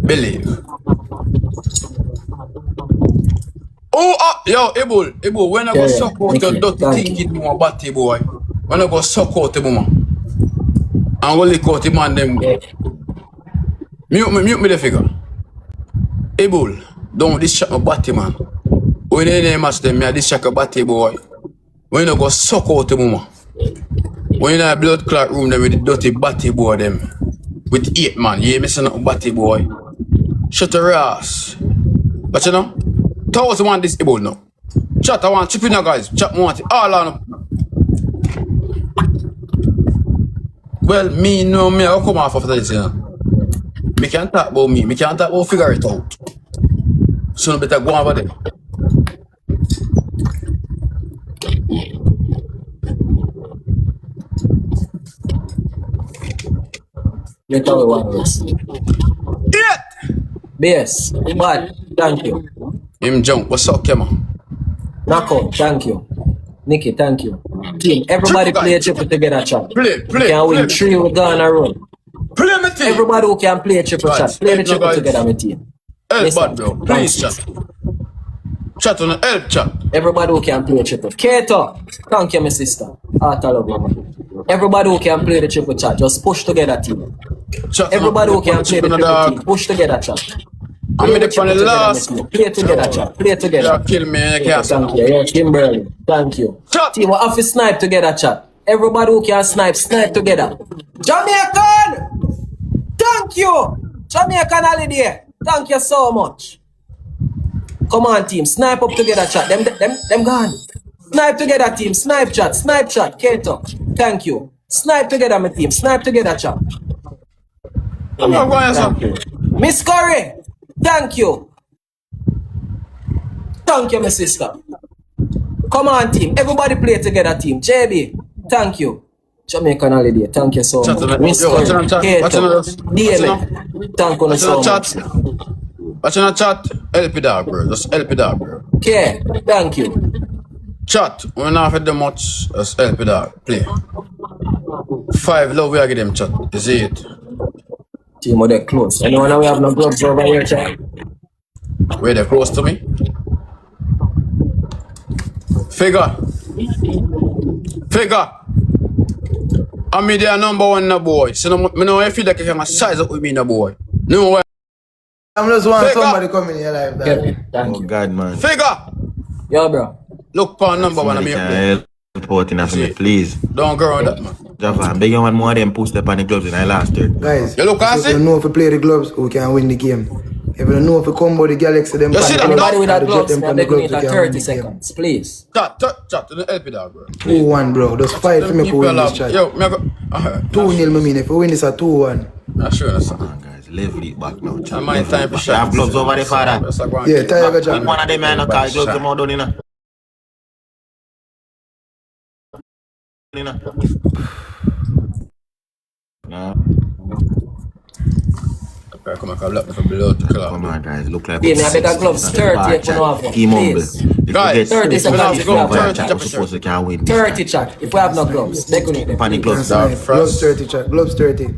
Believe. Oh, yo, Able, when I go suck out your dirty thinking more batty boy. When I go suck out the woman. I'm gonna lick out the man them. Mute me the figure. Able, don't this shot my batty man. When they match them, me this shot a batty boy. When I go suck out the woman. When you in a blood clot room them with the dirty batty boy them. With 8 man, you ain't missing up batty boy. Shut your ass. But you know, 1,000 this Able now. Chat, I want chip in now, guys. Chat, want it all on. Well, me I'll come off after this, you know. Me can't talk about me. Me can't talk about figure it out. So no better go over there. You tell me one yes. Yeah. Yes, but thank you. Him jump, what's up, man? Knockout, thank you. Nikki, thank you. Team, everybody Triple play a triple together, chat. Play. You can win 3 with Ghana run. Play me team. Everybody who can play a triple chat, play the triple together, my team. Help, bad bro. Please, chat. Chat on the help, chat. Everybody who can play a triple. Kato, thank you, my sister. Heart of love, mama. Everybody who can play the triple chat, just push together, team. Chat Everybody who can play the triple team, push together, chat. I'm in the last. Play together, chat. Play together. You kill me, you can't. Thank you. Yeah, Kimberly. Thank you. Chat. Team, we have to snipe together, chat. Everybody who can snipe together. Jamaican! Thank you! Jamaican holiday. Thank you so much. Come on, team. Snipe up together, chat. Them gone. Snipe together, team. Snipe chat. Kato. Thank you. Snipe together, my team. Snipe together, chat. I'm not going to Miss Curry. Thank you. Thank you, my sister. Come on, team. Everybody play together, team. JB. Thank you. Jamaican holiday. Thank you so much. Miss Curry. Kato. DM. Thank you so much. Watch on the chat. Help it out, bro. Just help it out, bro. Okay. Thank you. Chat. We're not for the much. Just help it out. Play. 5 love we are getting them chat. Is it? Team, are they close? Anyone we have no gloves over here, chat? Where they close to me? Figure. I'm the #1 na boy. So I know if you like you can size up with me na boy. No way. I'm just want somebody coming in your life. Thank Oh you. God, man. Figure. Yo, bro. Look for #1 I'm here. Reporting after me, please. Don't go around that, man. Java, beg you one more of them post up on the gloves in the last third. Guys, You look at if you it? know if you play the gloves, we can win the game. If you know if you combo the Galaxy, them You see that? Everybody with that the gloves, them now from they're the going gloves, to we can win 30 the game. seconds, please. Chat. Help it out, bro. 2-1, bro. Just fight for me to win this chat. Yo, me go. 2-0, I mean. If you win this at 2-1. Nah, sure, that's Come on, guys. Left lead back now. I mind time for You shot. have gloves over there, father. Yeah, Tiger Pick Jack. one of them, man. No car gloves come out down in a. No. Come on, look for below to kill Come on, guys. Look like. Yeah, me, I beg a gloves 30 if you know have Team humble. please. Guys, 30 seconds if you have We're 30 supposed to can win. 30 chat. If we have no gloves, they're going to Panic gloves. Gloves 30, chat. Gloves 30.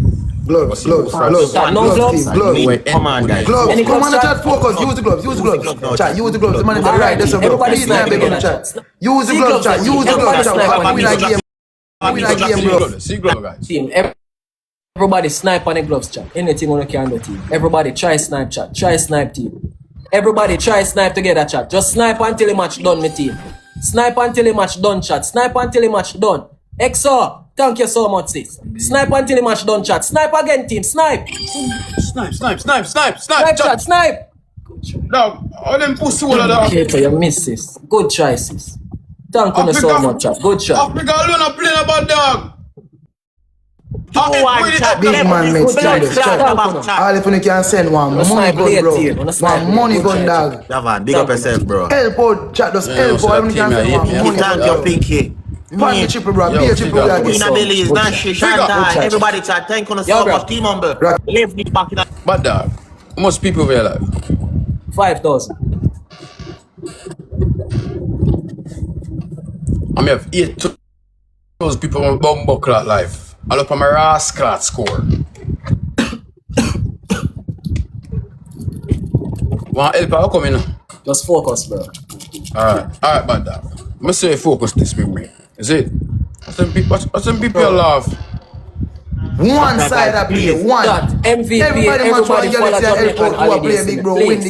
Gloves. No gloves? Team, gloves. Come on, guys. Gloves. Any Come on, gloves, chat. Focus. Use the gloves. Chat, use the gloves. The man is All right. right, That's a glove. everybody Please, man, snipe beg you, together. chat. Use the See gloves, gloves, chat. Use the everybody gloves, snipe chat. on Win the a game. Win a game, bro. See glove, guys. Team, everybody snipe on the gloves chat. Anything you can do, team. Everybody try snipe chat. Try snipe, team. Everybody try snipe together, chat. Just snipe until the match done, my team. Snipe until the match done, chat. Snipe until the match done. EXO, thank you so much, sis. Snipe until the match done, chat. Snipe again, team. Snipe. Snipe, Chat. Snipe. Dog, all them pussy all of that. Okay, you miss, sis. Good try, sis. Thank you so much, chat. Good shot. Africa alone are playing about dog. Big man makes changes. All if you can send one money gun, bro. One money gun, dog. Javan, big up yourself, bro. Help out, chat. Just help out. Everyone can send one money Thank gun, you, bro. Pinky. Pan the triple, bro. Be a triple, bro. Queen of Billy is not shit. Everybody chat. Thank you so much. Team humble. Leave the back in. But dog, how much people were alive? 5,000. I mean, have 8,000 people on Bumbo Clot live. I look at my Ras Clot score. Want help her come in? Just focus, bro. Alright, bad dog. I'm say focus this big man. Is it? Some people laugh. One side I play, one. That MVP, everybody follow Jamaican holidays.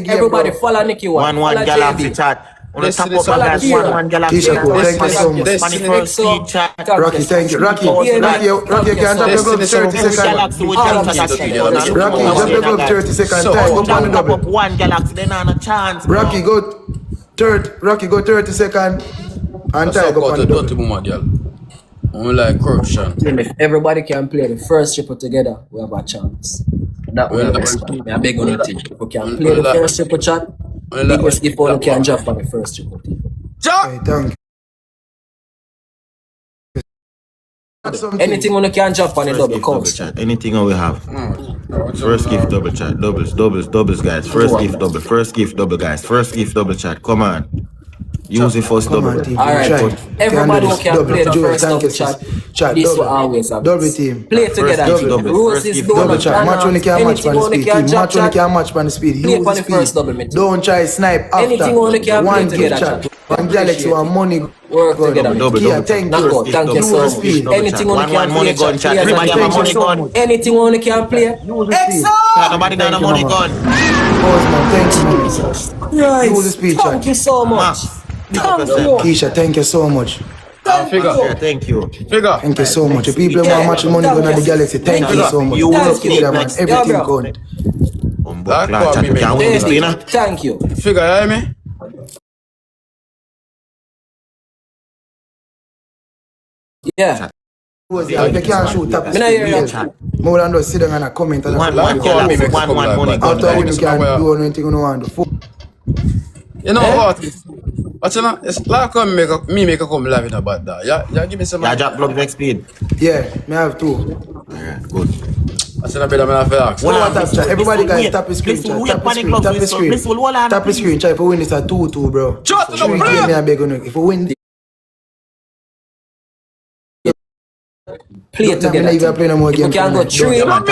Everybody follow Nicky One. One Galaxy chat. On the top of my guys, one Galaxy Keisha, chat. cool. Thank you so much. Funny first speed chat. Rocky, thank you. Rocky, can you drop your glove 30 seconds? Galaxy with Rocky, drop your glove 30 seconds. Time, go on the top double. up one Galaxy, then on a chance. Rocky, go 30 seconds. And time, go on the double. Only like corruption. If everybody can play the first triple together, we have a chance. That way, I beg on it. If we can play the first triple chat, biggest if only can jump on the first triple team. Hey, thank you. Anything on the can jump on the double counts. Chat. Anything we have. First gift double chat. Doubles, guys. First gift double, guys. First gift double chat. Come on. Use it first double. Alright, everybody who can play the first double chat, this will always happen. Double team. Play together. Roses, Double chat. Match when you can match on the speed. Match when you can match on the speed. Play Use on the the first double, speed. mate. Don't try snipe Anything only after. can play One gift together, chat. One Galaxy, one money. Work together. Yeah, thank Knock out. you. Thank you Use so the much. speed. Anything only can money play. gun chat. Everybody have a money gun. Anything only can play. Nobody got a money gun. Pause, man. Thank you. Right. Use the speed Thank chat. you so much. Thank you. Keisha, thank you so much. Figure. Yeah, thank you. Figure. Thank you so much. The people who want match money gun on the Galaxy, thank you so much. You Thank will you, speak man. next. Everything Yeah, bro. count. That call me, Can't win this, you know? Thank you. Figure, you hear me? Yeah. If you can't shoot top Me not hear you. more than just sit down and a comment and One Like after call me, make one come like money that. gun. when you Like, can somewhere. do anything you want to do. You know what? But you know, it's like come make a come live in a bad day. Yeah, give me some. Yeah, drop block next speed. Yeah, me have two. Yeah, good. I said I better man have to ask. What about tap chat? Everybody Listen, guys wait. tap the screen Listen, chat. wait, Tap the panic screen. club, Tap the listen, screen. listen, hold on, Tap the please. screen chat. If we win it's a 2-2, bro. Shut the Three player. game me a beg on it. If we win Play Don't tell me together. that you play no more If we games can go tonight. three, Don't.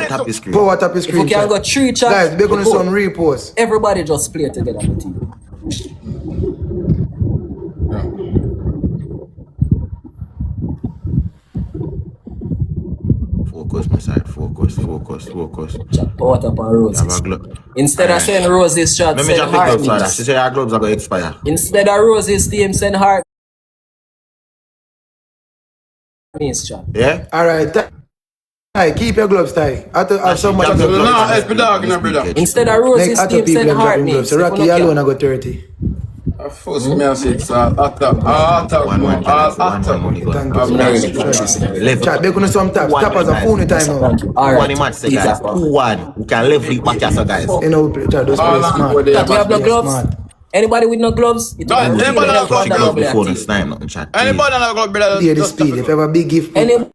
Tap the screen. power tap the if we screen can go chat. three chat, Guys, beg on we the go. sun repost. Everybody just play together. My team. Focus, my side. Focus. Chat power tap and Have a roses. glove. Instead of saying roses chat, Let me send drop the gloves, father. heartbeats. She said our gloves are going to expire. Instead of roses team, send heartbeats chat. Yeah? Alright. Tie, keep your gloves tight. I have so much. Drop the gloves. No, help me dog, no, brother. Instead of Next, roses other team, people send have dropping heartbeats. gloves. So Rocky alone I got 30. First me I say it's attack. One money gun. Thank I'm you. not Level. Chat, beg on some tap. One Tap as a guys. phone time now. All One right. match, say, guys. 2-1. We can level it back here, so guys. You know, chat, just play smart. Chat, we have no Yeah, gloves. smart. Anybody with no gloves? It No, will anybody really with no help gloves, on the gloves double Before the active. snipe, nothing chat. Anybody not got brother? Clear the speed. If you have a big gift, Anybody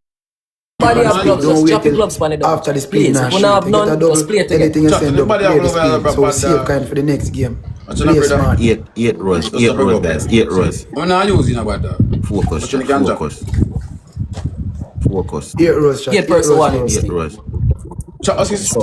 have gloves? don't Just wait drop the till gloves on the double. after the speed Please, now if we don't have shoot. You get a none, just play double, together. anything you Chat, send up, everybody play have the glove, speed. So we but, save kind for the next game. What's Play your number, smart. Eight rows, guys. 8 rows. I'm not using about that. Focus, But you chat. can drop. Focus. 8 rows, chat. 8 person, 1 rows. 8 rows. Chat, ask his-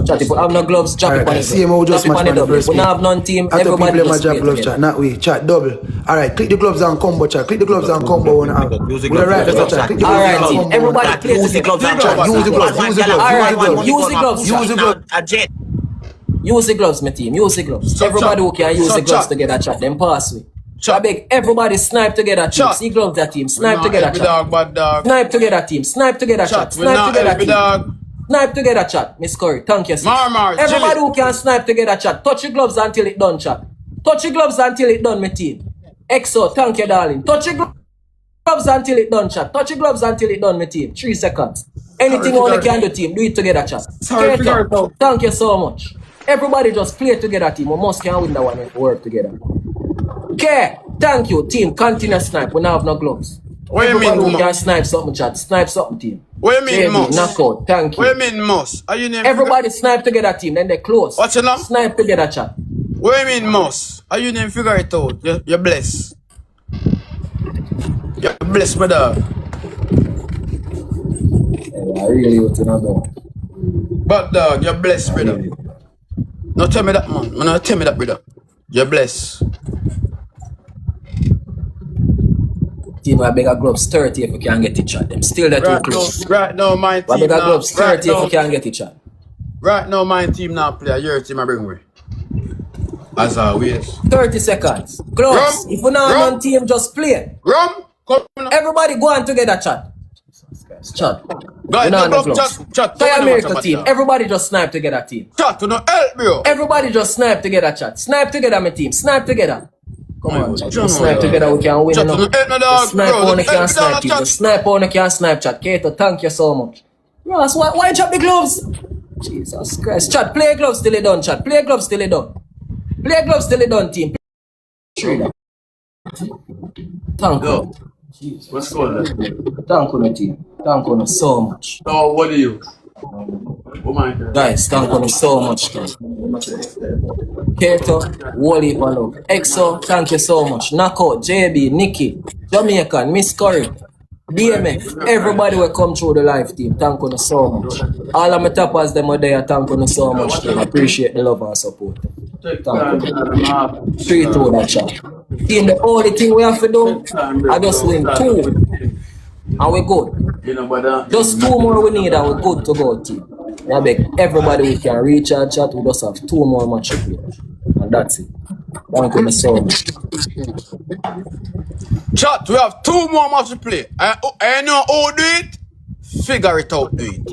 Chat, if we have no gloves, drop it on the Alright, see him how just Drop it match on the man the double. first If we game. don't have none team, After everybody people just drop play gloves, together. chat. Not we. Chat double. Alright, click the gloves and combo, chat. Click the gloves and combo one out. With the right chat. Click the gloves Alright, and team. combo. Everybody one. play Use the gloves and chat. Use the gloves, use the gloves, Alright, use the gloves. use the gloves. A jet. Use the gloves, my team. Use the gloves. So, Everybody who can use so, the gloves chat. together, chat. Then pass me. Chat. I beg everybody snipe together, team. Chat. See gloves that team. We Snipe not together, help me chat. dog, bad dog. Snipe together, team. Snipe together, chat. Chat, we Snipe not together, help me team. dog. Snipe together, chat. Miss Curry. Thank you, sis. Mar, Everybody Jimmy. who can snipe together, chat. Touch your gloves until it done, chat. Touch your gloves until it done, my team. EXO, thank you, darling. Touch your gloves until it done, chat. Touch your gloves until it done, my team. 3 seconds. Anything Sorry, only can do, team. Do it together, chat. Sorry, Okay, figure it out. thank you so much. Everybody just play together, team. We must can win that one if we work together. Okay, thank you, team. Continue snipe. We now have no gloves. What you mean, Everybody who mo- can snipe something, chat. Snipe something, team. What you mean, JB, must? knockout. Thank you. What you mean, must? Are you name? Everybody snipe together, team. Then they close. What's your name? Snipe together, chat. What you mean, must? Are you name? Figure it out. You're blessed. You're blessed, my dog. I really want to know. But dog, you're blessed, brother. No tell me that, man. No tell me that, brother. You're blessed. Team, I beg a gloves 30 if you can get it shot. Them still that too close. Right now, my I team beg a now. gloves 30 if you can get it shot. Right now, my team now play. Your team I bring with. As always. 30 seconds. Gloves. If you not on team, just play. Rum, come on. Everybody go on together, chat. Chat. Guys, No, chat. Try America team. Everybody just snipe together, team. Chat, to no help, bro. Everybody just snipe together, chat. Snipe together, my team. Snipe together. Come on, chat. John, Snipe together, we can win. Chat, to no help, no dog. Snipe Bro, on the can help snipe, down, team. chat. The snipe on the can snipe, chat. Kato, thank you so much. Ross, why drop the gloves? Jesus Christ. Chat, play gloves till it done, chat. Play gloves till it done. Play gloves till it done, team. Thank you. What's going on? Thank you, team. Thank you so much. Oh, what are you? Oh my God. Guys, thank you so much. Kato, Wally Palo, EXO, thank you so much. Knockout, JB, Nikki, Jamaican, Miss Curry, DMF, everybody will come through the live team. Thank you so much. All of my tappers, them are there. Thank you so much. I appreciate the love and support. Thank you. 3-2 that shot. Team, the only thing we have to do, I just win 2. And we're good. Just 2 more we need and we're good to go, team. I beg everybody we can reach out, chat. We just have 2 more matches to play. And that's it. Thank you so much. Chat, we have 2 more matches to play. I know how to do it. Figure it out, do it.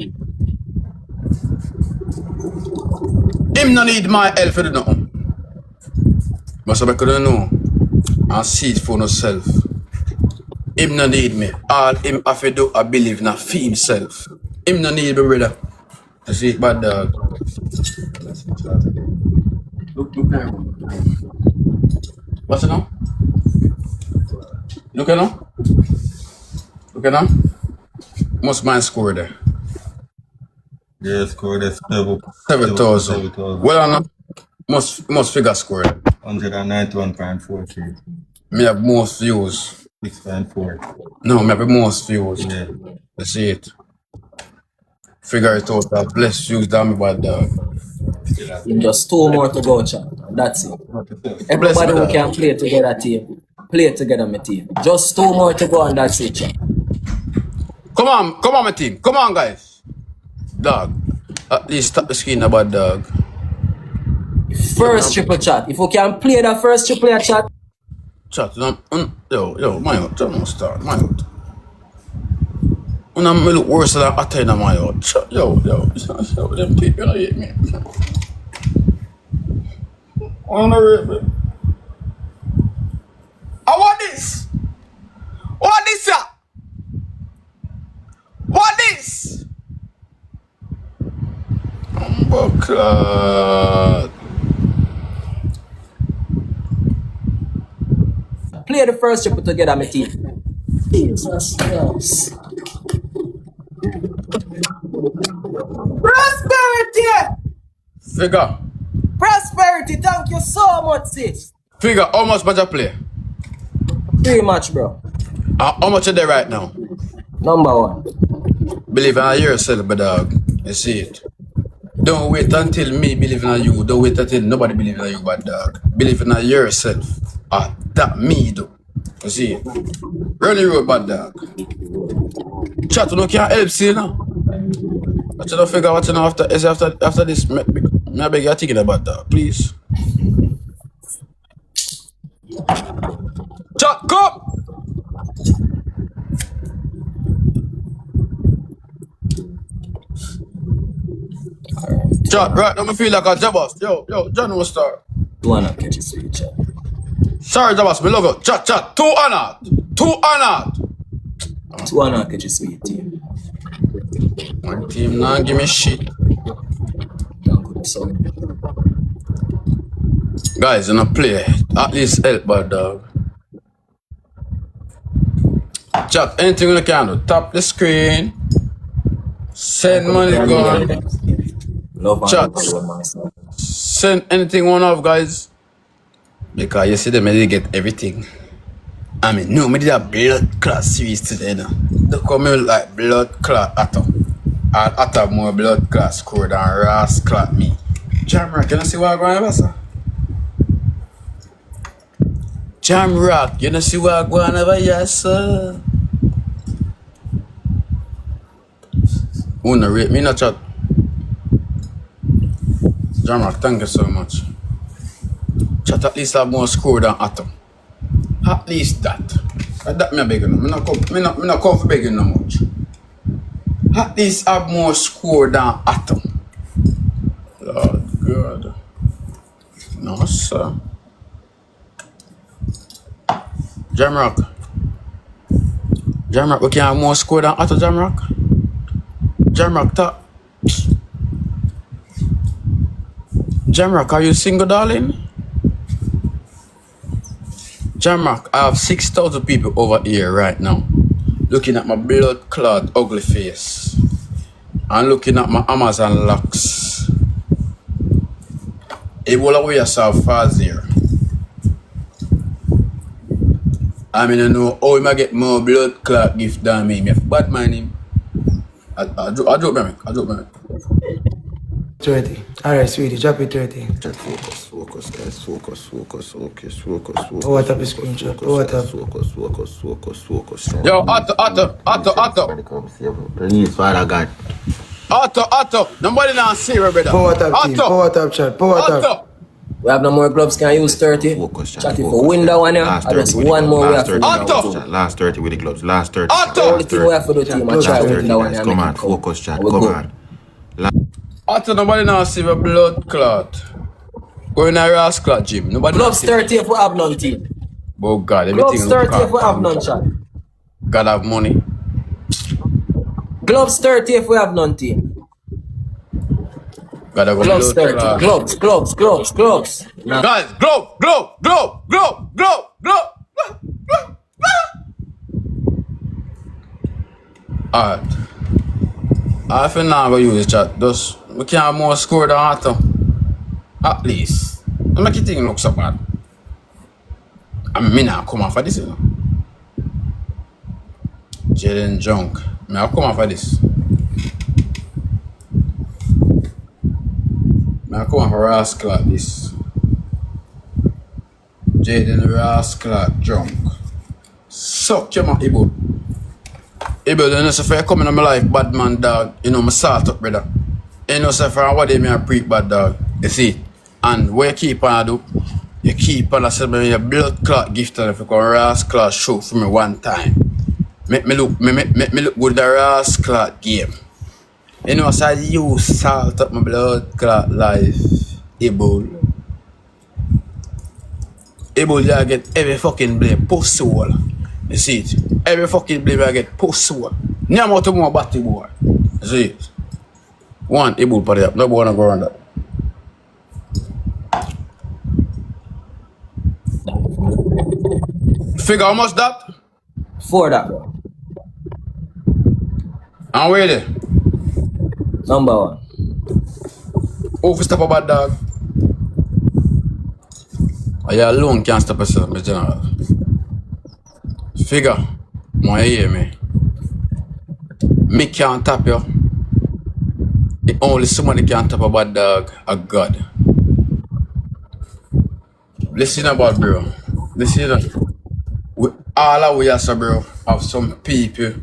Him no need my help for the nothing. But somebody couldn't know and see it for himself. Him no need me. All him have to do, I believe, na for himself. Him no need me, brother. To see it bad dog. Look there. What's it now? Look at now. Look at now. Must man score there. Yeah, score that's 7,000. Well, I know. Must figure score there. 191.43. Me have most views. 6.4. No, me have the most views. Yeah. Let's see it. Figure it out. That bless views down me bad dog. Just 2 more to go, chat. That's it. Everybody who can play together, team. Play together, my team. Just 2 more to go and that's it, chat. Come on, my team. Come on, guys. Dog. At least stop the screen about dog. First triple chat. If we can play that first triple chat. Chat, yo, my out. Don't start. My out. When I'm look worse than I tell you my out. Chat, yo, them people hate me. Honorable. I want this. What this, sir? What this? God. Play the first triple together, my team. Jesus Christ. Prosperity! Figure. Prosperity, thank you so much, sis. Figure, how much match I play? 3 match, bro. How much are they right now? Number 1. Believe in yourself, but dog. You see it. Don't wait until me believe in you. Don't wait until nobody believe in you, but dog. Believe in yourself. That me do. You see it. Run the road, bad dog. Chat, you can't help, see now. What you don't figure what you know after this. I beg you thinking about that, please. Chat, come! Chat, right now I feel like a Jabas. Yo, John will start. 2 and catch it sweet, chat. Sorry, Jabas, me love you. Chat. 2 honored. 2 honored. 2 and catch it sweet, team. My team now give me shit. Thank you so much. Guys, you know play. At least help, bad dog. Chat, anything you can do. Tap the screen. Send money, go. Love and Chat. love, myself. Send anything one off, guys. Because you see them, they get everything. I mean, no, me did a blood clot series today, no. They come me like blood clot atom. I'll atom more blood clot score than Ross clot me. Jamrock, you know see what I'm going on, sir? Jamrock, you know see what I'm going over here, sir? Who no rate me, no chat. Jamrock, thank you so much. Chat at least have more score than Atom. At least that. That me a begging no. Me not come for begging no much. At least have more score than Atom. Lord God. No, sir. Jamrock, we can have more score than Atom, Jamrock. Jamrock, Jamrock, are you single, darling? Jamrock, I have 6,000 people over here right now looking at my blood clot ugly face and looking at my Amazon locks. It will away yourself fast here. I mean, you know how him get more blood clot gift than me. Me have bad mind him. I joke, man. 30. Alright, sweetie, drop it 30. Chat, focus, guys. Focus. Oh, what up is screenshot? Oh, what up? Focus. Yo, Otto. Release, Father God. Otto. Nobody now see her, brother. Power tap team, power tap chat, power tap. Otto. We have no more gloves, can use 30. Focus, chat. Chat, if we win that one, yeah, I just one more we have to win. Last 30 with the gloves. Last 30. Otto. The only thing we have to do, team, I try to win that one. Guys, come on, focus, chat. Come on. Otto, nobody now see the blood clot. Going to Ross clot gym. Nobody Gloves 30 if we have none, team. Oh God, everything Gloves 30 if we have none, chat. God have money. Gloves 30 if we have none, team. God have Gloves blood 30. clot. Gloves. Nah. Guys, glove. Alright. I feel now I'm going to use chat. Just, we can have more score than Otto. At least. Don't make it thing look so bad. I mean, now come on for this, you know. Jaden Junk. I'll come on for this. I'll come on for Rascal at this. Jaden Rascal Junk. Suck your man, Ibu. Ibu, you know, so if I come in my life, bad man, dog, you know, my salt up, brother. You know, so if I what they me a preach bad, dog. You see? And what you keep on do, you keep on say me your blood clot gift and if you can Rascal show for me one time. Make me look good the Rascal game. You know, so you salt up my blood clot life, Ibu. Ibu, you get every fucking blame, pussy hole. You see it? Every fucking blame I get pussy hole. Name out to more batty boy. You see it? One, Ibu, put it up. Nobody wanna go around that. Figure how much that? 4 that, bro. And where there? Number 1. Who fi stop a bad dog? Oh, you alone can't stop yourself, Mr. General. Figure, want you hear me? Me can't tap you. The only somebody can tap a bad dog, a God. Listen about, bro. Listen. We all are we as a bro have some people.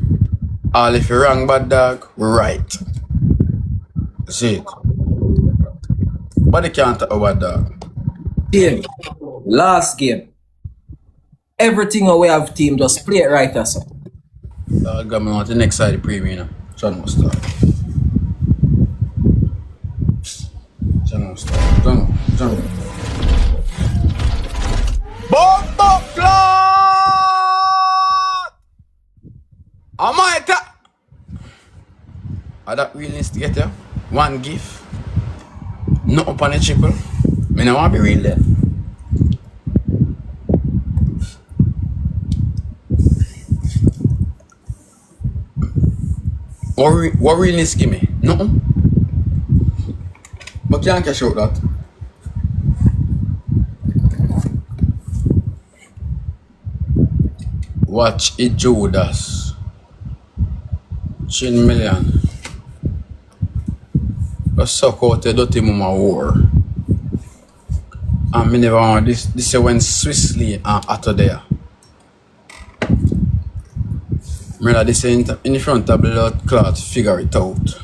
All if you wrong bad dog, we right. See it. But they can't tap a bad dog. Team. Last game. Everything we have, team, just play it right as well. Dog, got me on the next side of the premium, you know. John must start. John. Bombo clot! Am I that? Are that real instigator? One gift. Not up on a triple. Me no want to be real there. What realness give me? Nothing. But can't cash out that. Watch it, Judas. 10 million. Go suck out the dirty mama war. and me never want this is when Swiss Lane and Otto there. Remember this in front of blood clot, figure it out.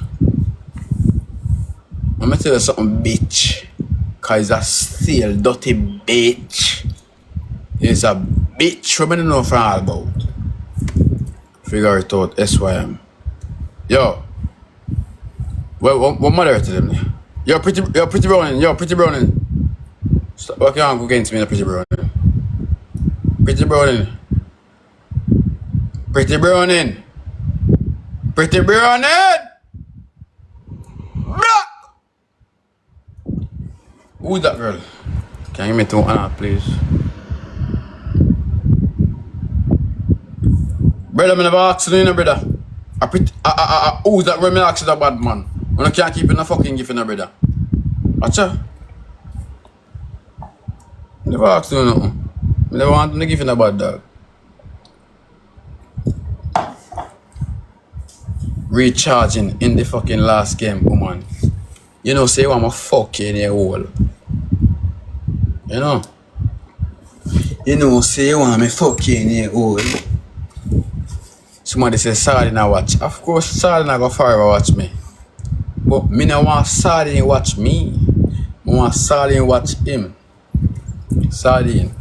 I'm gonna tell you something, bitch. Cause it's a stale, dirty bitch. It's a bitch we don't know for all about. Figure it out, SYM. Yo. What mother to them? You're pretty browning. Stop, why can't go against me, pretty browning? Pretty browning. Pretty browning. Pretty browning. Who's that girl? Can you give me 2 Anna, please? Brother, I never asked you, brother. Who's that girl? I asked you, bad man. I can't keep in a fucking gift, brother. Watch out. Never asked you nothing. I never want to give in a bad dog. Recharging in the fucking last game, woman. You know, say I'm a fuck in your hole. You know? You know, say I'm a fuck in your hole. Somebody say Sardine I watch. Of course, Sardine I go forever watch me. But me no want Sardine watch me. I want Sardine watch him. Sardine.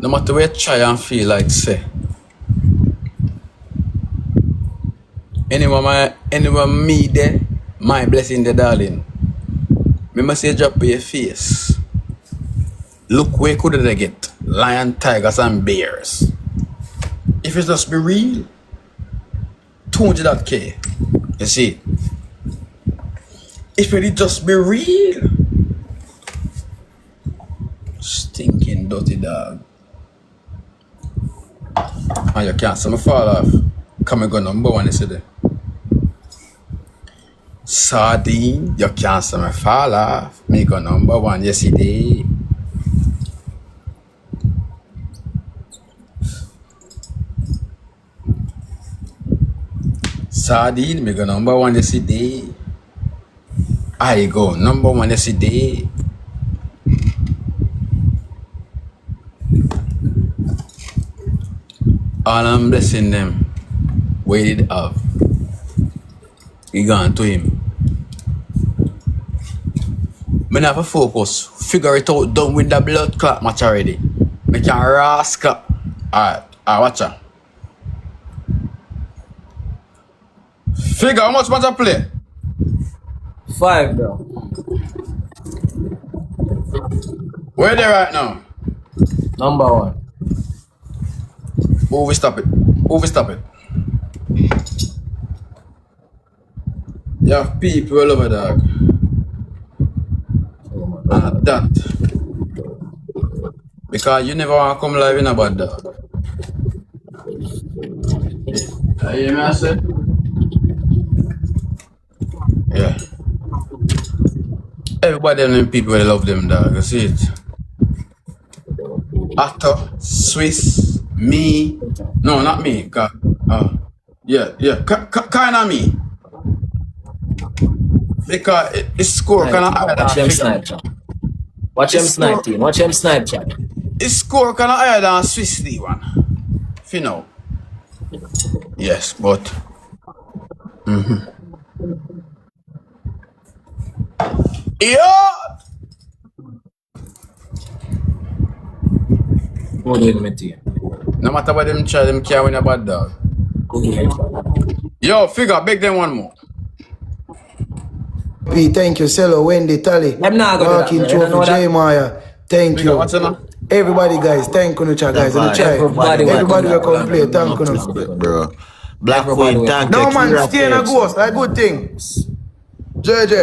No matter where you try and feel like say. Anyone me there, my blessing the darling. Me must say drop your face. Look where could they get? Lion, tigers and bears. If it just be real, 200K. You see? If it just be real. Stinking dirty dog. And you can't see me fall off. Come and go number 1 yesterday. Sardine, you can't see me fall off. Me go number 1 yesterday. Sardine, me go number 1 yesterday. I go number 1 yesterday. All I'm blessing them. Where did have? You gone to him. Me have a focus. Figure it out. Done with the blood clot match already. Me can rascal. Alright, watch out. Figure how much match I play? 5, bro. Where they right now? Number 1. Stop it. You have people all over, dog. And that. Because you never want to come live in a bad dog. You hear me, I say? Yeah. Everybody them people they love them, dog. You see it? Otto, Swiss, me. No, not me. Yeah. Kind of me. Because it's score kind of higher than Watch him snipe, chat. Watch him snipe, team. Watch him snipe, chat. It's score kind of higher than Swiss League one. If you know. Yes, but. Yeah! Go with me, team. No matter what them try, them can't win a bad dog. Go with me, chat. Yo, figure, beg them one more. P, thank you, Cello, Wendy, Tally. I'm not gonna Walking do that, Trophy, man. I don't know J Maya. Thank Figure, you. what's enough? Everybody, guys, thank you, guys. And try. Everybody Will come play. Thank you. Bro. Black Everybody Queen, will thank No you. man, Kira stay in a Phillips. ghost. Like good thing. JJ.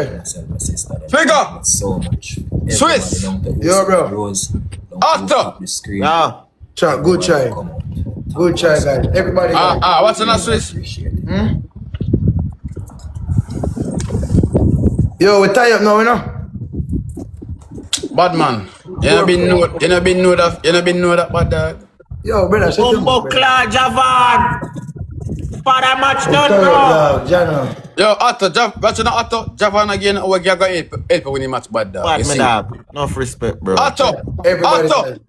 Figure! So much. Swiss! Yo, bro. Rose. Otto! The screen. Yeah. Try, good try. Good try, guys. Everybody. Guys. What's enough, Swiss? Yo, we tie up now, you know? Bad man. You know been know that bad dog. Yo, brother, shut your mouth, Bumbo brother. Claw Javan. Para match Tie done, up, bro. dog. Jano. Yo, Otto, watch the Otto. Javan again, we can go help when he match bad dog. Bad You me see? dog. Enough respect, bro. Otto! Everybody Otto! said.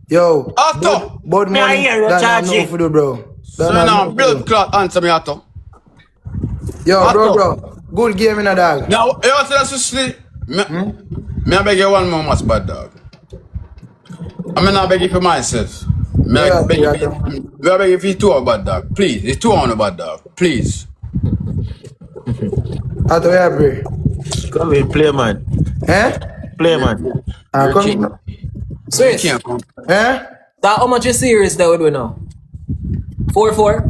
Yo, Otto! Bud Me I money, hear you, that not Chachi. know for do, bro. So now, blood clot answer me, Otto. Yo, Otto. bro. Good game in a dog. Now, you want to say sleep? Me I beg you one more match bad dog. I mean, I beg you for myself. Me I Yeah, beg yeah, you, me I beg you for 2 on bad dog. Please, it's 2 on a bad dog. Please. Otto, yeah, bro. Come here, play man. Eh? Play man. Come. Swiss. Can't come. Eh? That how much is serious that we do now? 4-4?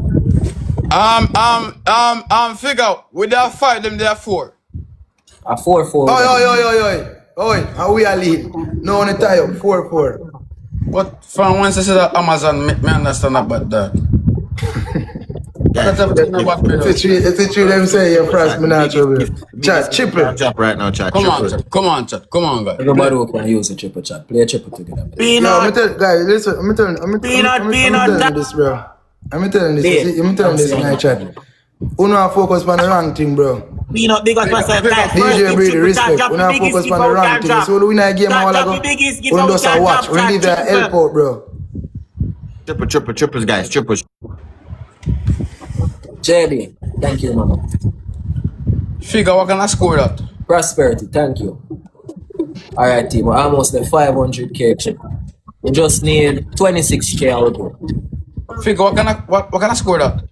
Figure, with that 5, them there 4. A 4-4. Oi, how we are lead? No one tie up. 4-4. But from once I say that Amazon, me understand about that. That's everything about me. It's a true them say you're first, me not trouble. Chat, triple. Chop right now, chat. Come on, Triple. chat. Come on, chat. Come on, guys. Everybody who can use a triple chat. Play a triple together. Yo, Peanut. guys, listen, I'm telling you this, bro. I'm telling this in my chat. Uno focus on the wrong thing, bro. Peanut, big up myself, guys. DJ Brady, respect. Uno focus on the wrong thing. So we win a game a while ago. Uno just a watch. We leave a help out, bro. Triples, guys. Triples. JB, thank you, mama. Figure, what can I score that? Prosperity, thank you. Alright, team, we're almost the 500k. We just need 26k out. Figure, what can I score that?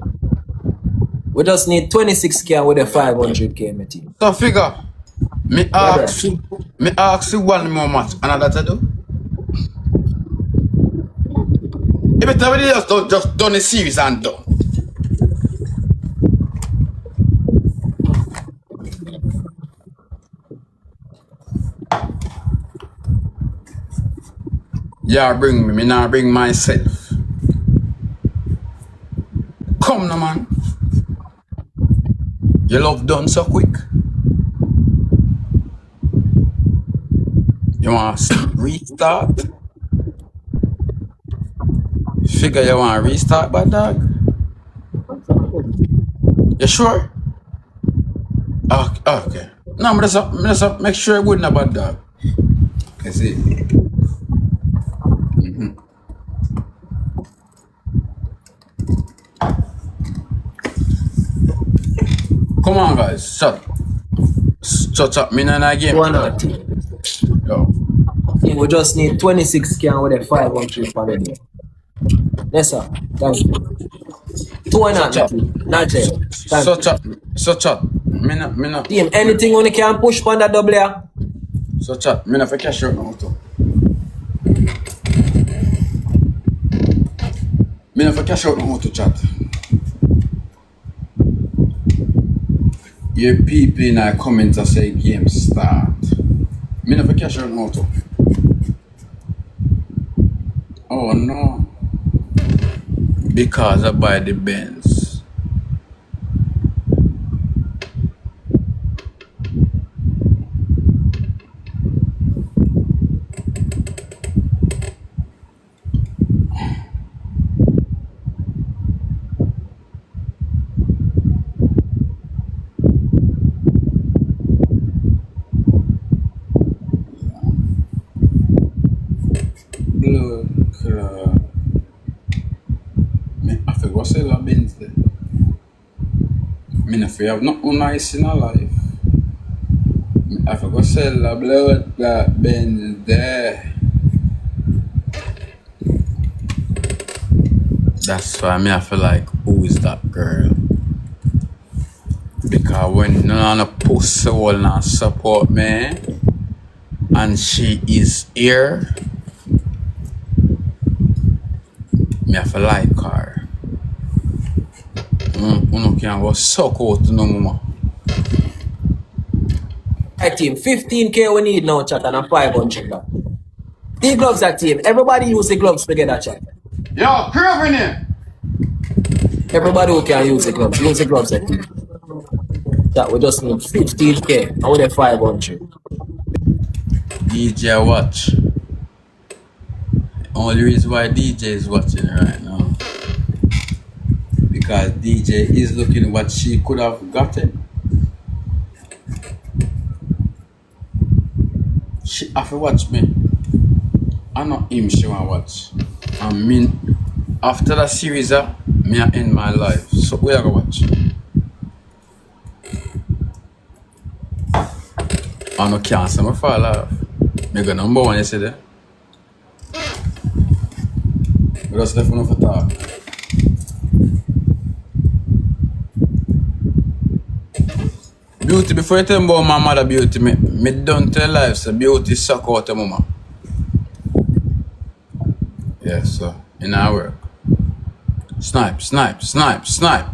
We just need 26k with the 500k, my team. So figure, me ask you one more match, and that's do. If it's already just done a series and done. Yeah, bring me not bring myself. Come now, man. Your love done so quick. You want to restart? Figure you want to restart, bad dog? You sure? Okay. No, but just make sure you're good, bad dog. Okay, see. Come on, guys. Shut up. Me not game. One more team. Yo. We just need 26k with the 500 for the day. Yes, sir. Thank you. 200. Not there. So chat. Me not. Team, anything on the can push on that double here? So chat. Me not for cash out now too. Me not for cash out now to chat. Your people in our comments are say game start. Me not for cash out now too. Oh no. Because I buy the Benz. I forgot sell a Benz there. Me not fi have nothing nice in our life. I forgot sell a blood clot Benz there. That's why me I feel like, who is that girl? Because when none of the pussy will not support me, and she is here, me I feel like her. Uno can't go suck out no more. Right, team, 15k we need now, chat, and a 500. The gloves are team. Everybody use the gloves together, chat. Yo, curve in here! Everybody who can use the gloves, use the gloves, team. That we just need 15k and with the 500. DJ watch. Only reason why DJ is watching right now, because DJ is looking what she could have gotten. She have to watch me. I not him she want watch. I mean, after that series, me I end my life. So we are gonna watch. I no cancer, me fall off. Me go number one yesterday. We just left enough for talk. Beauty, before you tell me about my mother Beauty, me don't tell life, so Beauty suck out the mama. Yes, so in our work. Snipe, snipe, snipe, snipe.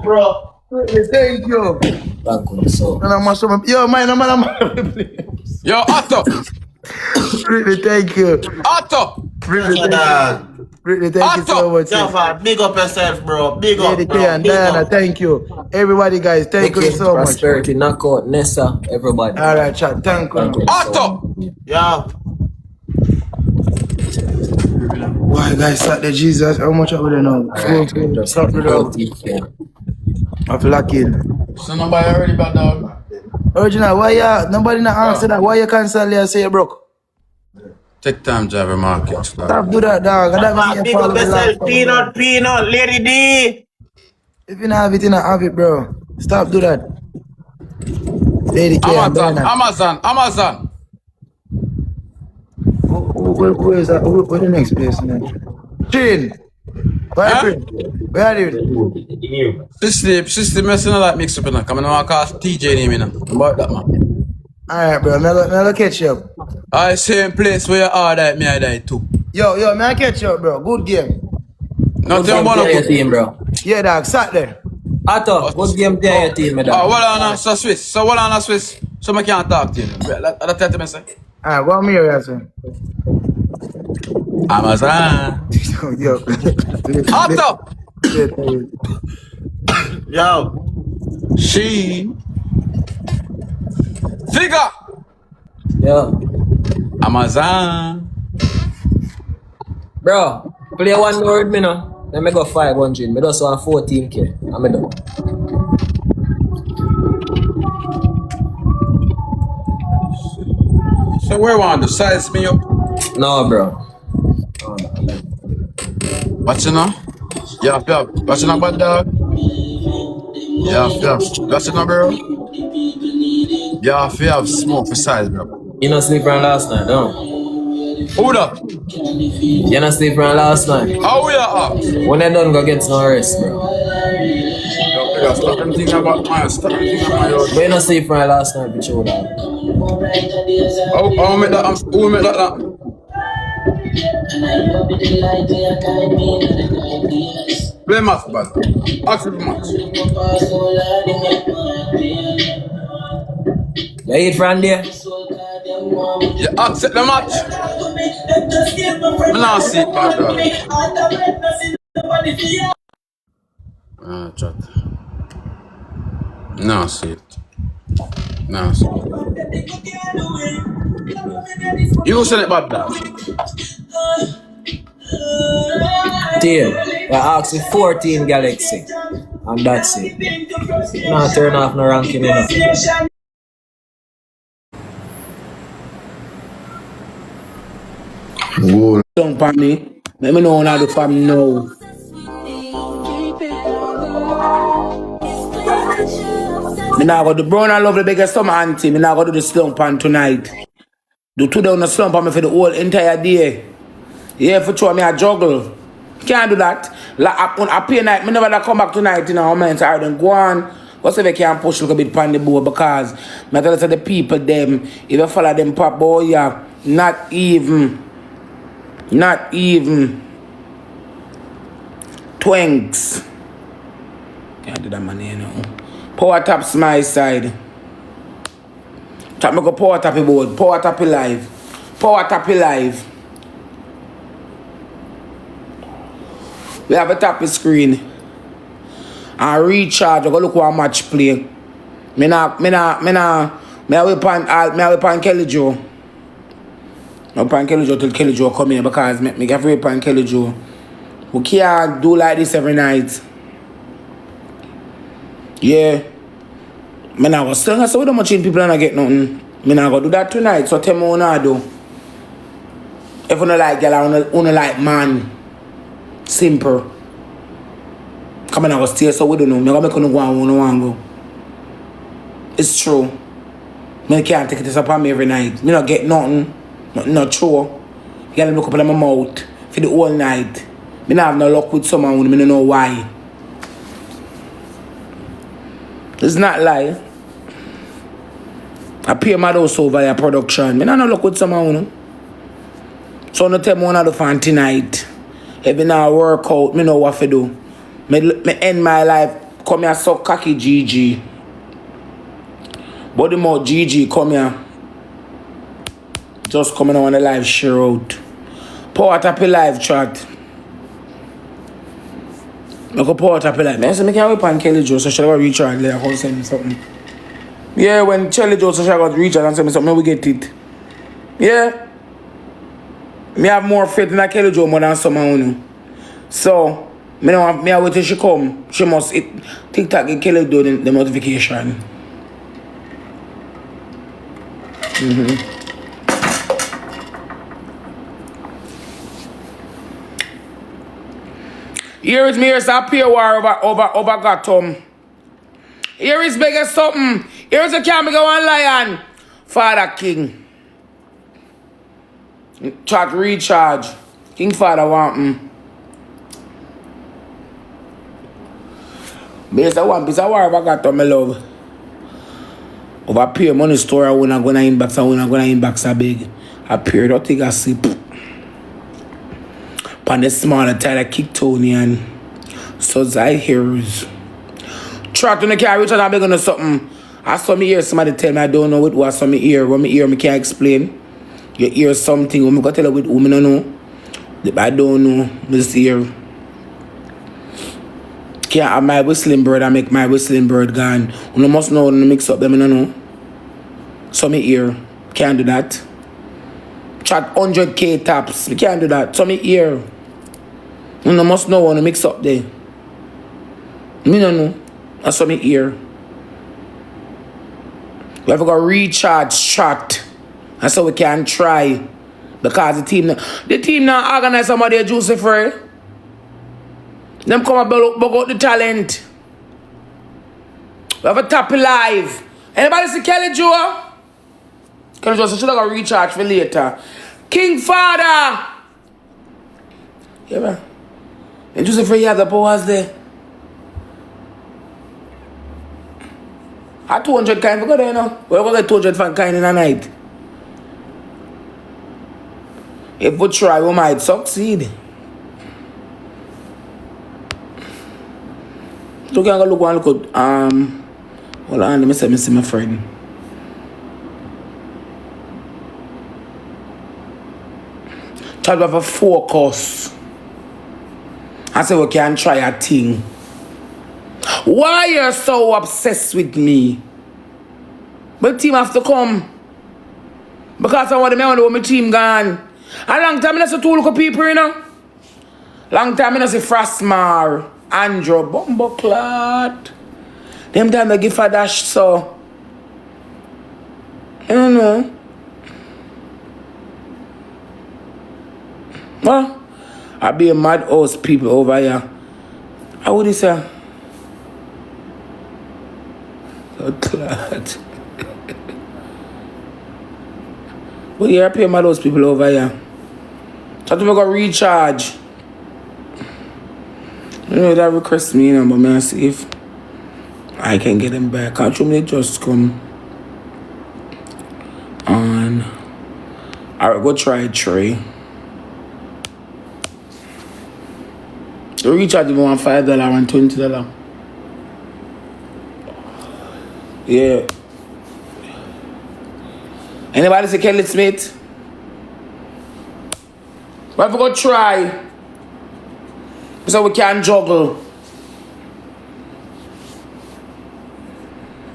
Bro. Thank you. Thank you, so. And I'm also, yo, man, Yo, Otto! really, thank you. Otto! Really, thank you. Really, thank you so much. Jaffa, big up yourself, bro. Big up, Lady bro. K and Big Diana, up. thank you. Everybody, guys, thank you so much. Prosperity, Knockout, Nessa, everybody. All right, chat. Thank you. Otto! Yeah. Why, guys, Saturday Jesus? How much are we now? Stop with that. I feel like it. So nobody already bad dog. Original, why you? Nobody not answer that. Why you cancel here? Say you broke. Take time, driver market. Stop do that, dog. Jaffa, big up yourself. Peanut, Lady D. If you not have it, you not have it, bro. Stop do that. Lady K and Diana. Amazon. Who is that? Who the next person? Chin. Where are you? Where are you? She sleep, messing like mix up, you know. Come on, I call TJ name, you know. About that, man. Alright, bro. I'll catch you up. I same place where you are that me I die too. Yo, may I catch you up, bro? Good game. Nothing about your no team, bro. Yeah, dog. Sat there. Otto, good game there, your team, Oh, dog. well on so Swiss. So what on Swiss? So I can't talk to you. That's what I say. Alright, what am I here, sir? Amazon. Yo. Otto! Yo. She. Figure. Yeah. Amazon. Bro, play one more with me now. Then me go 500. Me just want 14K. And me done. So where want to size me up? No, bro. Watch you now. Yeah, watch you now, bad dog. Yeah. Watch you now, bro. Yeah, if you have smoke for size, bro. You not sleep around last night, no? Hold up. You not sleep around last night. How we are up? When I done, go get some rest, bro. Yo, stop them thinking about my But you not sleep around last night, bitch, hold on. I'll make that. Who make that? Play match, bad. Ask for match. You eat from there? You accept the match. I'm not see it, bad dog. Chat. No, see it. No, see it. You send it bad dog. Team, I asked you 14 Galaxy. And that's it. Now turn off no ranking enough. Don't pan me. Let me know how the family know. Me now go the brown and love the biggest summer auntie. Me now go do the slump pan tonight. Do 2 down the slump on me for the whole entire day. Yeah, for sure me I juggle. Can't do that. Like on a pay night, me never like come back tonight, you know, how many times then go on. What's if I can push a little bit pan the board because me tell you the people them, if you follow them pop boy, yeah, not even twanks. Can't do that money, you know. Power taps my side. Tap me go power tappy board, power tappy live. Power tappy live. We have a tappy screen. And recharge, I go look what match play. Me whip on Kelly Joe. I whip on Kelly Joe till Kelly Joe come here because me get whip on Kelly Joe. We can't do like this every night. Yeah. Me not go sing, so we don't much in people and I get nothing. Me not go do that tonight, so tell me what I do. If you don't like girl, I don't like man. Simple. Come on, I go stay so we don't know. Me gonna make you go and want to go. It's true. Me can't take this upon me every night. Me not get nothing. Nothing not true. You gotta look up in my mouth for the whole night. Me not have no luck with someone when me don't know why. It's not lie. I pay my house over your production. Me not no luck with someone. So no tell me one of the fan tonight. If me not work out, me know what to do. Me end my life. Come here so cocky GG. Body more GG come here. Just coming on the live share out. Power tap a live chat. I go power tap a live. I said, I can't wait on Kelly Joe, so should I go reach out later? I'll send me something. Yeah, when Kelly Joe, so should I go reach out and send me something, we get it. Yeah. Me have more faith in Kelly Joe more than someone. So, me don't have, me wait till she come. She must TikTok get Kelly Joe the notification. Here is me, here's a pure war over Gotham. Here is bigger something. Here's a camera go on lion. Father King. Chat recharge. King Father want him. There's a one piece of war over Gotham, my love. Over pure money store, I wanna go in inbox, a big. I pure don't take a sip. Pan the smaller Tyler Kicktonian. So I hears. Track on the car, which I'm gonna something. I saw me hear somebody tell me I don't know what was some ear. When me hear me can't explain. You hear something, when me go tell you with who me don't know. I don't know. This hear. Can't have my whistling bird, I make my whistling bird gone. You must know when you mix up them, I don't know. So me hear. Can't do that. Chat 100k taps. We can't do that. So me hear. You must know when you mix up there. Me no know. That's what me hear. We have to go recharge chat. That's how we can try. Because the team now organize some of their juicy free. Them come about out the talent. We have a tap live. Anybody see Kelly Joe? Kelly Joe, so should I go recharge for later. King Father. Yeah, man. And just afraid you have the powers there. I 200 kind for go there now. We're going to get 200 fan kind in a night. If we try, we might succeed. So can go look one look at hold on, let me see my friend. Try to have a focus. I say we can try a thing. Why you're so obsessed with me? But team have to come. Because I want to know my team gone. A long time I see two look people, you know. Long time I see Frostmar, Andrew, Bumbleclad. Them time they give a dash, so. I don't know. Well, I be a mad house people over here. How would you say? So glad. But yeah, I pay mad house people over here. Try to make a recharge. You know that request me, you know, but man, see if I can get them back. Can't you just come on? Alright, go try Trey. The recharge even want $5 and $20. Yeah. Anybody say Kelly Smith? But if we go try, so we can juggle.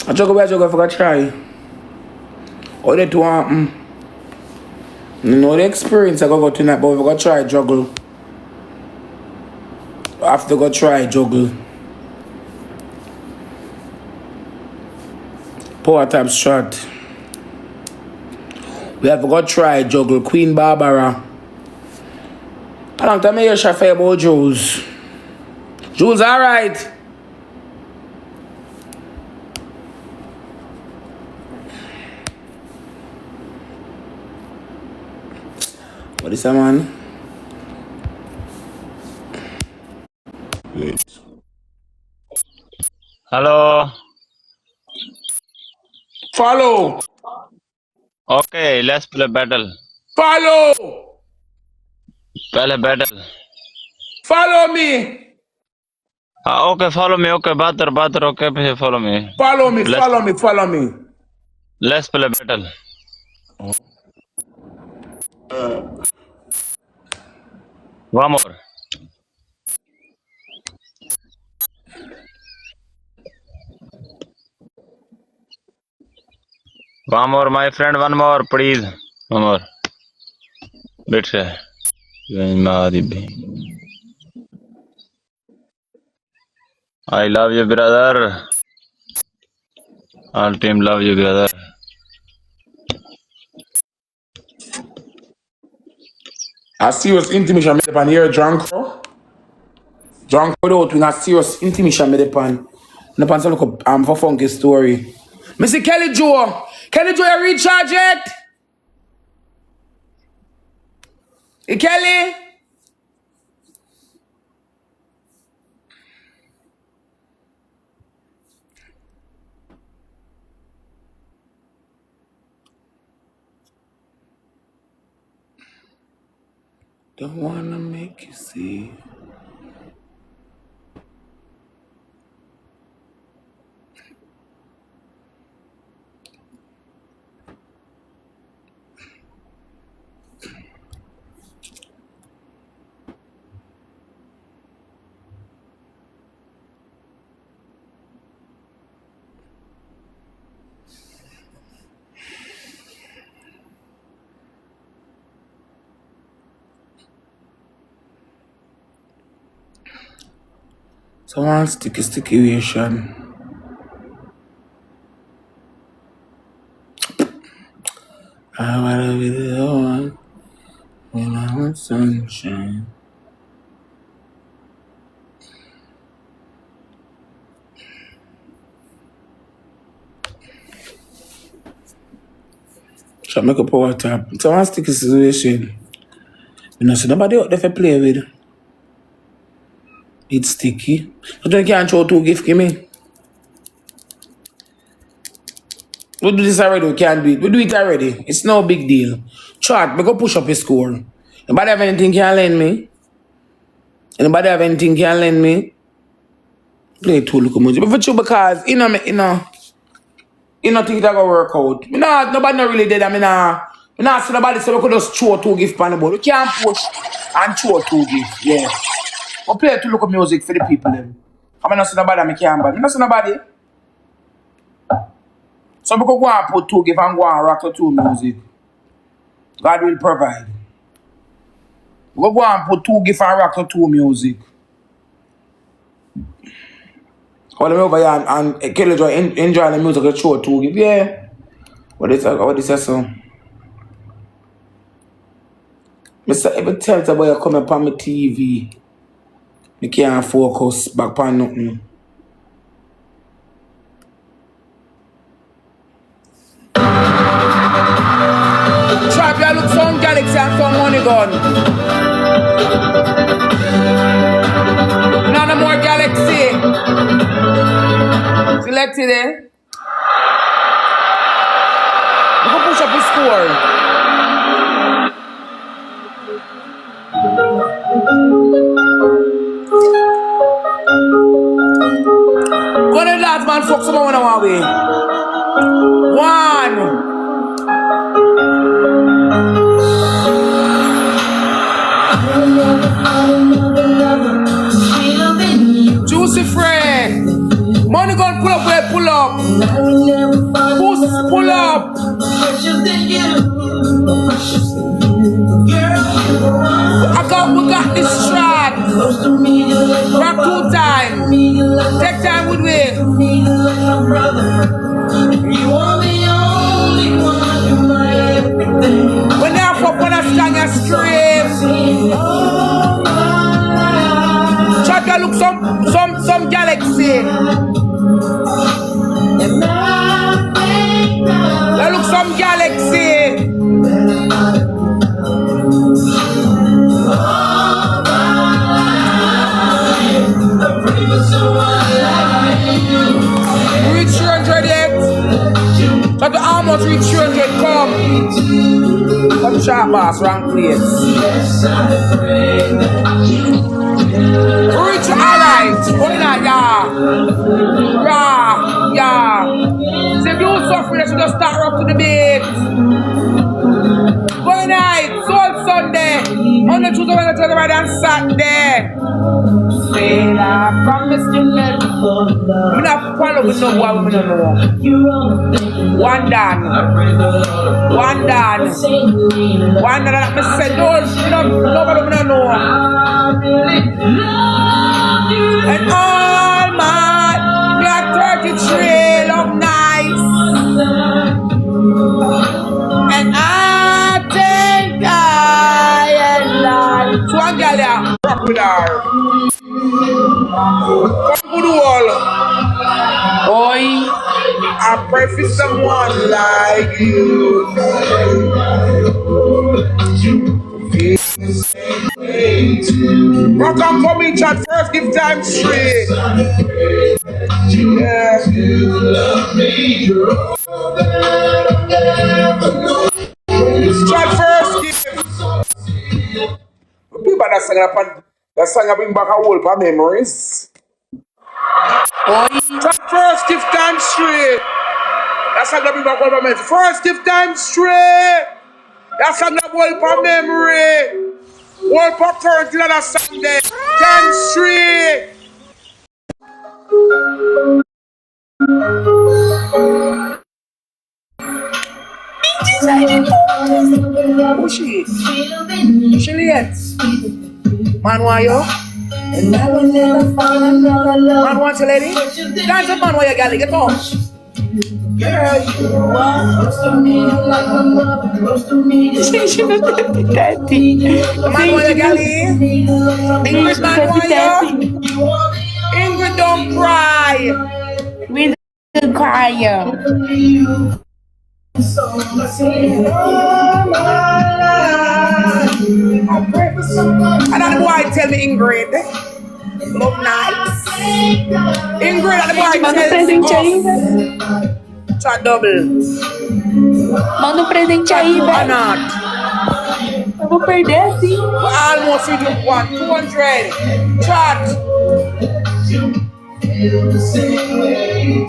I juggle if we go try. All that to happen. You know the experience I go tonight, but we go try juggle. I have to go try juggle. Power tap shot. We have to go try juggle Queen Barbara. I don't tell me you shot for about Jules. Jules, alright. What is that, man? Hello. Follow. Okay, let's play battle. Follow. Play battle. Follow me. Okay, follow me. Okay, batter. Okay, follow me. Follow me. Let's Follow me. Follow me. let's play battle. One more. One more, my friend. One more, please. One more. Bitte. I love you, brother. All team love you, brother. A serious intimation made upon here, John Crow out with a serious intimation made upon. And upon some look up for funky story. Mr. Kelly Joe, you recharge yet? Hey, Kelly? Don't wanna make you see. Someone sticky ration. I wanna be the one when I want sunshine. Shall make a power tap. Someone sticky situation. You know, so nobody out there to play with. It's sticky. But you can't throw 2 gift, give me. We do this already, we can't do it. We do it already. It's no big deal. Chat, we go push up a score. Anybody have anything can lend me? Anybody have anything can lend me? Play 2 look much. But for you because you know think that gonna work out. Nobody not really dead. I not see nobody so we could just throw 2 gift on the board. We can't push and throw 2 gift. Yeah. We play 2 look music for the people then. I not see nobody I can't but I not see nobody. So we could go and put 2 gift and go and rock to 2 music. God will provide. We could go and put 2 gift and rock to 2 music. Hold them over here and Kelly Joy enjoy the music and show 2 gift. Yeah. What is that song? Mr. Every time the boy come up on my TV, I can't focus back on nothing. Trap, you look some Galaxy and some money gun. None more Galaxy. Select it there. You can push up the score. Go to that man, fuck someone on way. 1. Juicy friend. Money gun pull up where pull up. Pull up. We got this track. Rock 2 times. Take time with me. When they have up on a stand and scream. Try to look some galaxy. They look some galaxy. Reach 300 yet? But how much reach 300 come? Come sharp boss, wrong place. Reach alright. Going on, yeah. See if you suffer, you should just start up to the beat. Good night, Soul Sunday. On the Tuesday, Wednesday, Thursday, Friday, and Saturday. Say I promise to never fall in love. I'm not follow with no boy, we don't know. One done. One done. One done. I said, nobody we don't know. And all my, we are 33 long nights. And I think I am lying. So I'm gonna rock with her. Come to the wall. Boy, I pray for someone like you. Rock on for me, chat first, give time straight. Yeah. Chat first, give. People that song bring back a whole lot of memories. Chat first, give time straight. That song bring back a whole lot of memories. First, give time straight. That song a whole lot of memory. Whole pop current in that song there. Time straight. Who's she? She late. Man, why you? Man, want you, lady? Dance up, man, why you, gal? Get on. Girl, you are close to me like a mother close to me. She not daddy. Man, why you, gal? English man, why you? Ingrid, don't cry. We don't cry, yo. Another boy tell me Ingrid look nice. Ingrid and the boy tell me chat double. Manda presente aí, Why velho. not? Eu vou perder assim. Almost we do 200 chat.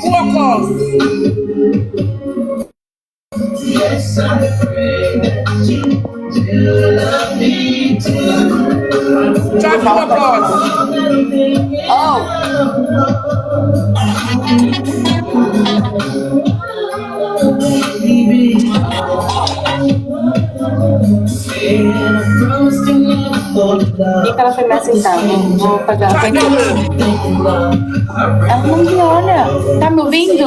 Focus. Yes, I pray that you love me too. Chat focus. Oh. E que ela foi me aceitar, vou fazer uma coisa. Ela não me olha, tá me ouvindo?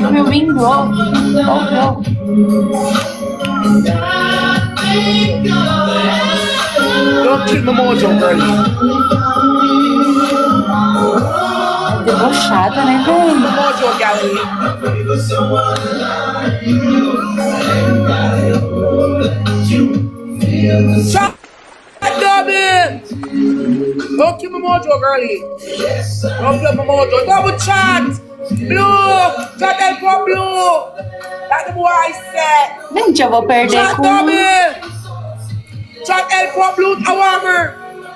Tá me ouvindo? Oh, não. Don't kill the mojo, girl. Debochada, né, velho? Mojo, galera. Shot double. Don't kill my mojo, girlie. Don't kill my mojo. Double chat. Blue. Chat El Blue. That's the boy said. Gente, eu vou perder Chat com... double. Chat help for blue a warmer.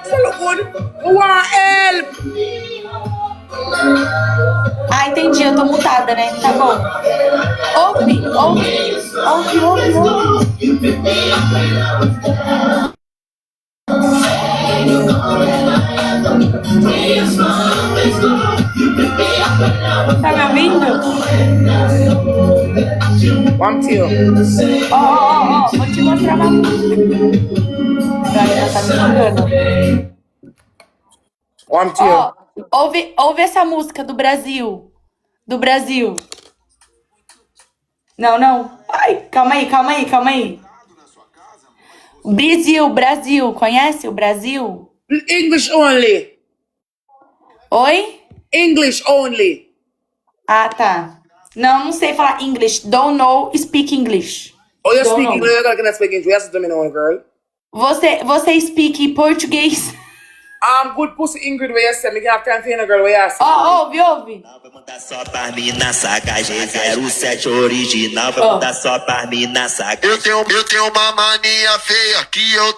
So look good. I want help. Ah, entendi, eu tô mutada, né? Tá bom. Ouve. Tá me ouvindo? Vamos, tio. Ó, vou te mostrar uma música. Galera, tá me mandando. Vamos, tio. Ó, ouve essa música do Brasil. Do Brasil. Não. Ai, calma aí. Brasil. Conhece o Brasil? English only. Oi? English only. Ah, tá. Não sei falar English. Don't know, speak English. Oh, you Don't speak know. English? You're not gonna speak English. Yes, to me now, girl. Você speak português? Good pussy Ingrid, where you say me can have time for you, girl, where you say. Ó, ouve. Vai mandar só pra mina sagaz, 07 original, vai mandar só pra mina sagaz. Eu tenho uma mania feia que eu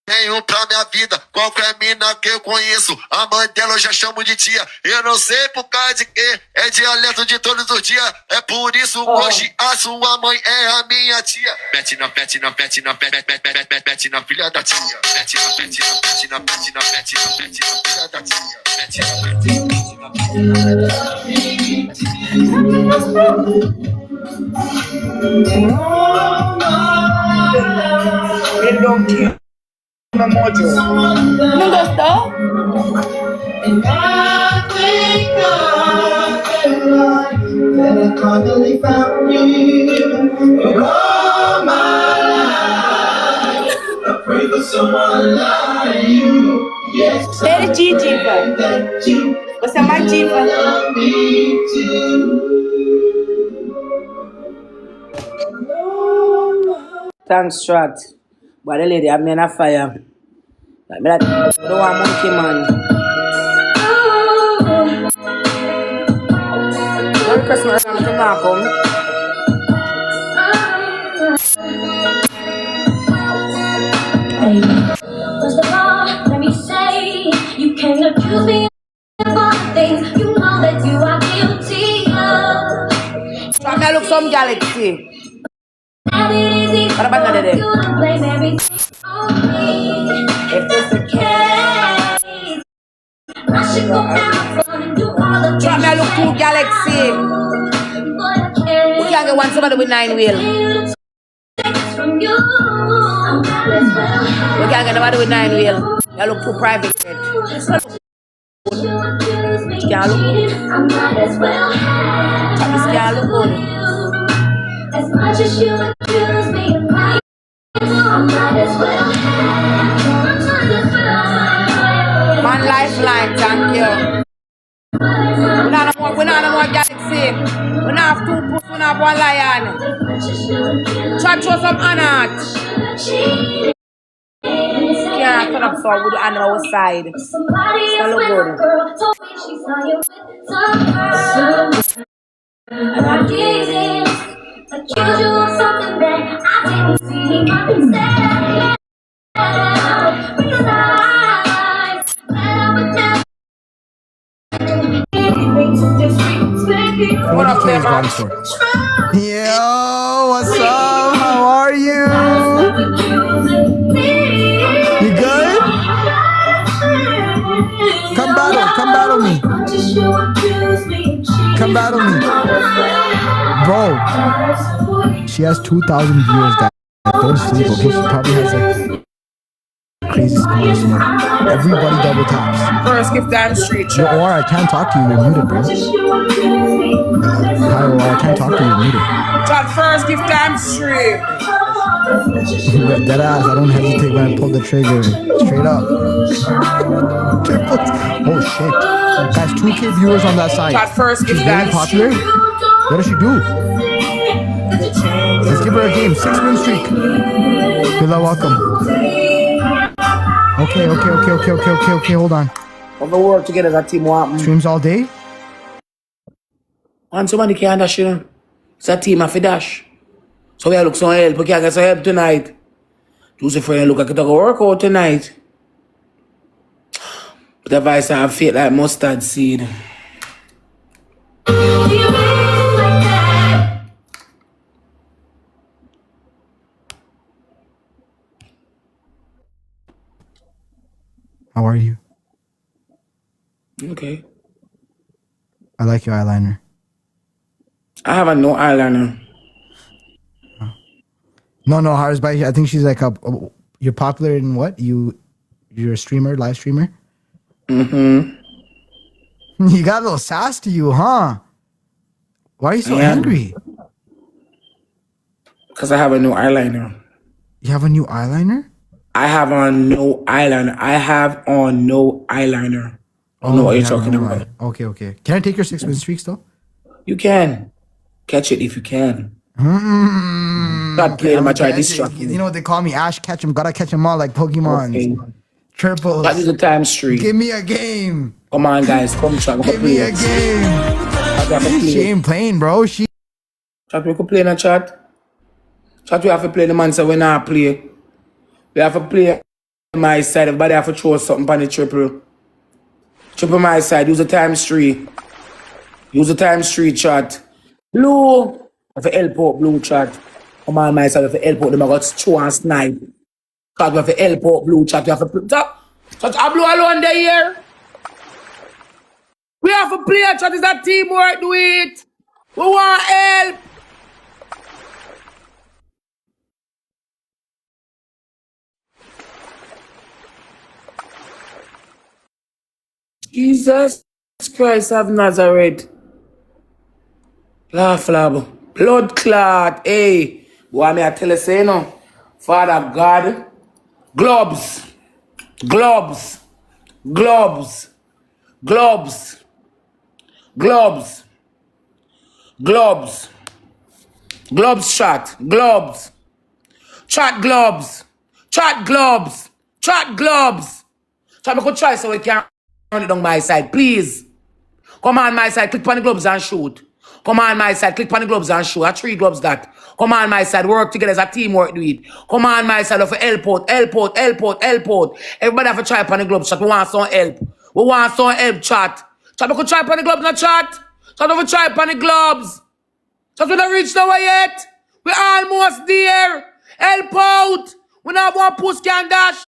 tenho pra minha vida. Qualquer mina que eu conheço, a mãe dela eu já chamo de tia. Eu não sei por causa de quê, é dialeto de todos os dias. É por isso hoje a sua mãe é a minha tia. Mete na filha da tia. Mete na filha da tia. Mete na Ele não quer. Não gostou? Perdi, diva. Você é uma diva. Thanks, Strat. But the lady, I'm in a fire. I don't want monkey, man. Merry Christmas, I'm to Malcolm. First of all, let me say, you can't accuse me of all the things you know that you are guilty of. So I'm gonna look some galaxy. And it is easy What about for that? you to blame everything on me. If it's the case, I should go down and do all the So I'm gonna look through galaxy. But I can't. We can't get one somebody with 9 wheel. From you, I'm not as well. We can't get nobody with 9 wheel. You look too private. You accuse me Can't of look cheating, I might as well have. This can't look good. As much as you accuse me of lying, I might as well have. I might as well have. Man, lifeline, thank you. We not no more galaxy. We not have 2 puss, we not have 1 lion. Try to show some honor. Yeah, turn up so with the animal side. Somebody That else look with good. a girl told me she saw you with some girl. And I didn't accuse you of something that I didn't see. I didn't say realize that I would never do anything to disrespect you. What up there, man? Yo, what's up? How are you? You good? Come battle me. Come battle me. Bro, she has 2,000 viewers, guys. Don't sleep, okay? She probably has like crazy smoke. Everybody double taps. First, give time street. Yo, or I can't talk to you, you're muted, bro. Hi, or I can't talk to you, you're muted. Chat first, give time street. Dead ass, I don't hesitate when I pull the trigger. Straight up. Oh shit. Guys, 2K viewers on that side. Chat first, give She's very time popular. street. What does she do? Let's give her a game. 6-win streak. You're welcome. Okay. Hold on. Of the work together as a team, what? Streams all day? And somebody can't dash, you know. It's a team, I fi dash. So we look some help. We can't get some help tonight. Choose a friend, look, I could go work out tonight. But the vice have faith like mustard seed. How are you? Okay. I like your eyeliner. I have a no eyeliner. No, Hars, but I think she's like you're popular in what? You're a streamer, live streamer? Mm-hmm. You got a little sass to you, huh? Why are you so angry? Because I have a new eyeliner. You have a new eyeliner? I have on no eyeliner. I have on no eyeliner. I don't know what you you're have talking no about. eyeliner. Okay. Can I take your 6-win streaks though? You can. Catch it if you can. Not play them, I try this shot. You know what they call me? Ash catch 'em. Gotta catch 'em all like Pokemon. Okay. Triples. That is a time streak. Give me a game. Come on, guys. Come try. Give me a game. She ain't playing, bro. She. Chat, we could play in a chat. Chat, we have to play the man, so we not play. We have to play my side. Everybody have to throw something on the triple. Triple my side. Use the times 3. Use the times 3 chat. Blue. Have to help out blue chat. Come on, my side. We have to help out them. I got throw and snipe. Chat, we have to help out blue chat. We have to play. Chat, I blue alone there here. We have to play. Chat is a teamwork. Do it. We want help. Jesus Christ of Nazareth. Laugh, lab. Blood clot. Hey. Boy, may I tell you, say, no. Father God. Globes. Globes. Globes. Globes. Globes. Globes. Globes shot. Globes. Chat globes. Chat globes. Chat globes. Try me could try so we can run it down my side, please. Come on my side, click on the gloves and shoot. Come on my side, click on the gloves and shoot. 3 gloves that. Come on my side, work together as a teamwork, do it. Come on my side, of help out, help out, help out, help out. Everybody have to try upon the gloves, chat. We want some help. We want some help, chat. Chat, we could try upon the gloves, not chat. Chat, we try upon the gloves. Chat, we don't reach nowhere yet. We're almost there. Help out. We not one push can dash.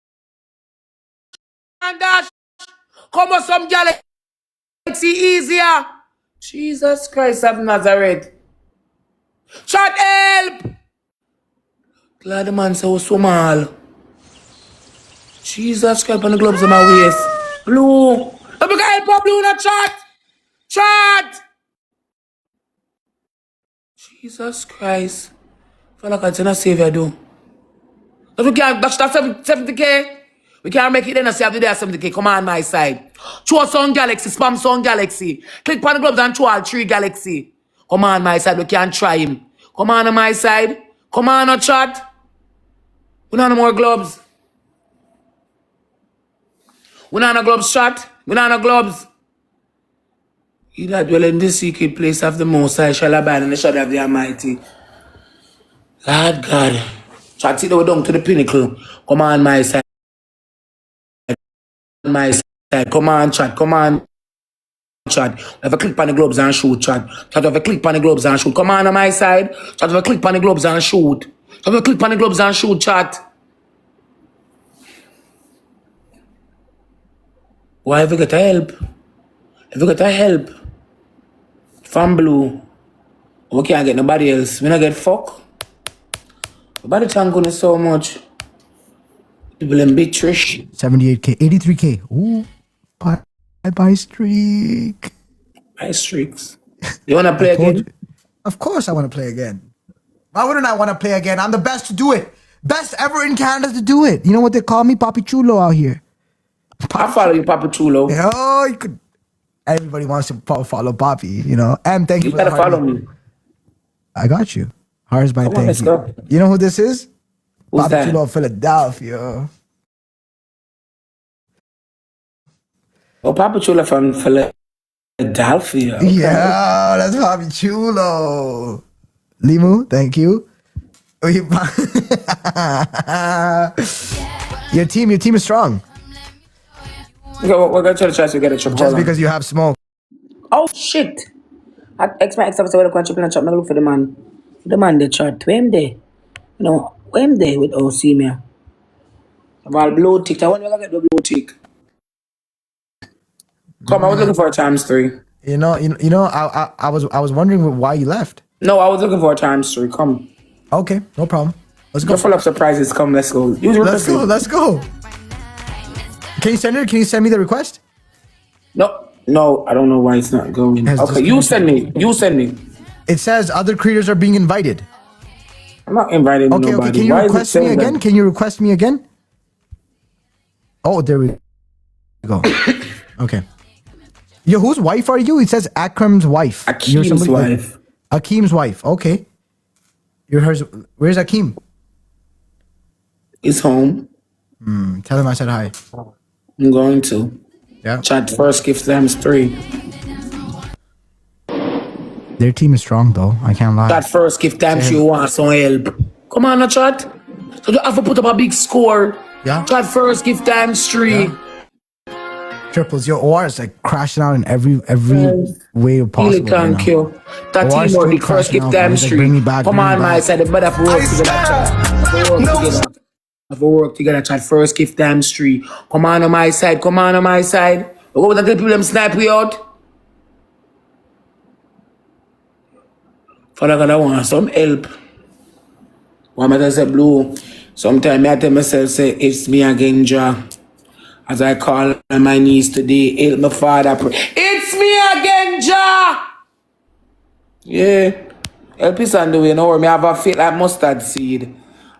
And dash. Come on, some galaxy easier. Jesus Christ of Nazareth. Chat help. Glad the man so small. Jesus Christ on the gloves in my waist. Blue. Let me help out blue in the chat. Chat. Jesus Christ. I feel like I didn't save you, do. But we can't dash that 70k. We can't make it then and say after there 70k. Come on my side. Throw some galaxy, spam some galaxy. Click on the gloves and throw all 3 galaxy. Come on my side, we can't try him. Come on my side. Come on, chat. We don't have no more gloves. We don't have no gloves, chat. We don't have no gloves. He that dwell in the secret place of the Most High shall abide in the shadow of the Almighty. Lord God. Chat, sit down to the pinnacle. Come on my side. My side. Come on, chat. Come on, chat. Have a click on the gloves and shoot, chat. Chat, have a click on the gloves and shoot. Come on my side. Chat, have a click on the gloves and shoot. Have a click on the gloves and shoot, chat. Why have you got to help? Have you got to help? From blue. We can't get nobody else. We not get fuck. Nobody thank goodness so much. People in big trash. 78k, 83k. Ooh, bye streak. Bye streaks. You wanna play again? Of course I want to play again. Why wouldn't I want to play again? I'm the best to do it. Best ever in Canada to do it. You know what they call me? Papi Chulo out here. I follow you, Papi Chulo. Oh, you could. Everybody wants to follow Papi, you know. And thank you. You gotta follow me. I got you. Hars by Come on, let's go. You know who this is? Who's Papi that? Chulo of Philadelphia. Oh, Papi Chulo from Philadelphia. Okay. Yeah, that's Papi Chulo. Limu, thank you. Your team is strong. Okay, we're gonna try to get a triple. Just because you have smoke. Oh shit! My ex officer will go and triple and chat. I look for the man. The man they chat. Where him there? You know, where him there with OC me? About blue tick. I want to get the blue tick. Come, I was looking for a ×3. I was wondering why you left. No, I was looking for a ×3. Come. Okay, no problem. Let's Go go. full of surprises. Come, let's go. Let's go. Let's go. Can you send it? Can you send me the request? No, I don't know why it's not going. Okay, you send me. It says other creators are being invited. I'm not inviting Okay, nobody. okay. Can you Why is it request me saying again? that? Can you request me again? Oh, there we go. Okay. Yo, whose wife are you? It says Akram's wife. You're Akeem's somebody- wife. Akeem's wife. Okay. You're hers. Where's Akeem? He's home. Tell him I said hi. I'm going to. Yeah. Chat first gift ×3. Their team is strong though. I can't lie. Chat first gift ×3 you want some help. Come on, no chat. So you have to put up a big score. Yeah. Chat first gift ×3. Triples. Your OR is like crashing out in every way possible. Really thank right now. you. That OR is team or still the first crashing gift out, man. He's like, bring me ×3. back, Come bring me on, my back. side. The better for work together. Have to work together. Chat first gift ×3. Come on my side. Come on my side. Go with the people them snipe we out. Father God, I want some help. One man say blue. Sometimes I tell myself, say, it's me again, Jah. As I call on my knees today, help my Father pray. It's me again, Jah! Yeah. Help us on the way, no worry. Me have a faith like mustard seed.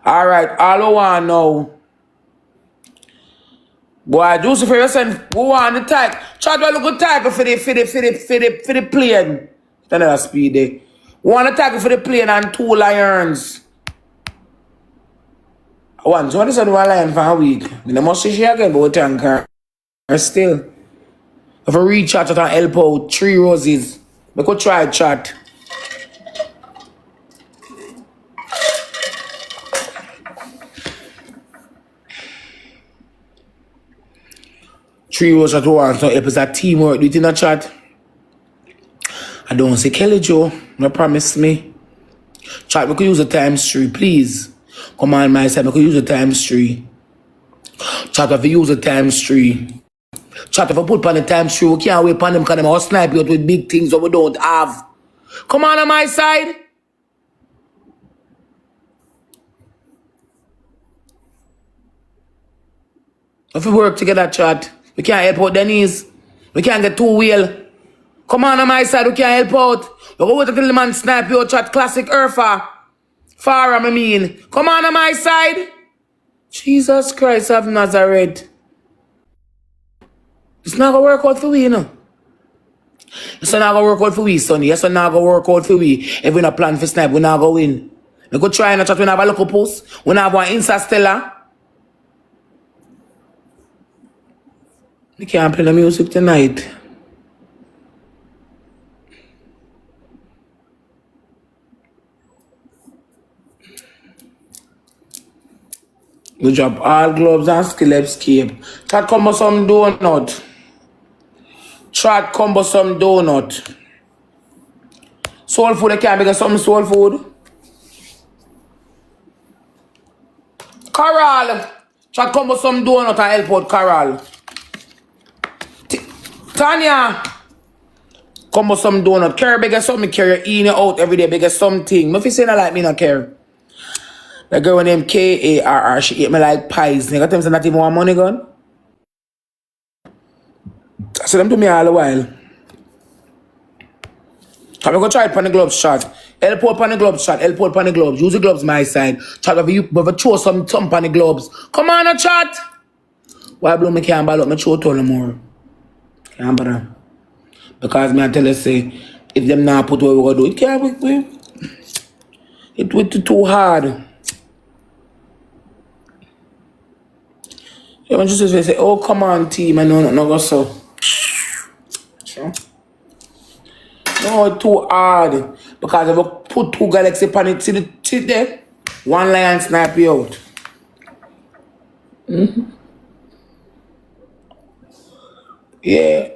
Alright, all I want now. Boy, Joseph, you send who want the type. Try to look at type for the plane. Another speed there. Want to tackle for the plane and 2 lions. One, so what is on 1 lion for a week? I must see she again, but we thank her. Still. If I reach out and help out 3 roses, we could try chat. Three roses at once, so help us a teamwork. Do it in a chat. I don't say Kelly Joe, no promise me. Chat, we could use the ×3, please. Come on, my side, we could use the ×3. Chat, if we use the ×3. Chat, if I put on the ×3, we can't wait on them because they will snipe you out with big things that we don't have. Come on my side. If we work together, chat, we can't help out Denise. We can't get 2 wheel. Come on my side, we can't help out. We go with the little man snipe your chat classic Urfa. Farah, I mean. Come on my side. Jesus Christ of Nazareth. It's not gonna work out for we, you know. It's not gonna work out for we, sonny. It's not gonna work out for we. If we not plan for snipe, we not gonna win. We go try in a chat, we have a local post. We have one Instastellar. We can't play the music tonight. We drop all gloves and skill escape. Chat combo some donut. Chat combo some donut. Soul food, I can't make some soul food. Coral. Chat combo some donut and help out Coral. Tanya. Combo some donut. Care bigger something, carry in and out every day, bigger something. If you say not like me, not care. The girl named Karr, she ate me like pies. Nigga, tell me not even want money gun. I said them to me all the while. I'm gonna try it on the gloves shot. Help out on the gloves shot. Help out on the gloves. Use the gloves my side. Chat if you throw some thump on the gloves. Come on, a chat. Why blow me can't ball up my throat all the more? Can't bother. Because me I tell you say, if them not put what we gonna do, it can't be. It will be too hard. You want just to say, oh, come on, team, I know not go so. No, it's too hard. Because if I put 2 galaxy on it, see the tip there? 1 lion snipe you out. Yeah.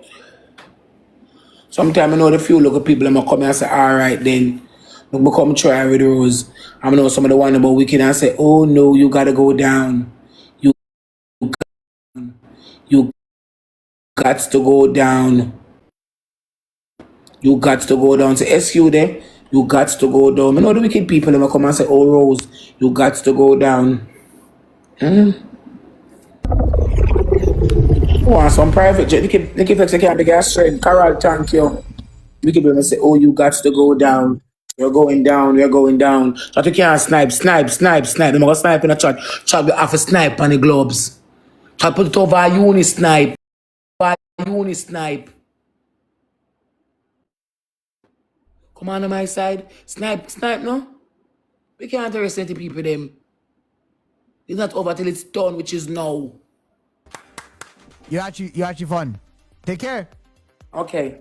Sometimes I know the few local people that come and say, alright then. I come try with Rose. I know some of the one about wicked and say, oh no, you gotta go down. You got to go down. You got to go down. So SQ there. You got to go down. You know the wicked people that come and say, oh Rose, you got to go down. Oh, some private jet. Nikki Flex can't be gas straight. Carol, thank you. Wicked people say, oh, you got to go down. You're going down, you're going down. But you can't snipe. I'm gonna snipe in a chat. Chat will have a snipe on the globes. Chat put it over a uni snipe. Come on my side. Snipe, no? We can't arrest any people them. It's not over till it's done, which is now. You're actually fun. Take care. Okay.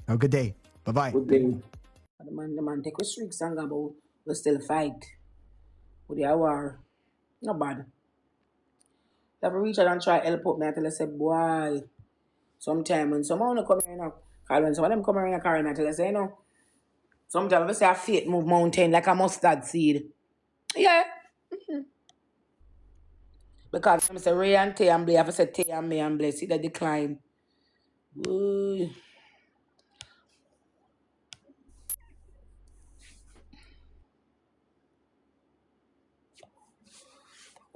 Have a good day. Bye-bye. Good day. The man take a streak song about we still fight. With the war. Not bad. If I reach out and try help out me until I say, boy, sometime when someone come here now, cause when some of them come here in a car and until I say, no, sometimes I say a faith move mountain like a mustard seed. Yeah. Because I say Ray and Tay and Blay, I say Tay and me and Blay, see the decline. Ooh.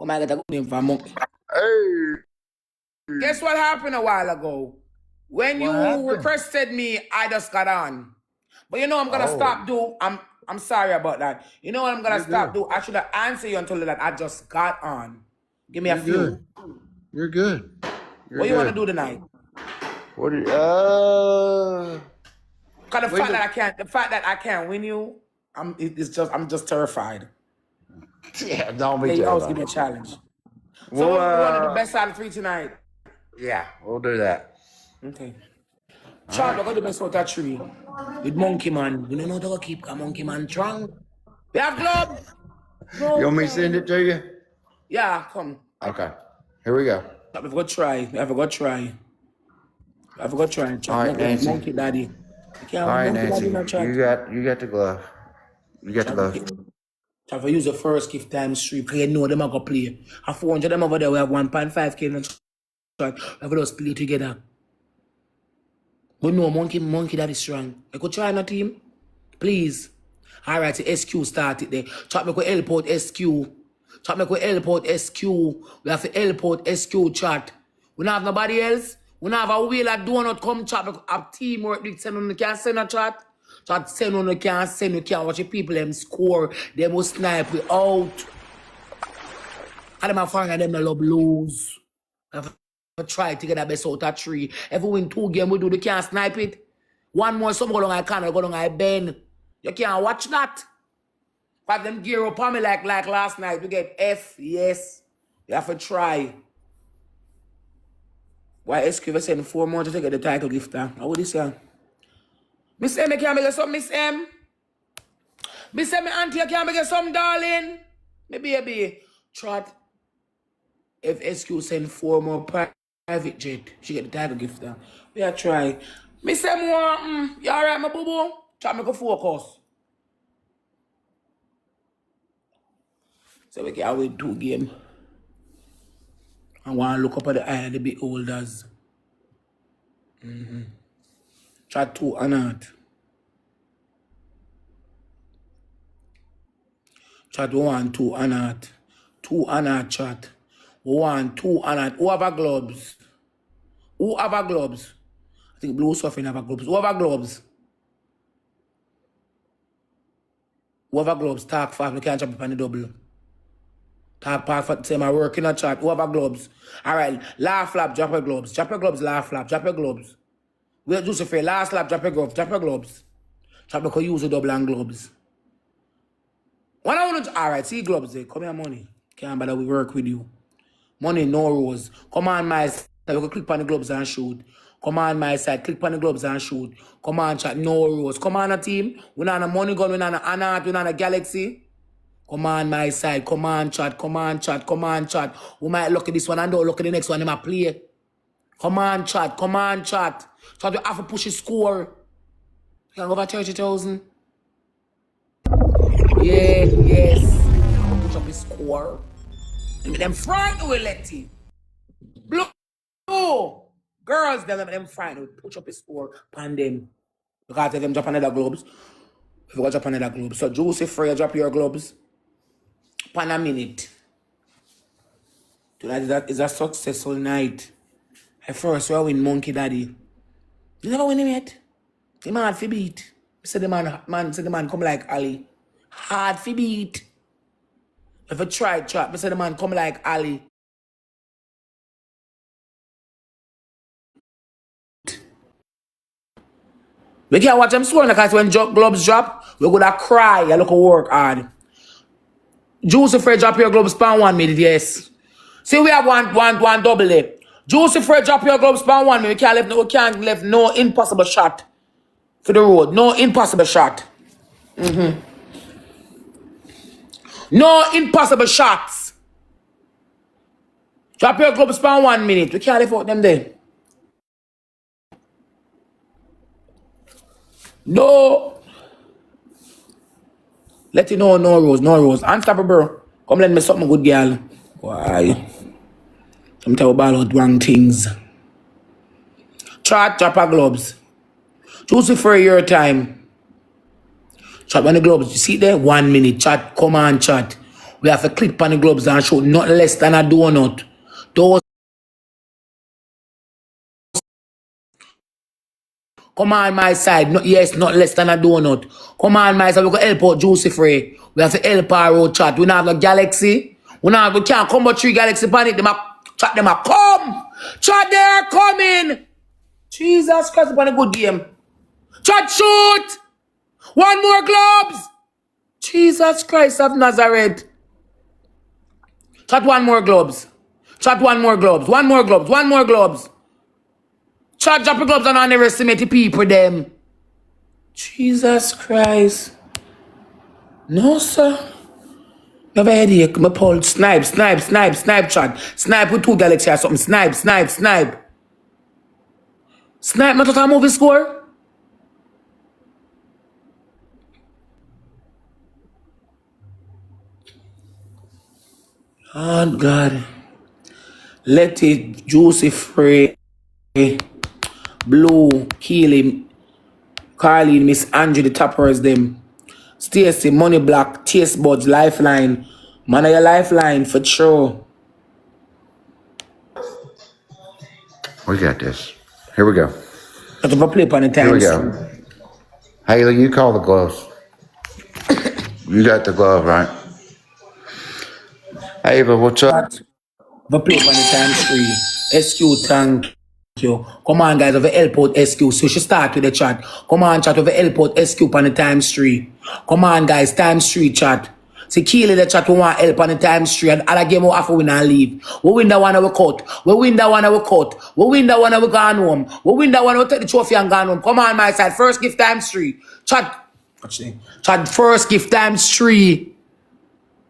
Oh my God, I got a good name for a monkey. Hey. Guess what happened a while ago? When you requested me, I just got on. But you know I'm gonna stop do. I'm sorry about that. You know what I'm gonna stop do? I should have answered you until that I just got on. Give me a few. Good. You're good. What you wanna do tonight? What do you Cause the fact that I can't win you, I'm just terrified. Yeah, don't be You always terrified. give me a challenge. So Well, we want to do the best out of 3 tonight. Yeah, we'll do that. Okay. Chad, we're going to do the best out of 3. With Monkey Man. We don't know how to keep a Monkey Man strong. We have gloves. You want me to send it to you? Yeah, come. Okay. Here we go. We've got to try. Chad. All right, Nancy. Monkey Daddy. All right, Nancy. You got the glove. You got the glove. Chad, we use the first gift times 3. Because you know them are going to play. A 400 them over there, we have 1.5K in the chat. We have those play together. But no, Monkey Daddy strong. I could try on a team. Please. Alright, the SQ started there. Chat me with help out SQ. We have to help out SQ chat. We don't have nobody else. We don't have a wheel that donut come chat. We have teamwork. Send on the can send a chat. Chat send on the can send. You can't watch the people them score. They must snipe we out. And them a find them they love lose. We have to try to get the best out of 3. If we win 2 games, we do, they can't snipe it. One more, some go down I can, go down I bend. You can't watch that. But them gear up on me like last night. We get F, yes. You have to try. Why SQ send 4 months to get the title gift? How would this say? Miss M, you can't make some, Miss M? Miss M, auntie, you can't make some, darling? Me baby. Trot. If SQ send 4 more private jet, she get the title gift down. We are try. Miss M, you alright, my boo-boo? Try make a focus. So we can win 2 games. I want to look up at the eye of the beholders. Try 2 and out. Chat 1, 2 and out. 2 and out chat. 1, 2 and out. Who have a gloves? I think Blue Suffering have a gloves. Who have a gloves? Talk fast. We can't jump up on the double. Talk fast. Say my work in a chat. Who have a gloves? Alright. Laugh flap. Drop your gloves. Laugh flap. Drop your gloves. We'll just say last lap. Drop your gloves. Chop because use the double and gloves. Alright. See gloves there. Come here, money. Can't bother we work with you. Money, no rose. Come on, my side. You can click on the gloves and shoot. Come on, my side. Click on the gloves and shoot. Come on, chat. No rose. Come on, a team. We're not a money gun. We're not a Anat. We're not a galaxy. Come on, my side. Come on, chat. We might look at this one and don't look at the next one. They might play. Come on, chat. Chat, you have to push the score. You can go over 30,000. Yeah, yes. Push up the score. And them frightened will let you. Blue. Girl. girls, them fine. We push up his score on them. Because of them drop another globes. If we go drop another globe. So Juicy Free, drop your globes. Pan a minute. Tonight is a successful night. At first, we win Monkey Daddy. You never win him yet. The man hard for beat. Say the man come like Ali. Hard for beat. If I try trap, say the man come like Ali. We can't watch them scoring because when gloves drop, we're gonna cry. You look work hard. Juicy Free, drop your gloves span 1 minute, yes. See, we have one double there. Juicy Free, drop your gloves span 1 minute. We can't left no impossible shot for the road. No impossible shot. No impossible shots. Drop your gloves span 1 minute. We can't leave out them there. No. Let you know, no rose. Unstoppable, bro. Come let me something good, girl. Why? I'm talking about wrong things. Chat, drop our gloves. Juicy Free your time. Chat on the gloves. You see there? 1 minute. Chat, come on, chat. We have to click on the gloves and show not less than a donut. Those. Come on my side. No, yes, not less than a donut. Come on my side. We can help out Juicy Free. We have to help our road chat. We don't have no Galaxy. We can't come but 3 Galaxy panic. Chat them a come. Chat they are coming. Jesus Christ upon a good game. Chat shoot. 1 more gloves. Jesus Christ of Nazareth. Chat 1 more gloves. Chat 1 more gloves. 1 more gloves. 1 more gloves. Chat drop your gloves and underestimate the people them. Jesus Christ. No, sir. You have a headache. My Paul, snipe, chat. Snipe with 2 Galaxy or something. Snipe. Snipe, not a movie score. Oh, God. Let it Juicy Free. Blue, Keely, Carly, Miss Angie, the toppers, them. Stacy, Money Black, Taste Buds, Lifeline. Man of your lifeline for sure. We got this. Here we go. Let's have a play on the time. Here we go. Haley, you call the gloves. You got the glove, right? Ava, what's up? Have a play on the time free. SQ, thank you. Come on, guys, have a help out SQ. So you should start with the chat. Come on, chat, have a help out SQ on the times 3. Come on, guys, times 3 chat. See, Keely, the chat, we want help on the times 3. And other game, we have to win and leave. We win that one, we cut. We win that one, we cut. We win that one, we gone home. We win that one, we take the trophy and gone home. Come on, my side. First gift times 3. Chat. Chat, first gift times 3.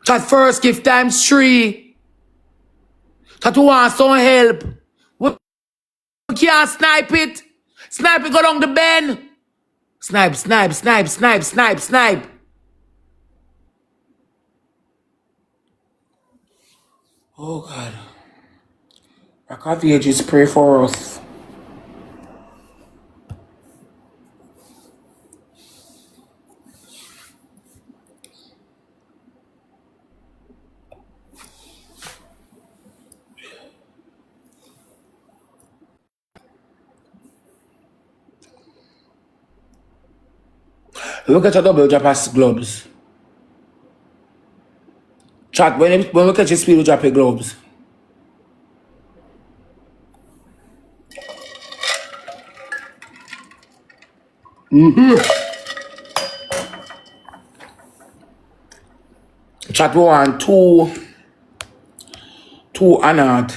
Chat, first gift times 3. Chat, we want some help. We can't snipe it. Snipe it, go down the bend. Snipe. Oh, God. Rock of Ages, pray for us. Look at your double drop as gloves. Chat, when we catch your speed, we drop your gloves. Chat, we want 2 anard.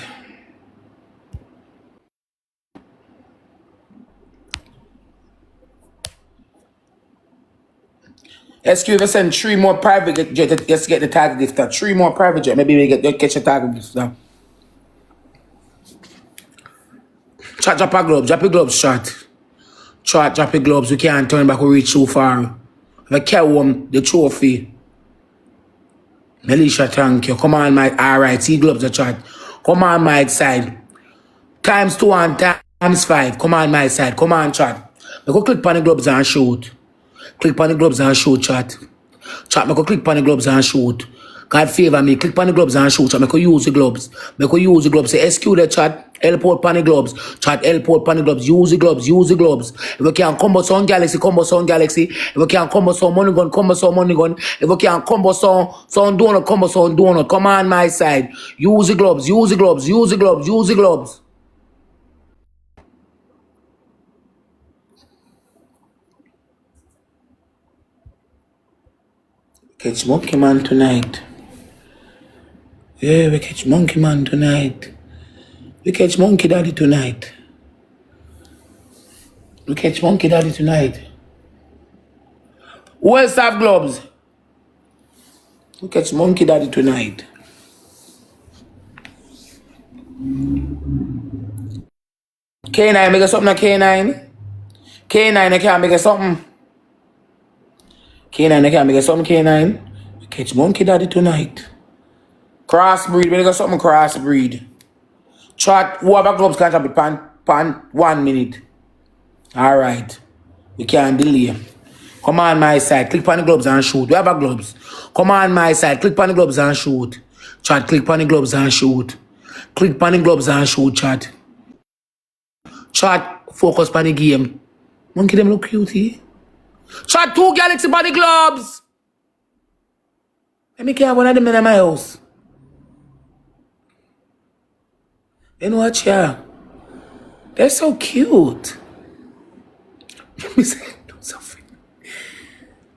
SQ, if I send 3 more private jet, just get the target gift. 3 more private jet, maybe we catch a target gift. Chat, drop your gloves, chat. Chat, drop your gloves. We can't turn back, we reach too far. If I carry home the trophy. Melisha, thank you. Come on, Mike. Alright, see gloves, the chat. Come on, Mike side. Times 2 and Times 5. Come on my side. Come on, chat. I go click on the gloves and shoot. Click on the gloves and shoot, chat. Chat, I go click on the gloves and shoot. God favor me. Click on the gloves and shoot. Chat, I go use the gloves. I go use the gloves. Say SQ the chat. Help out on the gloves. Chat, help out on the gloves. Use the gloves. Use the gloves. If we can combo some Galaxy, combo some Galaxy. If we can combo some money gun, combo some money gun. If we can combo some donut, combo some donut. Come on my side. Use the gloves. Use the gloves. Use the gloves. Use the gloves. Catch Monkey Man tonight. Yeah, we catch Monkey Man tonight. We catch Monkey Daddy tonight. We catch Monkey Daddy tonight. Who else have gloves? We catch Monkey Daddy tonight. K9, make something na K9. K9, I can't make something. K9, I can't make something, K9. We catch Monkey Daddy tonight. Crossbreed, we got something crossbreed. Chat, whoever gloves can drop it pan 1 minute. Alright. We can't delay. Come on my side, click on the gloves and shoot. We have our gloves. Come on my side, click on the gloves and shoot. Chat, click on the gloves and shoot. Click on the gloves and shoot, chat. Chat, focus on the game. Monkey them look cute, eh? Chat, 2 Galaxy body gloves. Let me carry one of them in my house. Then watch ya. They're so cute. Let me say, do something.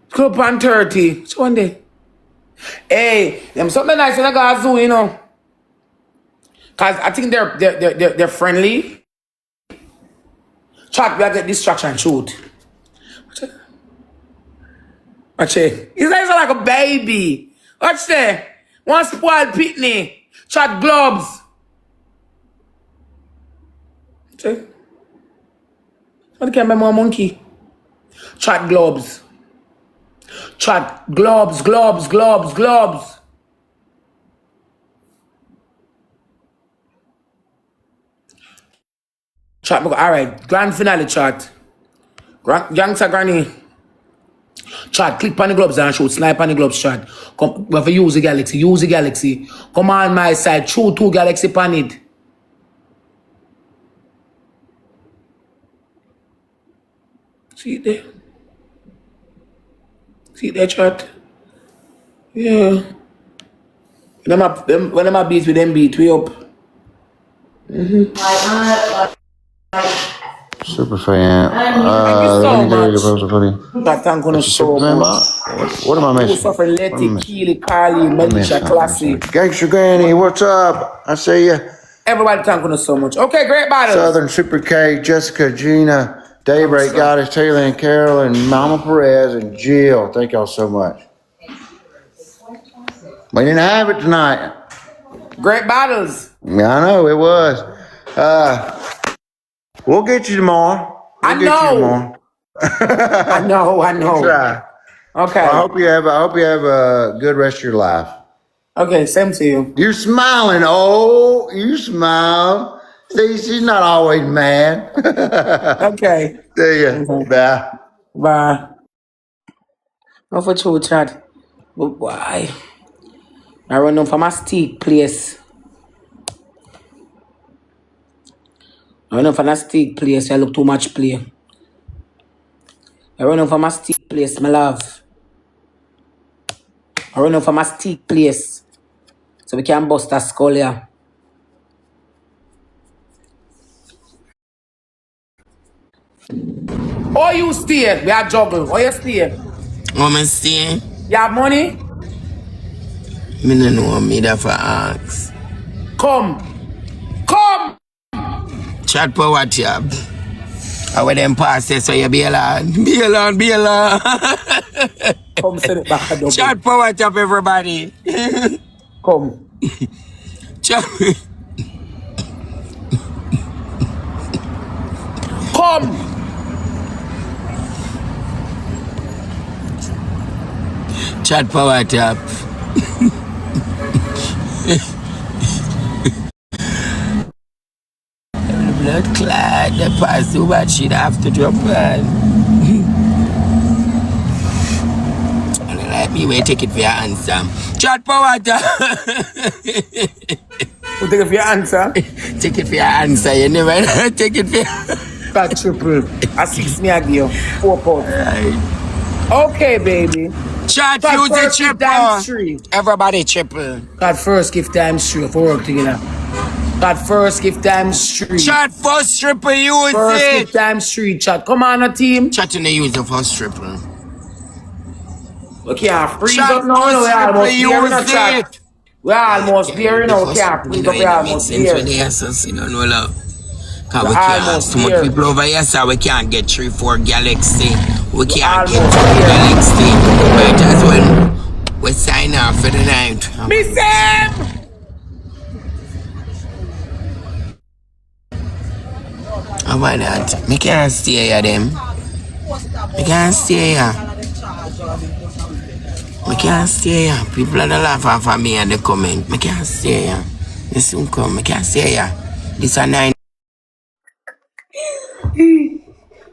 Club on 30. Which one day? Hey, them something nice when I go to zoo, you know. Cause I think they're friendly. Chat, we get distraction, shoot. Watch it. His eyes are like a baby. Watch that. One spoiled pitney. Chat, gloves. Watch it. What can my monkey? Chat, gloves. Chat, gloves. Chat, alright. Grand finale, chat. Youngster Granny. Chat, click on the gloves and shoot. Snipe on the gloves, chat. Come, we have to use the Galaxy. Use the Galaxy. Come on my side. Shoot 2 Galaxy pan it. See it there? See it there, chat? Yeah. When I'm a beat with them beat, we up. Super fan. Thank you so much. Thank you so much. What am I missing? Suffer Letty, Keely, Carly, Melisha, Classy. Gangster Granny, what's up? I see ya. Everybody thank you so much. Okay, great battle. Southern Super K, Jessica, Gina, Daybreak Goddess, Taylor and Carol, and Mama Perez and Jill. Thank y'all so much. We didn't have it tonight. Great battles. Yeah, I know it was. We'll get you tomorrow. I know. I know. Try. Okay. I hope you have a good rest of your life. Okay, same to you. You're smiling. Oh, you smile. See, she's not always mad. Okay. See ya. Bye. Bye. No for true chat. But why? I run up from a steak place. I run up from a steak place. I look too much play. I run up from a steak place, my love. I run up from a steak place. So we can bust a skull here. Or you stay, we are juggle. Or you stay. I'm stay. You have money? Me no know me that for ask. Come. Chat power tab. I wear them passes so you be alone. Come send it back. Chat power tab, everybody. Come. Chat. Come. Chat power tab. Blood clot. like the past too bad, she'd have to drop one. And like me, we take it for your answer. Chat power. Who take it for your answer? Take it for your answer. You never know. Take it for your... That triple. A 6 me I give you. 4 pounds. Right. Okay, baby. Chat God use the first gift triple. times 3. Everybody triple. God first gift times 3 for work together. God first gift times 3. Chat first triple use First it. gift times 3. Chat. Come on, a team. Chat in the use the first triple. We can't freeze Chat up now. We first almost triple there, you know, use chat. it. We almost there, you know. We can't freeze up. We almost there. Cause we can't have too much people over here, so we can't get 3-4 Galaxy. We can't get 2 Galaxy. Might as well we sign off for the night. Me Sam! How about that? Me can't stay here, them. Me can't stay here. Me can't stay here. People are laugh off of me in the comment. Me can't stay here. Me soon come. Me can't stay here. This a 9.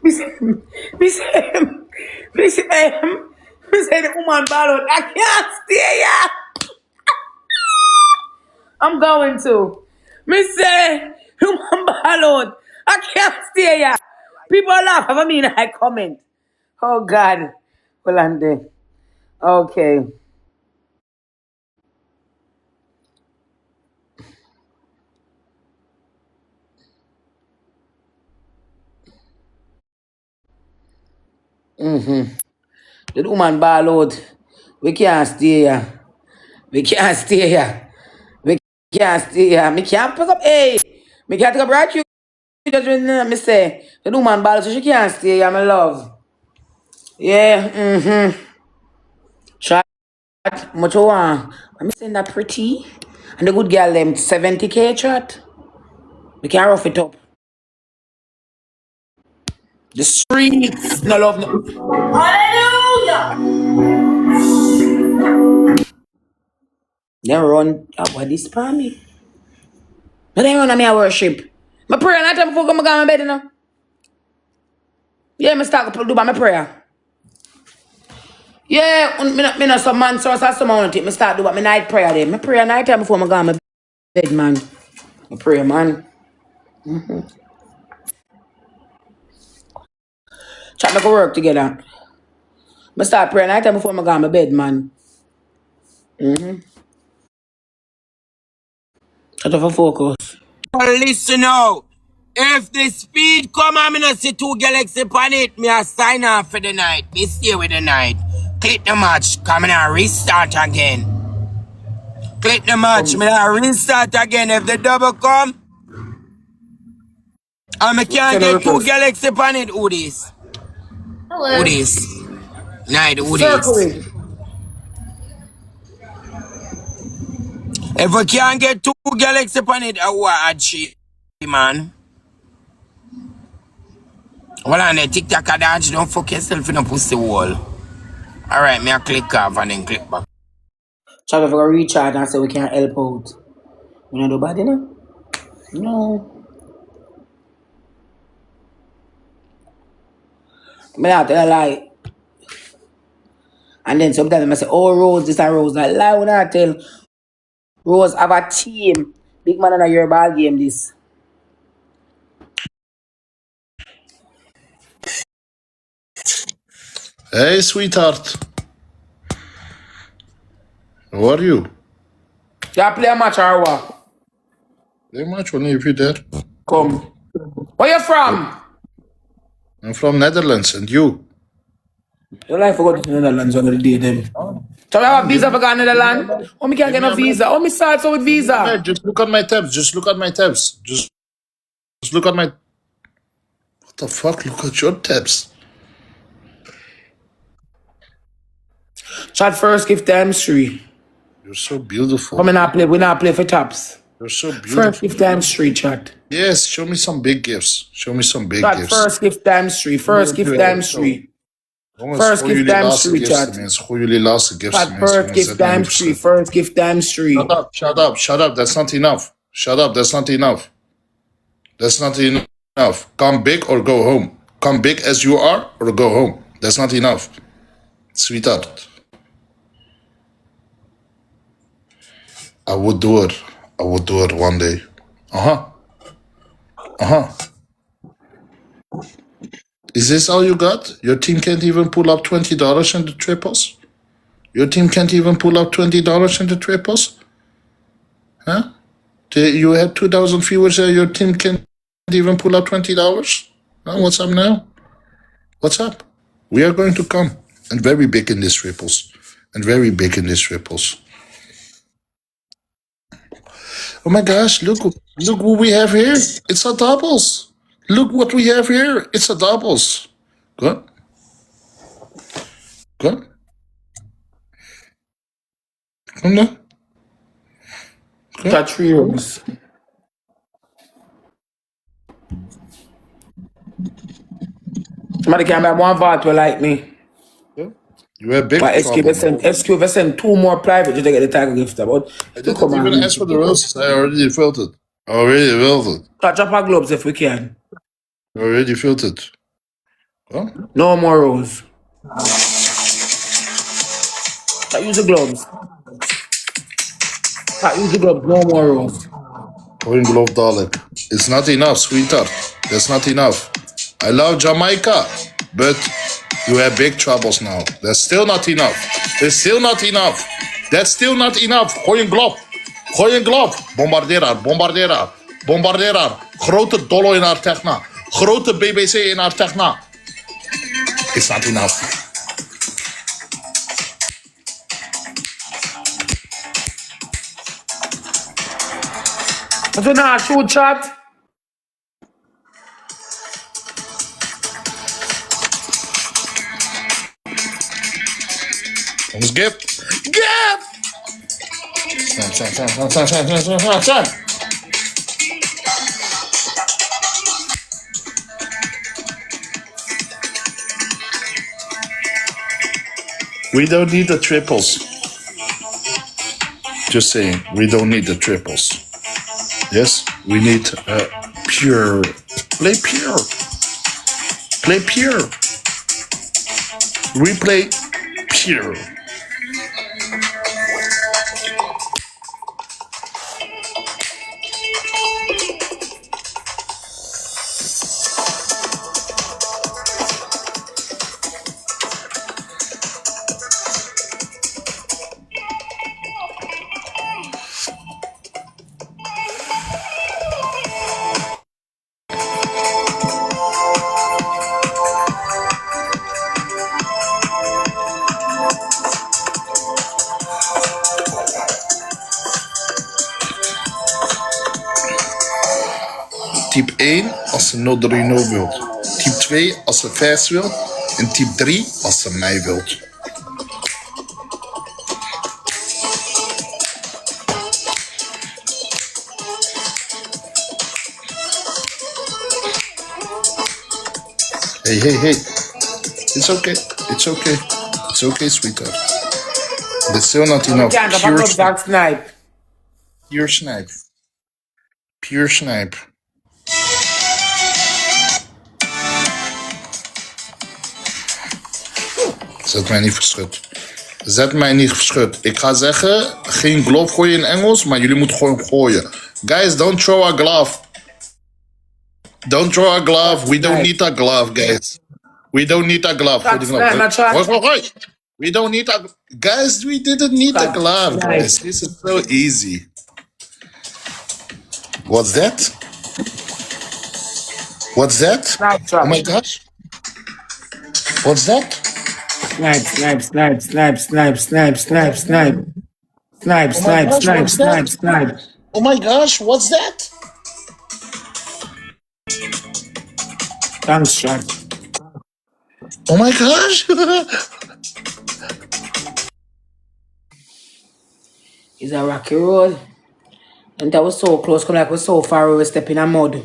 Me say the woman ballot. I can't stay here. I'm going to. Me say woman ballot. I can't stay here. People laugh at me in I comment. Oh God. Well, I'm there. Okay. The woman ball out. We can't stay here. We can't stay here. We can't stay here. Me can't pick up. Hey, me can't pick up right you. Me say the woman ball out, so she can't stay here. My love. Yeah. Chat. Much you want? I'm saying that pretty. And the good girl them 70K chat. We can't rough it up. The streets. No love. No. Hallelujah. They run what this for me. No, they run on me I worship. My prayer night time before I go to my bed, you know. Yeah, I start to do my prayer. Yeah, me not some man source or some want it. I start do my night prayer then. My prayer night time before I go to my bed, man. I pray, man. Chat me go work together. I start praying night time before I go to my bed, man. Shut up for focus. Listen now. If the speed come and me not see 2 Galaxy on it, me a sign off for the night. Me stay with the night. Click the match. Come and restart again. Click the match. Me a restart again. If the double come, and me can't get 2 Galaxy on it. Who this? Hello. Who this? Night. Who Circle this? it. If we can't get 2 Galaxy on it, I will achieve, man. Well, on the TikTok a dodge, don't fuck yourself in a pussy wall. Alright, me a click off and then click back. Chat if I go reach out and say we can't help out. We don't do bad, you know? No. Me not tell a lie. And then sometimes I say, oh, Rose, this and Rose. Like, lie when I tell Rose have a team. Big man in a your ball game, this. Hey, sweetheart. How are you? You play a match or what? Very much only if you're there. Come. Where you from? I'm from Netherlands, and you? Your life for go to the Netherlands one of the day, them. So I have a visa for go to the Netherlands? Oh, me can't get no visa. Oh, me start so with visa. Hey, just look at my tabs. Just look at my tabs. Just look at my... What the fuck? Look at your tabs. Chat first, give times 3. You're so beautiful. Come and play. We not play for tops. You're so beautiful. First, give times 3, chat. Yes, show me some big gifts. Show me some big Chat gifts. first, give times 3. First, give times 3. Jongens, First, gooi give jullie times laatste 3, gifts, chat. mensen. Gooi jullie laatste gifts, Chat mensen. first, give times 3. First, give times 3. Shut up. That's not enough. Shut up. That's not enough. That's not enough. enough. Come big or go home. Come big as you are or go home. That's not enough. Sweetheart. I would do it. I would do it one day. Is this all you got? Your team can't even pull up $20 in the triples? Your team can't even pull up $20 in the triples? Huh? You had 2,000 viewers and your team can't even pull up $20? Huh? What's up now? What's up? We are going to come. And very big in these triples. And very big in these triples. Oh my gosh, look what we have here. It's a doubles. Look what we have here. It's a doubles. Good. Good. Come on. Got 3 rooms. Somebody can buy one vault will like me. You have big But SQ will send 2 more private just to get the title gift. But I didn't even ask for the roses. I already filled it. Touch up our gloves if we can. Already filled it. Huh? No more rose. Can't use the gloves. Can't use the gloves. No more rose. Going glove Dalek. It's not enough, sweetheart. That's not enough. I love Jamaica, but you have big troubles now. That's still not enough. It's still not enough. That's still not enough. Gooi een glove. Gooi een glove. Bombardeer haar. Bombardeer haar. Bombardeer haar. Grote dollo in haar techna. Grote BBC in haar techna. It's not enough. Wat is nou? Shoot chat? Let's get. Son. We don't need the triples. Just saying, we don't need the triples. Yes, we need pure. Play pure. Play pure. We play pure. Type 1 als ze no 3-0 wilt. Type 2 als ze fast wilt. En type 3 als ze mij wilt. Hey. It's okay. It's okay. It's okay, sweetheart. That's still not enough. Pure snipe. Pure snipe. Pure snipe. Zet mij niet verschut. Zet mij niet verschut. Ik ga zeggen, geen glove gooien in Engels, maar jullie moeten gewoon gooien. Guys, don't throw a glove. Don't throw a glove. We don't need a glove, guys. We don't need a glove. Gooi. We don't need a... Guys, we didn't need a glove, guys. This is so easy. What's that? What's that? Oh my gosh. What's that? Snipe. Oh my gosh, what's that? Thanks, Jack. Oh my gosh. It's a rocky road. And that was so close, come like we're so far away, step in a mud.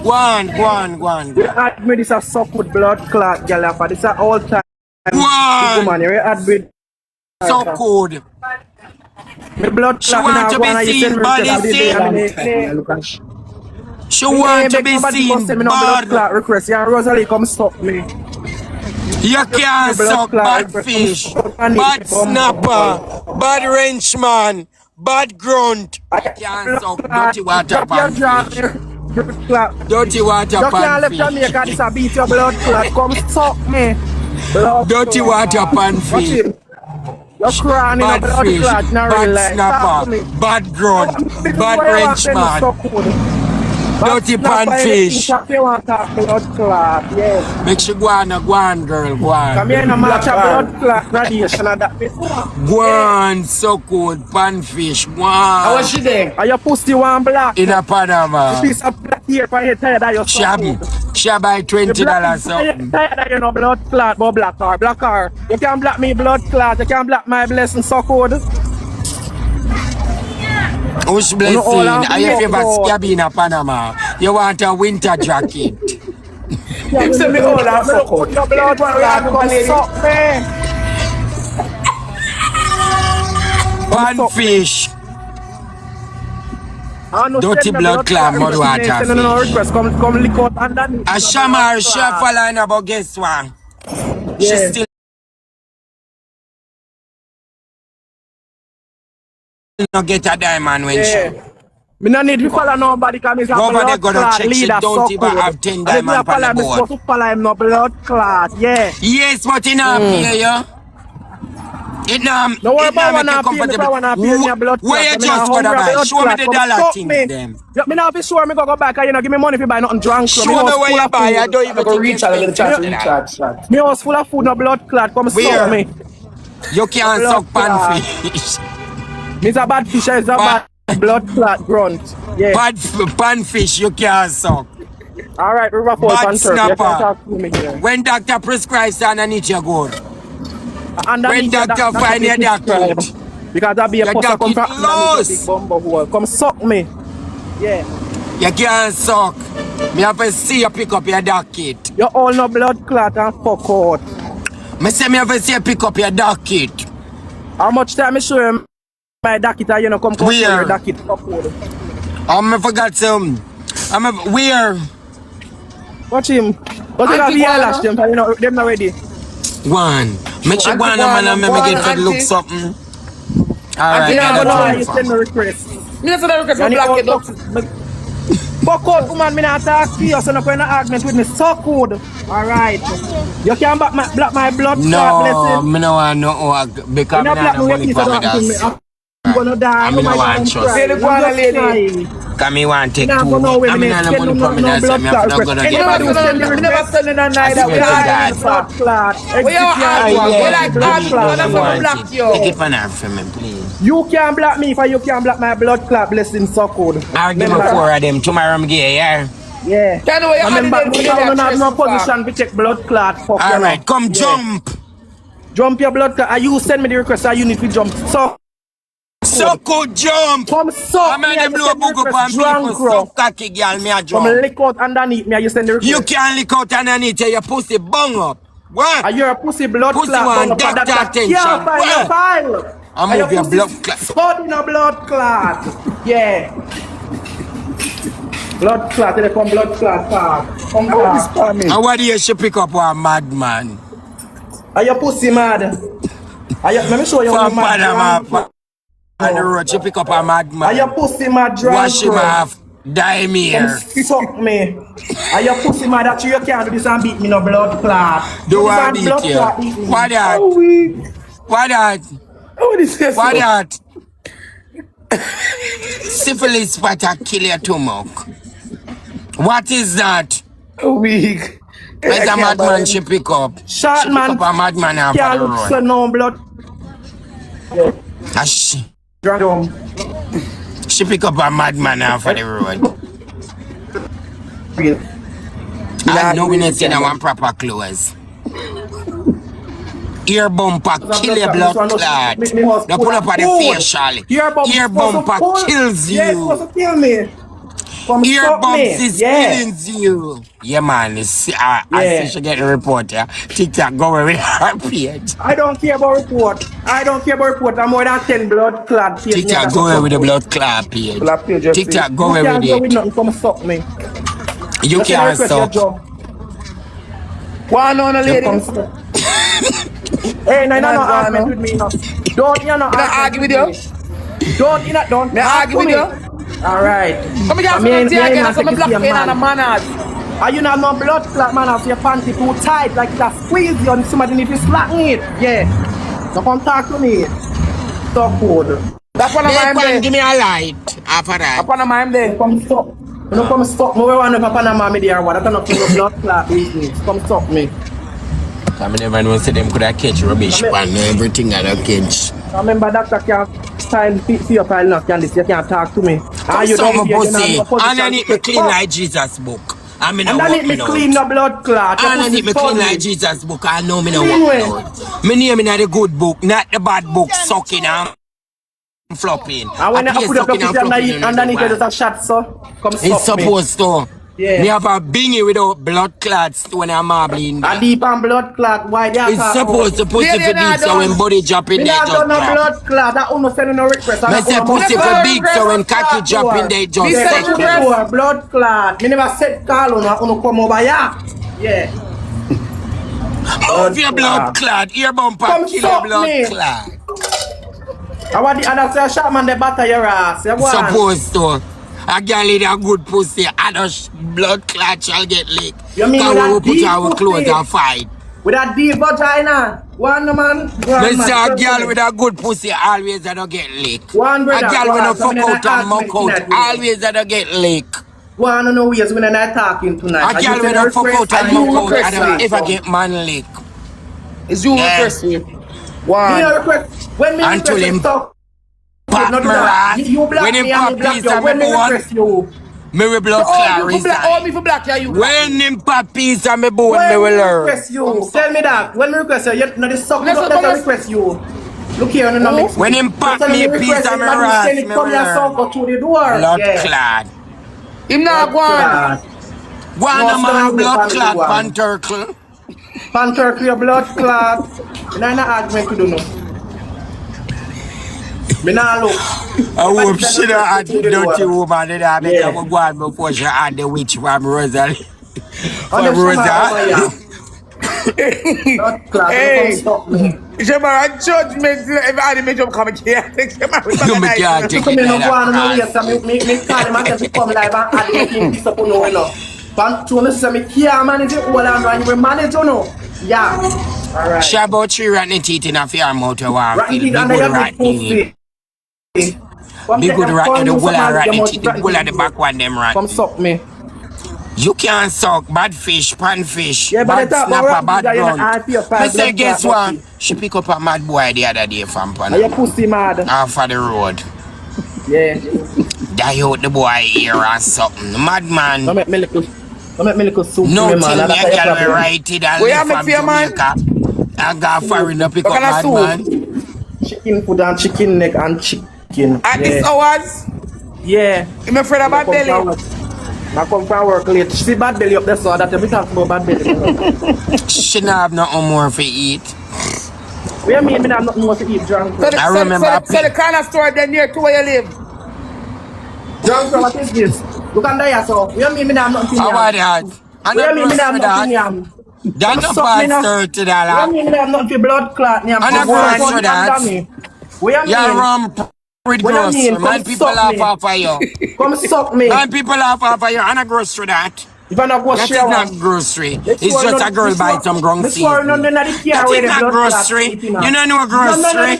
Go on. We admit this a suck with blood clot, girl. For this a all time. Go on. Woman, you admit so good. My blood She clot. want to be seen, body seen. She want to be seen, blood bad. clot request. Yeah, Rosalie, come stop me. You can't suck bad fish, bad snapper, bad wrenchman, bad grunt. You can't suck dirty water pan fish. Dirty water You can't pan let Jamaica fish. this a beat your blood clot. Come suck me. Blood Dirty clot. water pan Watch fish. him. You're crying in a Bad blood fish, clot. Not bad real life. Talk to snapper, me. bad grunt, bad Why you want to say me wrenchman, so good? dirty Snapper, pan anything fish. shop you want to talk blood clot. Yes. Make she go on, girl, go Come on. here in a match of blood clot radiation and that. Go on, so good, pan fish, go How was on. she there? And your pussy one black. In a Panama. Piece of black here for your tired of your She buy $20 something. tired of you know blood clot, but black car. You can black me blood clot, you can black my blessing so good. Who's all blessing? I'm Are you here favorite for. scabby in a Panama? You want a winter jacket? Him say me all that fuck out. Your blood clot come suck me. Pan fish. Dirty blood clot, mud water No fish. request, come lick out underneath. A shamar chef line about guess what? She Yeah. still not get a diamond when Yeah. she. Me no need to follow nobody because he's a Go over there, blood go to clot check. She leader. don't so even good. have 10 And if me diamond a follow on him, the me supposed board. to follow him no blood clot. Yeah. Yes, but it not pay you. It not. No worry it about not one make you and pay me, comfortable. one and pay me a blood clot. Where you Me just not go to hungry buy? blood Show me clot. the Come dollar suck thing me. them. Yeah, me not be sure me go back and you know give me money if you buy nothing drunk. Show me where you buy. I don't even I go think reach out, I get a chance to it's reach out. Shot. Me house full of food, no blood clot. Come Where? suck me. You can't Blood suck pan clot. fish. Me's a bad fish, is a bad blood clot grunt. Yeah. Pan fish you can't suck. All right, River Falls Bad and turf. You snapper. can talk to me here. When doctor prescribes underneath you good. Underneath When doctor that find your is doctor. because that be a Your pussy doctor come from is underneath lost. the big bumbo hole. Come suck me. Yeah. You can't suck. Me have to see you pick up your dog kit. You all no blood clot and fuck out. Me say me have to see you pick up your dog kit. How much time I show him my docket and you know come show Where? your docket fuck out. I forgot some. Where? Watch him. But you have the eyelash them, you know, them not ready. One. Make sure one man and me get to look something. Alright, You yeah, know, that's you send me request. Me not say that request, And me you block it all up. fuck out, woman, me not talk to you, so no going to argument with me. So good. Alright. You can block my blood clot No, blessing. me no want no hug because You me not block not me money with for me, me so don't das. I'm gonna die. I mean, I want trust. Say the guana lady. Cause me want take Nah, two. go no way, I mean, me I send no money for me no das. blood Me have to clot go to request. You get Anybody never who send send me you never request, send in a night that we swear to are God. blood clot. We are hard one. We like hard one. I That's why we want block it. you. Take it for now for me, please. You can block me if you can block my blood clot blessing so good. I'll give me 4 of them. Tomorrow I'm gay, yeah? Yeah. Can you I remember holiday we today don't have no that stress position to check blood clot. Fuck you Alright, know. come Yeah. jump. Jump your blood clot. And you send me the request and you need to jump. So good jump. come suck I me made and them you blow send the book up request on people. drunk, bro. So cocky girl, me a Come jump. lick out underneath me and you send the request. You can't lick out underneath your pussy bung up. What? And you're a pussy blood Pussy clot. want bung up, doctor that attention. can't find Where? your file. I And move your your pussy blood clot. spot in a blood clot. Yeah. Blood clot, they come blood clot card. Come clot. And what do you should pick up one madman? Are your pussy mad? Let me show you From one mad. Panama on the road, she pick up a Are madman. your pussy mad drunk? Wash him off. Die me Come here. suck me. Are your pussy mad that you can't do this and beat me no blood clot? Do this I and beat blood you? clot beat me. What that? Oh, we. What that? Oh, this is What that? Syphilis spot a kill your stomach. What is that? weak. Where's a madman she pick up? Short She man pick up a madman off can't of the look so road. no blood. Ash. Drunk. She pick up a madman off of the road. I know we not see that one proper clothes. Ear bumper kill your blood clot. They pull up at the facial. Ear bumper kills Yeah, it's you. supposed to kill me. Come Ear suck bumps me. is Yeah. killing you. Yeah, man. I Yeah. see she get a report, yeah. TikTok going with her page. I don't care about report. I don't care about report. I'm more than 10 blood clot. TikTok going with the blood clot page. Black page, just TikTok see. You going can't with go with it. nothing. Come suck me. You Just can't request your suck. job. One on a You lady. come suck. Hey, no, no, no, argument with me, no. Don't, you know, argue with you? Don't Me argue with you? Alright. Come here, me again. ain't I'm take black it pain man. and a manners. Are you not no blood clot, man? If your panty too tight, like that squeeze you and somebody need to slacken it. Yeah. So come talk to me. So good. That's one of They my can give me a light after that. Upon a mime there. Come stop. You know, come stop me. We want to papa and mommy there. What? That's not no blood clot business. Come stop me. I never know say them could have catch rubbish pan everything I don't catch. I remember doctor can't style fit your file now. Can this? You can't talk to me. Come some pussy. Underneath me clean like Jesus book. I mean, underneath me clean no blood clot. Underneath me clean like Jesus book. I know me no Clean walk way. out. Me name in the good book, not the bad book. Sucking and flopping. And when I play put up sucking and flopping underneath in the there's a shot, so come It's stop me. supposed to. Yeah. Me have a bingy without blood clots when I'm marbling. A deep and blood clot. Why they It's supposed to pussy for deep so when body drop in me there not just done no drop. blood clot. That uno send no request. Me say pussy for big so when cocky drop in there just set drop. blood clot. Me never said call uno come over here. Yeah. Move your blood clot. Ear bumper Come kill suck your blood me. clot. I want the other say shot man they batter your ass. You go on. Supposed to. A girl in a good pussy, and a blood clot shall get licked. You mean Cause with we a will put deep our clothes pussy? and fight. With a deep vagina. One man. Let's say a girl with a good pussy always don't get licked. One brother. A girl with a so fuck me out not and muck argument out tonight, always don't get licked. One no ways when I'm talking tonight. A girl with a fuck out and muck out don't ever get man licked. It's you Yeah. request me. Me One. no request. When me Until request him you talk. pop No do me that. ass. You block When him me and pop me block piece you. of When me me bone, request you. me will blood clot resign. All me for black, yeah, you. When him pop piece of me bone, me When will me learn. request you. Tell me that. When me request you. You know the suck. Let's- Let me let's- request you. Look here, no mix. When him pop Tell me a me piece request of you, me man, ass, send it me from will your learn. sock or through the door. Blood Yeah. clot. Him not one. One No, man stand blood with clot one. pan turtle. Panther clear blood clot. And I not argument to do no. Me nah look. I hope she don't add the Through the dirty door. woman in there Yeah. because we go on before she add the witch from Rosalie. On From them summer over Rosa. here. Blood clot. Hey. Don't stop me. Shema, judgment. If I didn't make you come here, I think Shema was You me can't So take me it no like go on no that. way. So me call him and tell him come live and add anything piece up on no enough. But to me say me can't manage it all and you will manage you know. Yeah. Alright. She about 3 rotten teeth in a fear mouth of one Rotten feel. teeth Be under good your big rat pussy. teeth. Come Be take good them rat corn, the you whole of some rat man, teeth. you The whole of the must back one them rat. come suck me. You can't suck bad fish, pan fish, Yeah, but bad they talk about snapper, rat bad teeth, you know, gun. I feel fine, I say blood guess clot, what? She pick up a mad boy the other day from Are your Panama. pussy mad? Off of the road. Yeah. Die out the boy ear or something. Madman. Don't make me little soup No to me, thing man. me That's a your girl will problem. write it and Where live you from make for your man? Jamaica. I got foreign to pick What up kind of madman. Chicken foot and chicken neck and chicken. At this Yeah. hours, Yeah. I'm afraid of bad belly. I come from work late. See bad belly up there, so that we talk about bad belly. She not have nothing more for eat. What you mean? Me have nothing more to eat, drunk. So the, I so, remember so, I the, so the corner store then near to where you live. Drunk, what is this? Look under yourself. What you mean? Me have nothing to How about that? What you mean? Me have nothing to yam? That's Come a suck me now. past $30. What you mean? Me have nothing to blood clot? And I gross for that. What you You're mean? rum with What you gross. mean? Man, Come people suck laugh me. off of you. Come suck me. Man, people laugh off of you. And I gross for that. If I not go That is share not one. grocery. It's just a girl buy some ground seed. That is not grocery. You don't know grocery.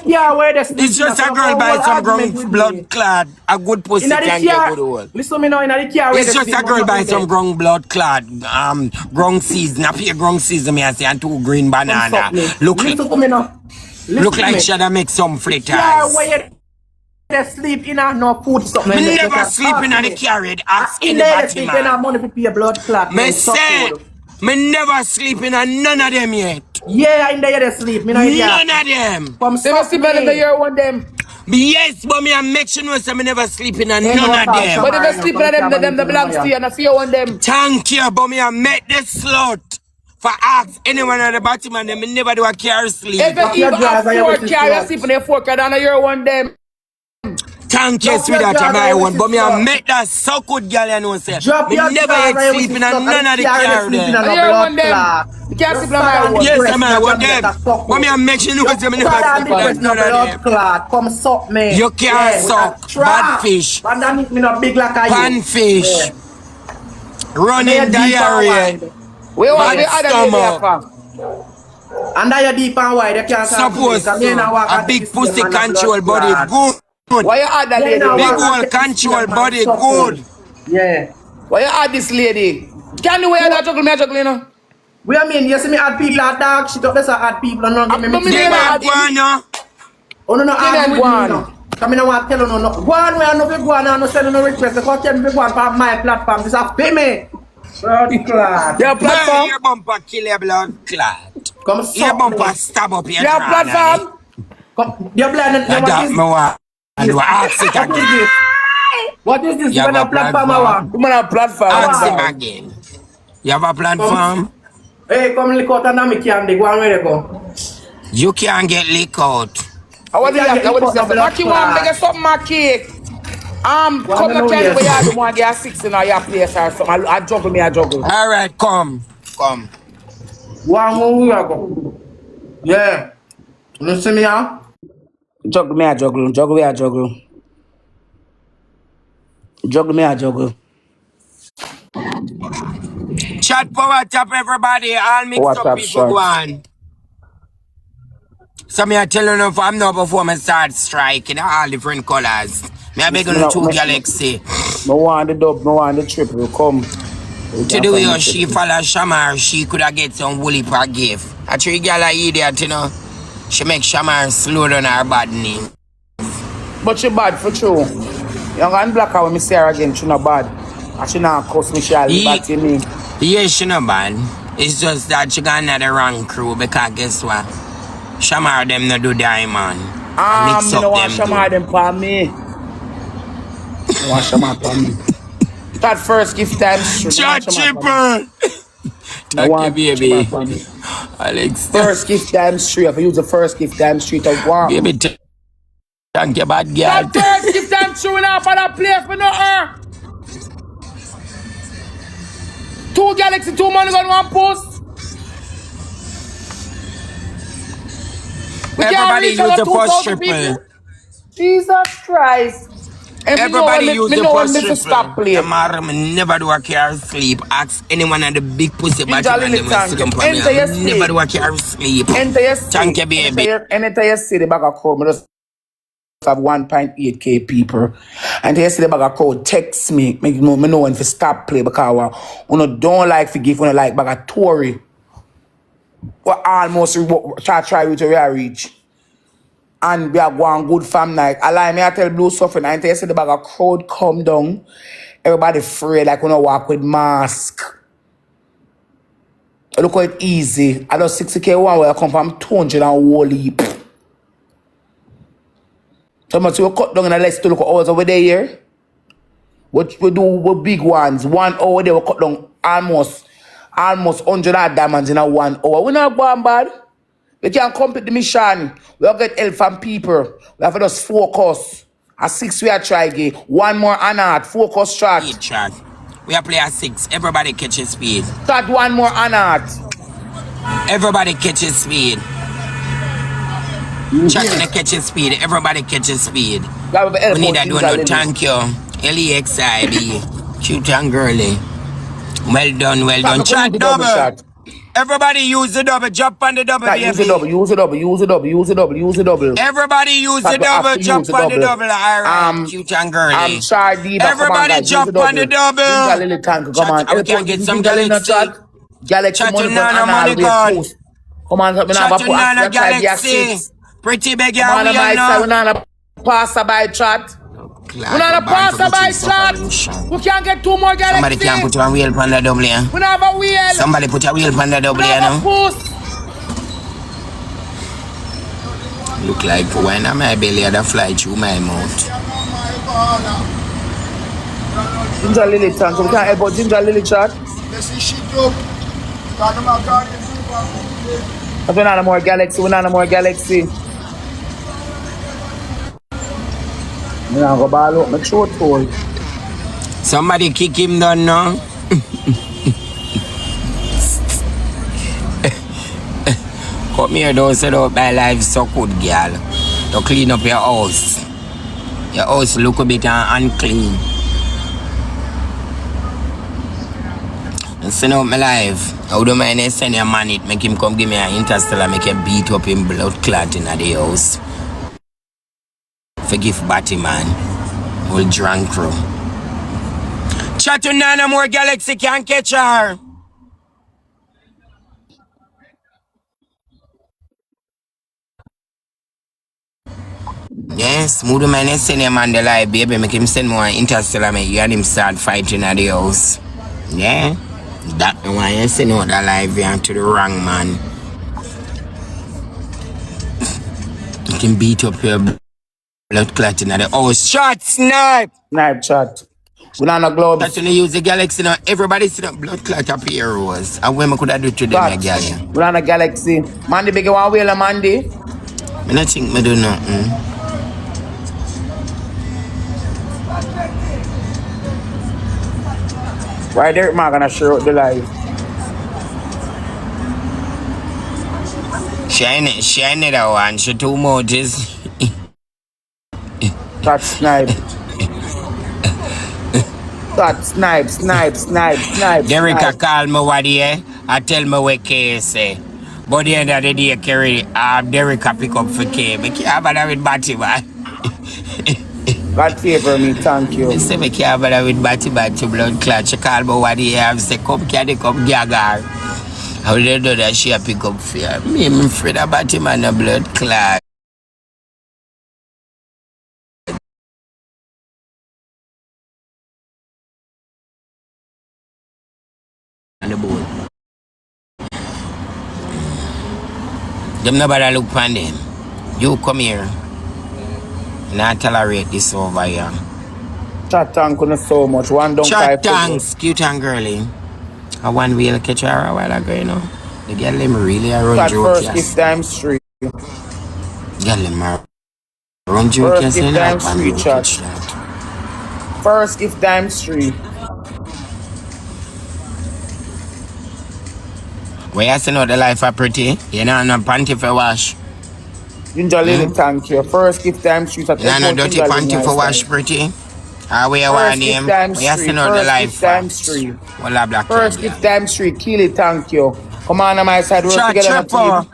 It's just a girl buy some ground blood clot. A good pussy can get good old. Listen me now in the car. It's just a girl buy some ground blood clot. Ground seeds. Now pay ground seeds me I say and 2 green banana. Look Listen to me now. look like she had make some fritters. Yeah, where you sleep in and no food something. Me never sleep in the carriage. Ask In there anybody, sleep in man. and money to pay a blood clot. Me say, me never sleep in none of them yet. Yeah, in there you sleep. Me no idea. None of them. Come They must suck be better than me. your one them. Yes, but me I make sure no say me never sleep in a none of them. But if you sleep in them the belongs to you and if you want them. Thank you, but me I make the slut for ask anyone at the bottom and them me never do a car sleep. If you even have 4 car, you sleep in the 4 car, then you want them. Thank you, sweetheart, my one. But me I make that so good girl, you know, say. Me never yet sleep in none of the car there. You want them. You can't sleep in my one. Yes, I want them. But me I make sure you know say me never sleep in none of them. Come suck me. You can't suck. Bad fish. Underneath me not big like I Pan fish. Running diarrhea. We want the Bad other stomach. Under your deep and wide, you can't Suppose a big pussy control body good. Why you add that lady? Big old control body good. Yeah. Why you add this lady? Can you wear that juggle, me juggle, you know? We I mean, you see me add people at dark shit up, let's add people and not give me Give me one, Oh no, add with me, no. Come in and want to tell you no. Go on, we are no big one, and no send no request. Because tell me one for my platform, this have pay me. Blood clot. Your platform? Your bumper kill your blood clot. Come your bumper stab up your Your platform? Come, your blood. That me want. And you ask it again. What is this? You have a platform. You have a platform. Ask him again. You have a platform? Hey, come lick out and me candy. Go on, where you go? You can't get lick out. What do you have? What do you want? Make something my cake. Come to tell you where you do want to get 6 in your place or something. I juggle me, I juggle. All right, come. One more we go. Yeah. You see me now? Juggle me, I juggle. Juggle me, I juggle. Juggle me, I juggle. Chat power tap everybody. All mixed up people go on. So me I tell you now, I'm now before I start striking all different colors. Me I beg you 2 Galaxy. No want the dub, no want the triple. Come. To the way she follow Shamar, she could have get some woolly per gift. A 3 girl a idiot, you know. She make Shamar slow down her bad name. But she bad for true. Young and black when me see her again, she not bad. And she not cuss me, she bad to me. Yeah, she not bad. It's just that she got another wrong crew because guess what? Shamar them not do diamond. Mix up don't want them Shamar them for me. I want Shamar for me. That first gift time. Chat chipper. Thank you, baby. Alex. First gift time street. If I use the first gift time street, I want. Baby, thank you, bad girl. That first gift time street now for that place for no her. 2 Galaxy, 2 money gun, 1 post. Everybody use the first triple. Jesus Christ. Everybody use the first triple. Stop playing. Tomorrow, I never do a car sleep. Ask anyone at the big pussy bottom and them will come for me. Never do a car sleep. Thank you, baby. Anytime you see the bag of code, I just have 1.8k people. And you see the bag of code, text me. Make me know when to stop play because I don't like to give, like bag of Tory. We almost try to reach. And we are going good fam night. I lie me, I tell Blue Suffering, I tell you, see the bag of crowd come down. Everybody afraid, like we don't walk with mask. Look how it easy. I do 60k one where I come from 200 and whole heap. So much we cut down in the list to look at hours over there here. What we do with big ones. 1 hour there we cut down almost 100 diamonds in a 1 hour. We not going bad. We can't complete the mission. We don't get help from people. We have to just focus. At 6 we are trying again. 1 more anat. Focus shot. We are play at 6. Everybody catches speed. Start 1 more anat. Everybody catches speed. Chatting the catches speed. Everybody catches speed. We need to do no thank you. LEXIB. Cute and girly. Well done, well done. Chat double. Everybody use the double. Jump on the double. Use the double. Use the double. Use the double. Use the double. Use the double. Everybody use the double. Jump on the double. Alright, cute and girly. Everybody jump on the double. Come on. We can get some Galaxy. Galaxy money gun. Come on, chat to Nana Galaxy. Pretty big girl. We not pass by chat. We not pass by chat. We can't get 2 more Galaxy. Somebody can put a wheel on the double here. We not have a wheel. Somebody put a wheel on the double here now. Look like when I'm my belly had a fly through my mouth. Ginger Lily Chan, so we can't help out Ginger Lily chat. We're not no more Galaxy, we're not no more Galaxy. I'm gonna go ball up my throat hole. Somebody kick him down now. Come here, don't set up my life so good, girl. To clean up your house. Your house look a bit unclean. And send out my life. I don't mind send your man it, make him come give me an interstellar, make him beat up him blood clot in the house. Forgive Batman. Old drunk crew. Chat to Nana more Galaxy can't catch her. Yes, smooth man send him on the live, baby. Make him send more interstellar, make you and him start fighting at the house. Yeah? That one you send out the live here to the wrong man. You can beat up your blood clotting at the house. Shot, snipe! Snipe chat. We not no gloves. That's when you use the Galaxy now. Everybody see that blood clot up here, Rose. And when I could have do to them, I gal. We not no Galaxy. Mandy big one wheel, Mandy. I don't think I do nothing. Why Derek Ma gonna share out the live? Shine it that one. She two emojis. That snipe. That snipe. Derek call me what here. I tell me what K say. But the end of the day, carry Derek pick up for K. I can't bother with Batty, man. God favor me, thank you. I say I can't bother with Batty blood clot. She call me what here. I say, come gagar. How did they do that? She a pick up for her. Me, I'm afraid of Batty man, a blood clot. On the board. Them nobody look upon them. You come here. Not tolerate this over here. Chat thank you so much. One down Chat 5 thanks, cute and girly. A one wheel catch her a while ago, you know. The girl them really a run Chat joke. first Yes. gift times 3. Girl them a run joke. First Yes, gift you know, times one 3 wheel chat. catch that. First gift times 3. Where you see now the life are pretty? You know, no panty for wash. Ginger Lily, thank you. First gift times 3. You know, no dirty panty for wash pretty. Where you want name? Where you see now the life First gift times 3. Well, black. First gift times 3. Keely, thank you. Come on my side, work Chat together. triple.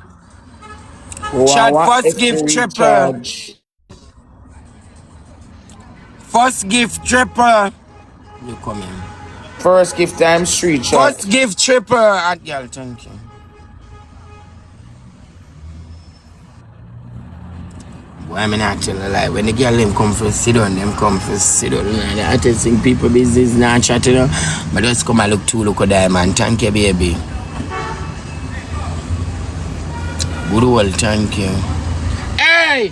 Chat first gift triple. Recharge. First gift triple. You come in. First gift times 3, chat. First gift triple. Girl, thank you. Boy, I'm not telling a lie. When the girl them come for sit down, them come for sit down. I tell some people business not chatting. But just come and look to look at diamond. Thank you, baby. Good old, thank you. Hey!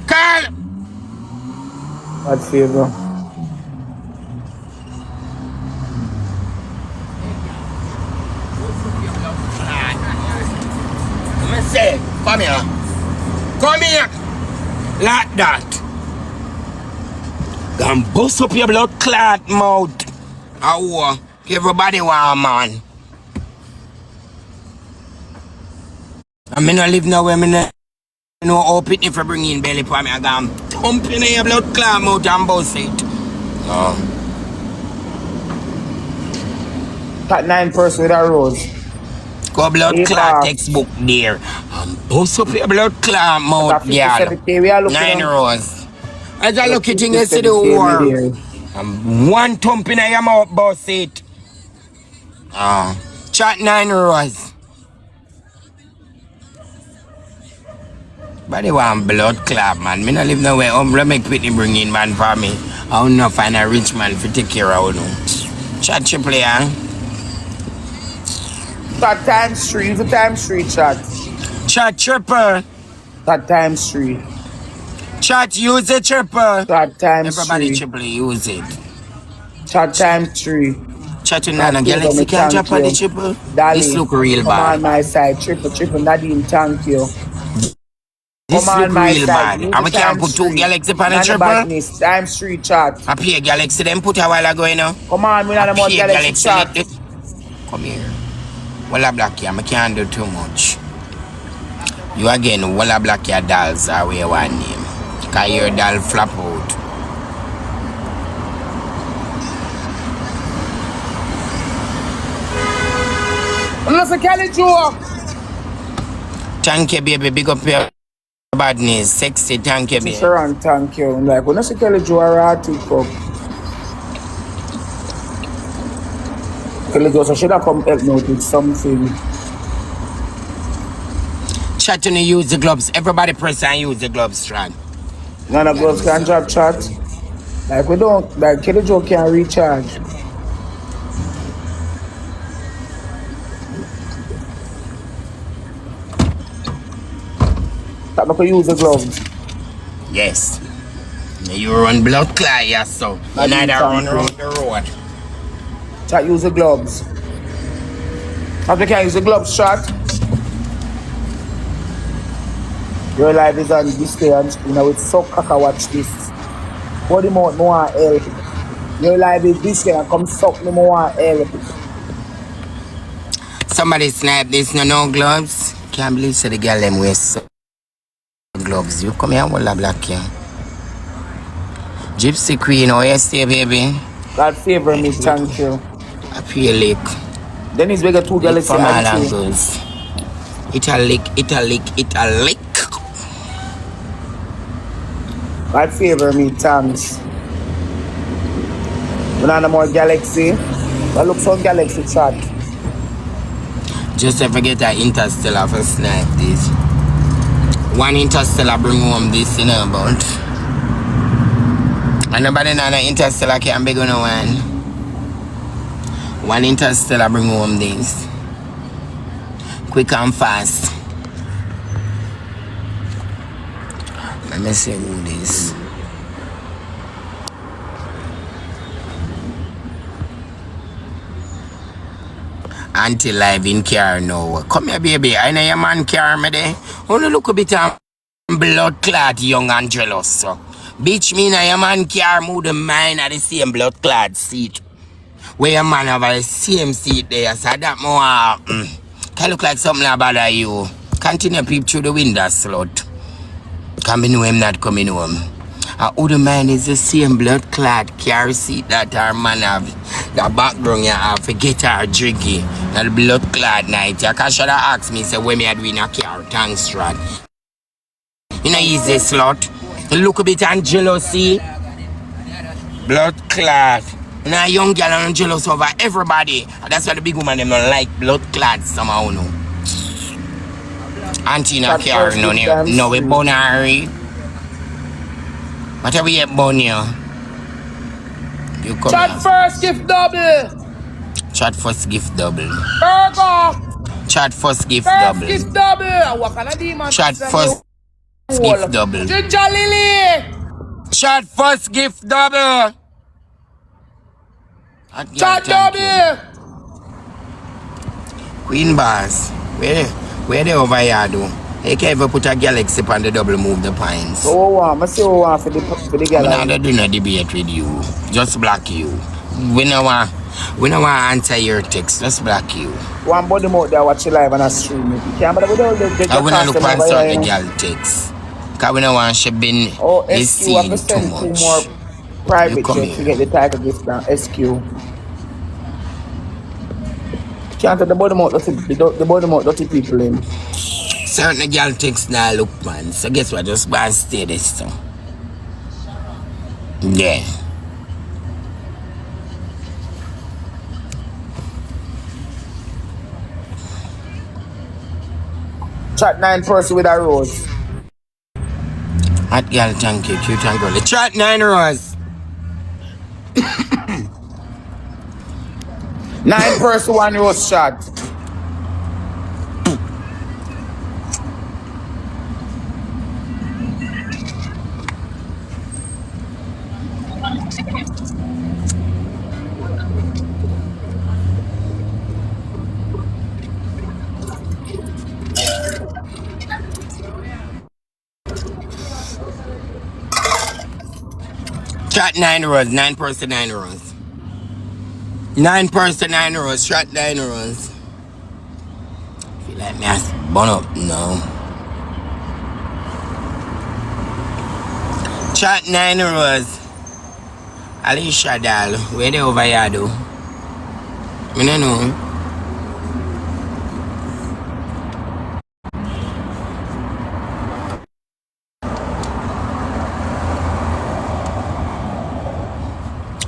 Carl! God favor. I say, come here. Come here. Like that. Gonna bust up your blood clot mouth. Ow. Everybody want man. I mean, I live now where I know how pitney for bring in belly for me. I got thump in your blood clot mouth and bust it. That 9% with a rose. Go blood clot textbook there. Bust up your blood clot mouth, girl. 9 rows. As I look at you, you see the war. One thump in your mouth, bust it. Chat 9 rows. But they want blood clot, man. Me not live nowhere. Let me quickly bring in man for me. I don't know find a rich man for take care of you. Chat triple, huh? Chat times 3, the times 3 chat. Chat triple. That times 3. Chat use the triple. That times Everybody 3. triple use it. Chat times 3. Chat in Nana Galaxy can drop on the triple. Dali, This look real come bad. on my side. Triple. Nadine, thank you. This Come look on my real side. bad. Use And we the can't times put 2 3. Galaxy on the None of triple. badness. Times 3 chat. I pay Galaxy them put a while ago, you know. Come on, we not the more Pay Galaxy chat. let it- Come here. Walla Black here, I can't do too much. You again, Walla Black your dolls are where one name. Cause your doll flap out. Listen, Kelly Joe. Thank you, baby. Big up your badness. Sexy, thank you, baby. Sir, and thank you. Like, when I see Kelly Joe, I take up. Kelly Joe, so should I come help me with something? Chat to use the gloves. Everybody press and use the gloves, strong. None of us can drop chat. Like, we don't, like, Kelly Joe can recharge. That I can use the gloves. Yes. You run blood clot, yes, so. You neither run around the road. Chat, use the gloves. If you can use the gloves, chat. Your life is on display on screen. I will suck caca watch this. Body mouth more help. Your life is display and come suck me more help. Somebody snap this, no gloves. Can't believe so the girl them wear gloves. You come here, Walla Black here. Gypsy Queen, how you stay, baby? God favor me, thank you. I feel lick. Then he's bigger 2 Galaxy From all and 2. angles. Italic. God favor me, thanks. We not no more Galaxy. I look for Galaxy chat. Just to forget that Interstellar for snipe this. One Interstellar bring home this, you know about. And nobody know that Interstellar can be gonna one. One Interstellar bring home this. Quick and fast. Let me see who this. Anti-live in car now. Come here, baby. I know your man car me there. Only look a bit of blood clot, young and jealous. So. Bitch, me and your man car move the mine at the same blood clot seat. Where your man have the same seat there. So that more can look like something that bother you. Continue peep through the window, slut. Can be know him not coming home. Who the man is the same blood clot car seat that our man have. The background you have, forget her jiggy. And the blood clot night. You can should have asked me, say, when me had win a car, thanks, Rod. You know, easy slut. You look a bit on jealousy. Blood clot. Now, young girl are jealous over everybody. And that's why the big woman them don't like blood clot somehow, no. Auntie in a car, no, we born Harry. What are we at born here? You come Chat here. first, gift double. Chat first gift double. Virgo. Chat first gift First double. gift double. What kind of demon? Chat first gift double. Ginger Lily. Chat first gift double. Chat double. Queen Bars. Where they over here do? They can't even put a Galaxy on the double move the pines. So I say what for the Galaxy. I'm not doing a debate with you. Just block you. We don't want to answer your text. Just block you. One body mode there watch live and I stream it. You can't but we don't I want to look on certain girl text. Because we don't want to be this scene too much. Two more private checks to get the title gift down. SQ. Can't the body mode the body mode dirty people in. Certain girl text now look man. So guess what? Just go and stay this so. Yeah. Chat 9 person with a rose. Hot girl, thank you, cute and girly. Chat 9 rose. 9 person 1 rose shot. Shot 9 rows, 9 person 9 rows. 9 person 9 rows, shot 9 rows. Feel like me has burn up now. Shot 9 rows. Alicia Dal, where they over here do? I don't know.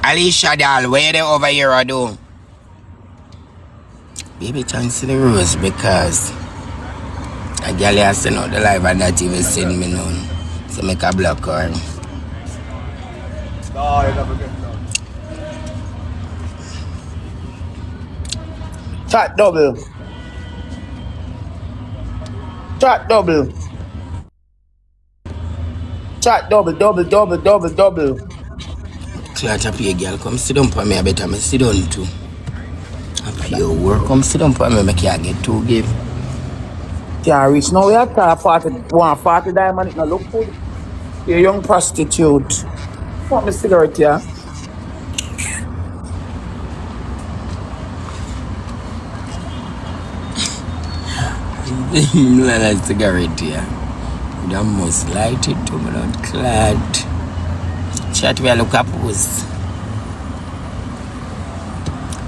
Alicia Dal, where they over here I do? Baby chance to the rose because a girl has sent out the live and not even send me none. So make a block her. Chat double. Chat double. Chat double, double, double, double, double. Clat up here, girl. Come sit down for me. I better me sit down too. Up here, work. Come sit down for me. Make you get 2 give. Can't reach now. We have to 40 diamond. It no look good. You're a young prostitute. Want me cigarette here? Like a cigarette here. You must light it to me, not clad. Chat where I look up post.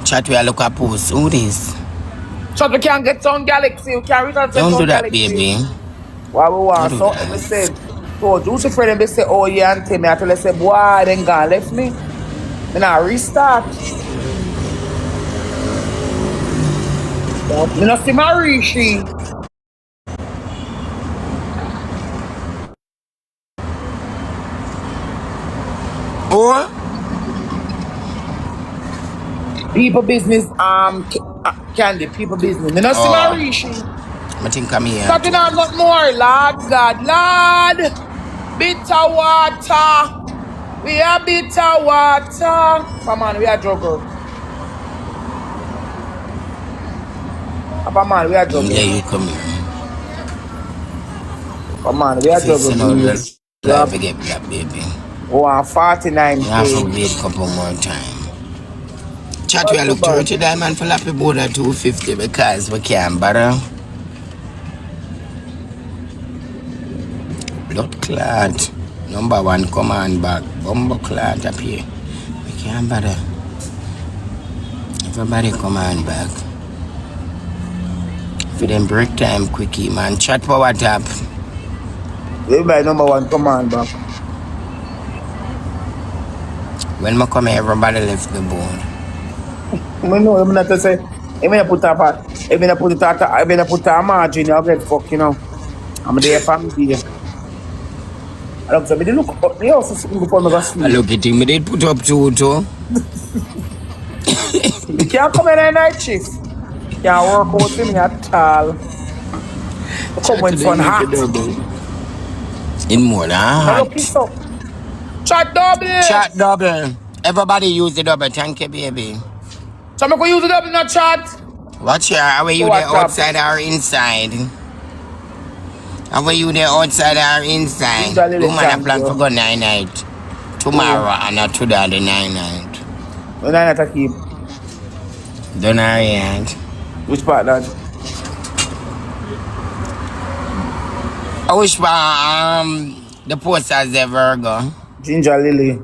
Chat where I look up post. Who this? Chat, we can't get some galaxy. We can't reach out to Don't some do that, galaxy. baby. What we want? Don't So, do that. we said, so, do you friend them say, oh, yeah, and tell me. I tell them, say, boy, then gone left me. Then I restart. You know, see my Rishi. Or? People business, Candy, people business. You know, see my Rishi. I think I'm here. Talking on got more, Lord God, Lord. Bitter water. We are bitter water. Come on, we are juggle. Come on, we are juggle. Yeah, you come here. Come on, we are juggle. You have to get black, baby. Oh, 49. You have to wait a couple more time. Chat, we look 30 diamond for Lappy board at 250 because we can't bother. Blood clot. Number 1 command back. Bumbo clot up here. We can't bother. Everybody command back. For them break time quickie, man. Chat power tap. Everybody number 1 command back. When I come here, everybody left the board. I know, I'm not to say, I'm going to put a margin, I'll get fucked, you know. I'm there for me. I look at me, look up, they also sitting before me go sleep. I look at him, they put up 2 too. You can't come in a night shift. You can't work out with me at all. Come when sun hot. In more than hot. Look this up. Chat double. Chat double. Everybody use the double. Thank you, baby. So I'm going to use the double in the chat. Watch here. Are you there outside or inside? Are you there outside or inside? Woman, I plan for go night. Tomorrow and not today, the night. The night I keep. The night. Which part, Dad? I wish the posters ever go. Ginger Lily.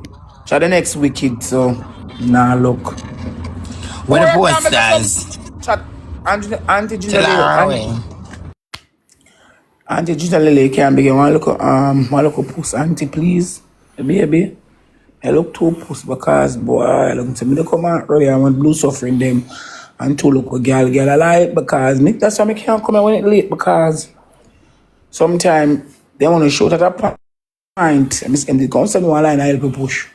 So the next wicked, so nah look. Where the posters? Chat Auntie Ginger Tell Lily. Auntie Ginger Lily can't begin. One look post, Auntie, please. Baby. I look 2 posts because boy, I look to me to come out early. I want blue suffering them and 2 look a girl alive because me that's why I can't come out when it's late because sometimes they want to shoot at a point. And Miss MD comes to one line, I help you push.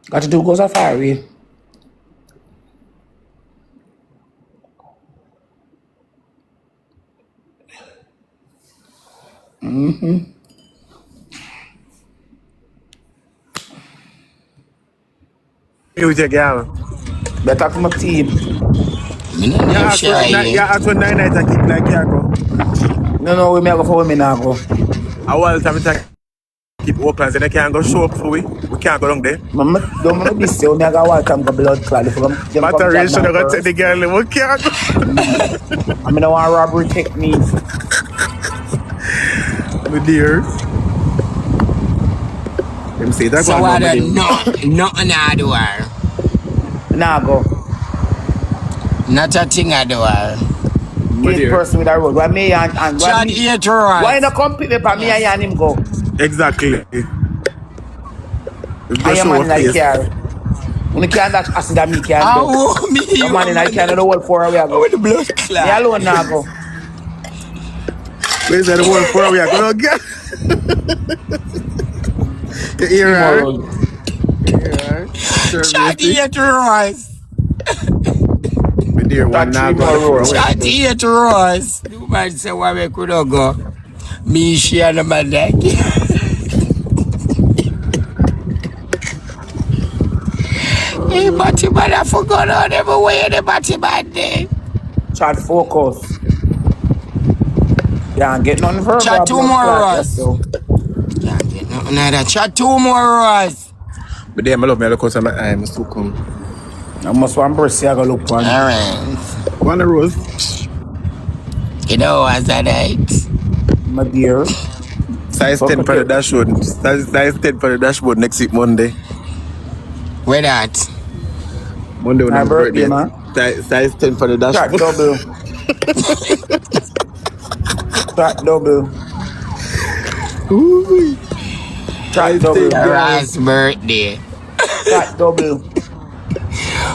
Got to do goes a far away. You with your girl? Better come a team. Yeah, ask for 9 nights I keep like Yako. No, we may go for women now go. I want to keep open, so they can't go show up for we. We can't go down there. Mama, don't want to be still. I got watch them go blood clot. If them Battery should have got to take the girl. We can't go. I mean, I want robbery techniques. My dear. Them say that. So what? Nothing I do her. Nah, go. Not a thing I do her. Each person with a road. Why me and Chad eat right. why not compete with me and him go? Exactly. I am man like car. When you can't dash acid and me can't do. Oh, me. The man in I can't do the whole 4 away go. With the blood clot. Me alone now go. Where's the whole 4 away go? Get. You hear her? Chad eat right. My dear, one now go. Chad eat right. You might say why we could not go. Me share the man like. Hey, Batty man, I forgot all them way the Batty man there. Chat focus. Yeah, get nothing for Chat 2 more Ross. Yeah, get nothing either. Chat 2 more Ross. But then I love me, I look out my eye, I must come. I must want to see I go look for him. Alright. One rose. You know what's that night? My dear. Size 10 for the dashboard. Size 10 for the dashboard next week, Monday. Where that? Monday when My I'm birthday, man. Size 10 for the Track dashboard. double. Track double. Track double. Ross' birthday. Track double.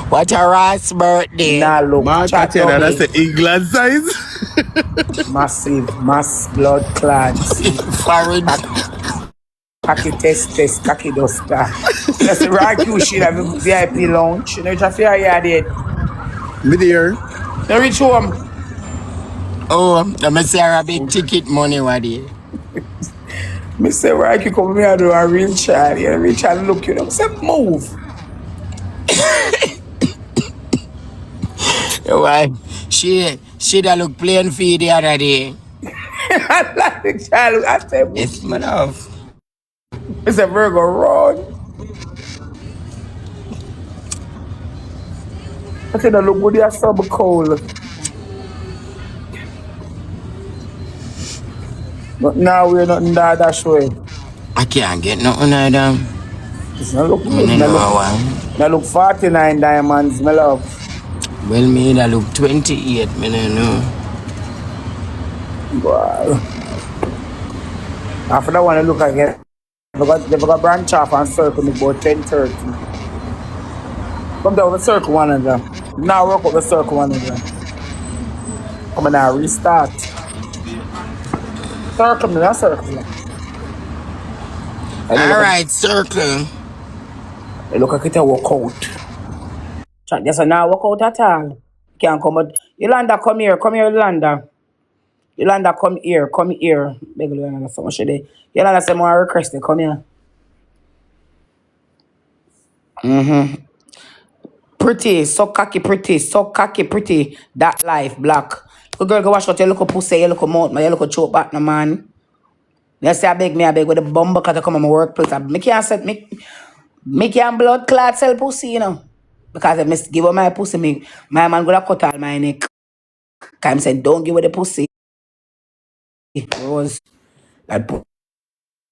What a Ross' birthday? Nah, look. Man, Track Tatiana, double. that's the England size. Massive, mass blood clots. Foreign. Cocky test, cocky duster. That's the right you shit have a VIP lounge. You know what I feel you did? Me dear. You reach home. Oh, let me say a big ticket money, what is? Me say, why you come here to a real child? You real child look you know. Say, move. Why? She that look plain for you the other day. I like the child. I say, move. It's my love. It's a Virgo run. I said, look good, you're so cold. But now we're not in that way. I can't get nothing out of them. It's not look I good. know why. Now look 49 diamonds, my love. Well, me that look 28, me don't know. Wow. After that one, I look again. They got branch off and circle me about 10:30. Come down the circle one of them. Now work up the circle one of them. Come on now, restart. Circle me, not circle. Alright, circle. I look like it a walk out. Chat, yes, I now walk out at all. Can't come out. Yolanda, come here, Yolanda. Yolanda, come here. Beg you, Yolanda, so much today. Yolanda, say more request, come here. Pretty, so cocky, pretty. That life, black. Good girl, go wash out your little pussy, your little mouth, your little choke back, no man. You say I beg with the bumper cut to come on my workplace. Me can't set me can't blood clot sell pussy, you know. Because I must give her my pussy, my man gonna cut all my neck. Cause I said, don't give her the pussy. Rose, that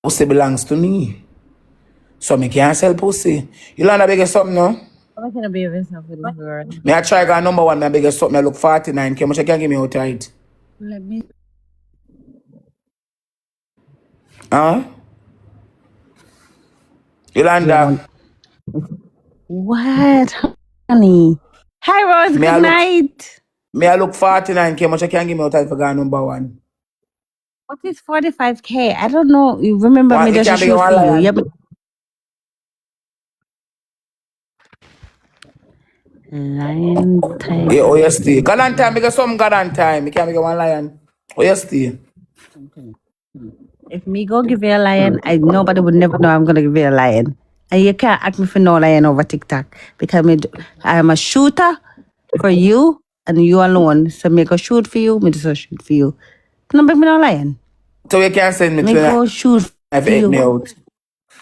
pussy belongs to me. So me can't sell pussy. You learn a big something, no? I'm gonna be even for this girl. Me I try got number one, me big something, I look 49. How much you can give me out tight? Let me. Huh? Yolanda. What, honey? Hi, Rose. Me I Good look- night. Me I look 49. How much you can give me out tight for got number one? What is 45K? I don't know. You remember Why, me it just can't be shoot one for you. lion. Yeah, but lion type. Yeah, oh you stay. God on time, because some God on time. You can't make one lion. Oh you stay. If me go give you a lion, nobody would never know I'm gonna give you a lion. And you can't ask me for no lion over TikTok because I am a shooter for you and you alone. So me go shoot for you, me just shoot for you. No bring me no lion. So you can't send me Me to go shoot I've for ate me you. out.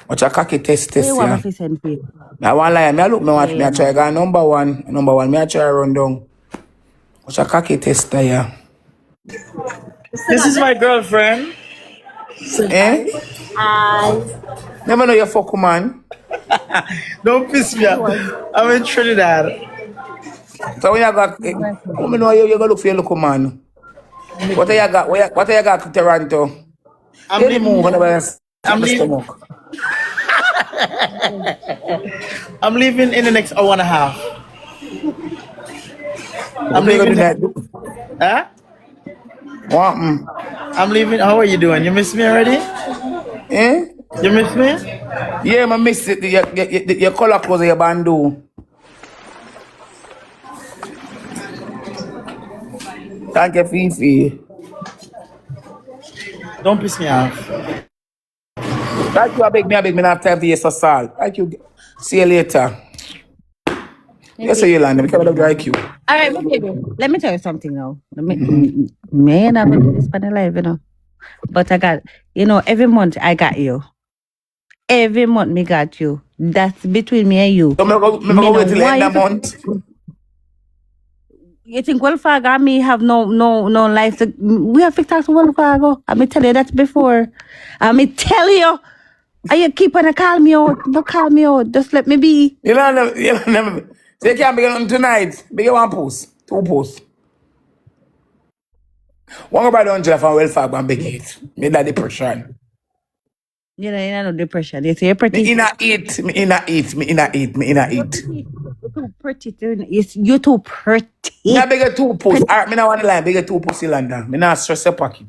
Watch a cocky test Where you want yeah. me to send for you? I want lie. Me I look me watch me I Yeah, try man. go number one. Number one, me I try run down. Watch a cocky tester, yeah. This is my girlfriend. Eh? Never know you fuck man. Don't piss me off. I'm in Trinidad. So when you got, how me know you go look for your local man? What you got? What you got to Toronto? I'm Any move leaving. whenever I'm you leaving. stomach. I'm leaving in the next hour and a half. I'm What you gonna leaving. do that? Huh? What? I'm leaving. How are you doing? You miss me already? Eh? You miss me? Yeah, I miss it. Your color clothes of your bandu. Thank you, Fifi. Don't piss me off. Thank you, I beg me not time for your salt. Thank you. See you later. Yes, you land. Because I like you. All right, my baby. Let me tell you something now. Me and I'm gonna spend a life, you know. But I got, you know, every month I got you. Every month me got you. That's between me and you. So me go wait till the end of the month. You think Wells Fargo and me have no life to, we have to talk to Wells Fargo. I me tell you that before. I me tell you. And you keep on to call me out. Don't call me out. Just let me be. You know, never. So you can't be on tonight. Big one post. Two posts. One about the Angela from Welfare and beg it. Me that depression. You know no depression. You say you're pretty. Me inna eat. You're too pretty. You're too pretty. Me beg you two posts. Alright, me not want to lie. Beg you two posts, London. Me not stress your pocket.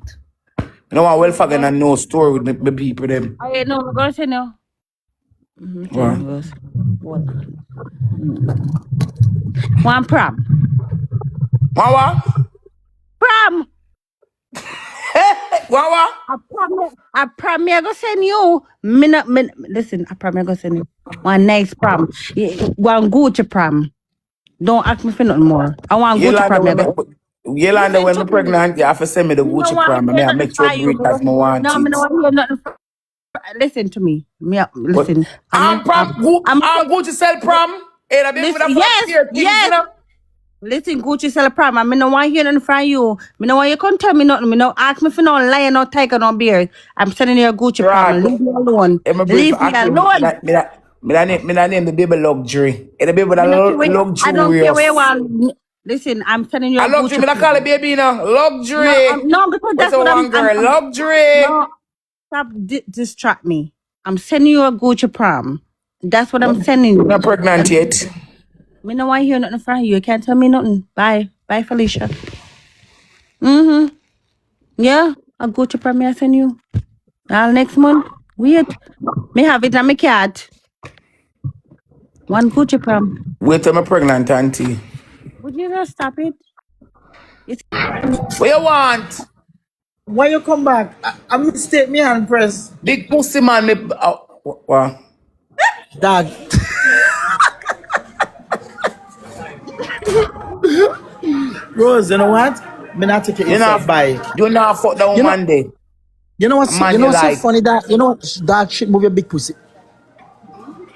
Me don't want Welfare and no story with me people them. Oh, yeah, no, I'm going to say no. One prom. What? Prom. What? I prom me I go send you. Listen, I prom me I go send you. One nice prom. One Gucci prom. Don't ask me for nothing more. I want Gucci prom. Yolanda, when I'm pregnant, you have to send me the Gucci prom. I make sure you do it as I want No, I don't want to hear nothing. Listen to me. Listen. I'm Gucci sell prom. Yes. Listen, Gucci sell a prom. I don't want to hear nothing from you. I don't want you to tell me nothing. I don't ask me for no lion, no tiger, no beard. I'm sending you a Gucci prom. Leave me alone. Leave me alone. Me name the baby luxury. The baby that luxurious. I don't care where you want. Listen, I'm telling you. I luxury. Me not call it baby, luxury. No, because that's what I'm. Girl, luxury. No, stop distract me. I'm sending you a Gucci prom. That's what I'm sending you. I'm not pregnant yet. Me no want to hear nothing from you. You can't tell me nothing. Bye, Felicia. Yeah, a Gucci prom I send you. All next month. Wait, me have it on my card. One Gucci prom. Wait till I'm pregnant, auntie. Would you just stop it? What you want? Why you come back? I mistake me and press. Big pussy man, me. What? Dog. Rose, you know what? Me not take it inside by. You know fuck that woman day. You know what's so funny that you know that shit move your big pussy.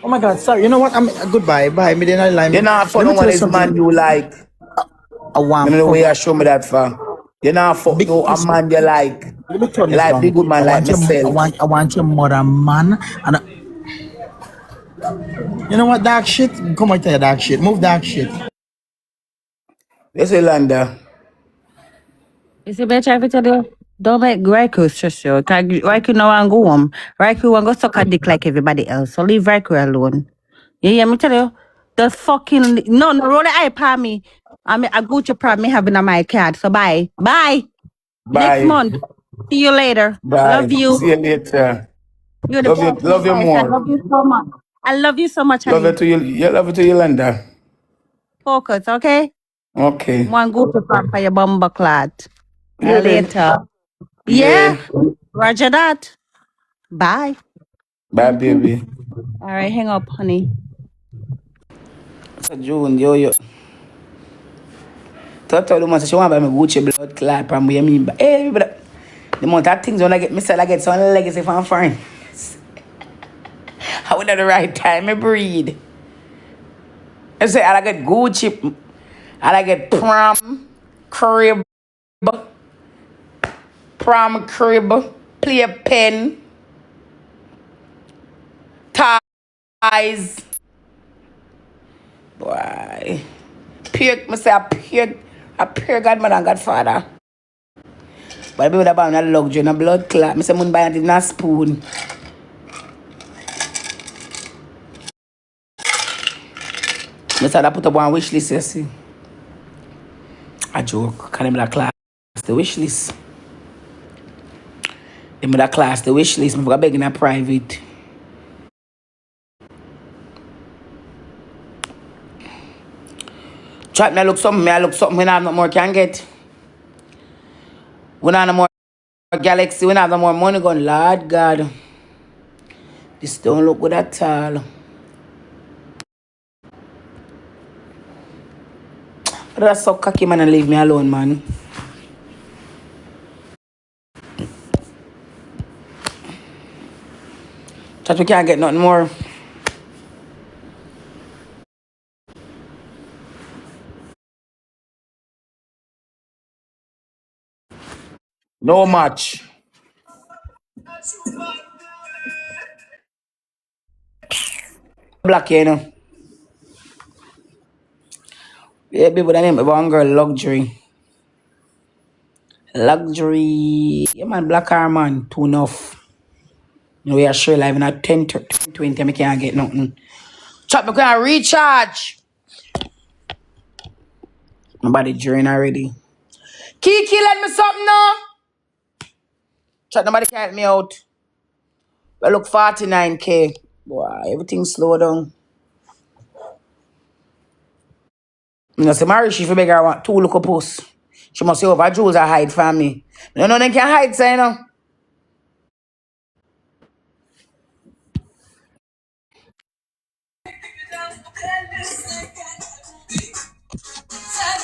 Oh my God, sorry. You know what? I'm goodbye. Bye. Me didn't lie. You know fuck no one is man you like. I want. You know the way I show me that for. You know fuck no a man you like. Let me turn you like big good man like myself. I want your mother man and. You know what, dark shit? Come on, tell you dark shit. Move dark shit. Yes, Yolanda. You see, bitch, I tell you, don't make Raiku stress you. Raiku no want go home. Raiku want go suck a dick like everybody else. So leave Raiku alone. You hear me tell you? The fucking no roll the eye pa me. I mean, a Gucci prom me having on my card. So bye. Next month. See you later. Bye. Love you. See you later. You're the best. Love you more. I love you so much. I love you so much, honey. Love it to you. Love it to Yolanda. Focus, okay? Okay. One Gucci prom for your bumper clot. Yeah, Later. Yeah. Roger that. Bye. Bye, baby. All right, hang up, honey. June, yo. Tell the man she want to buy me Gucci blood clot from me. Mean, hey, but the amount of things when I get myself, I get some legacy from friends. When at the right time, I breed. I say I get Gucci, I get prom crib, play pen, ties. Boy, pure, I say a pure godmother and godfather. But I be buy a luxury and a blood clot. I say I buy it in a spoon. I said I put up one wish list, you see. A joke. Can them class the wish list? Them that class the wish list. I'm begging a private. Chat me I look something when I have no more can get. When I have no more galaxy, when I have no more money gone, Lord God. This don't look good at all. But that's so cocky, man, and leave me alone, man. Chat, we can't get nothing more. No match. Black, you know. Yeah, people, that name of one girl, Luxury. Luxury. Yeah, man, black car, man. Too enough. You know, we are sure live in at 10 to 20, I can't get nothing. Chat, me can't recharge. Nobody drain already. Kiki, let me something now. Chat, nobody can help me out. I look 49K. Boy, everything slow down. You know, say Mary, she for beg her want 2 look up posts. She must say over jewels are hide from me. No, they can hide, say, you know.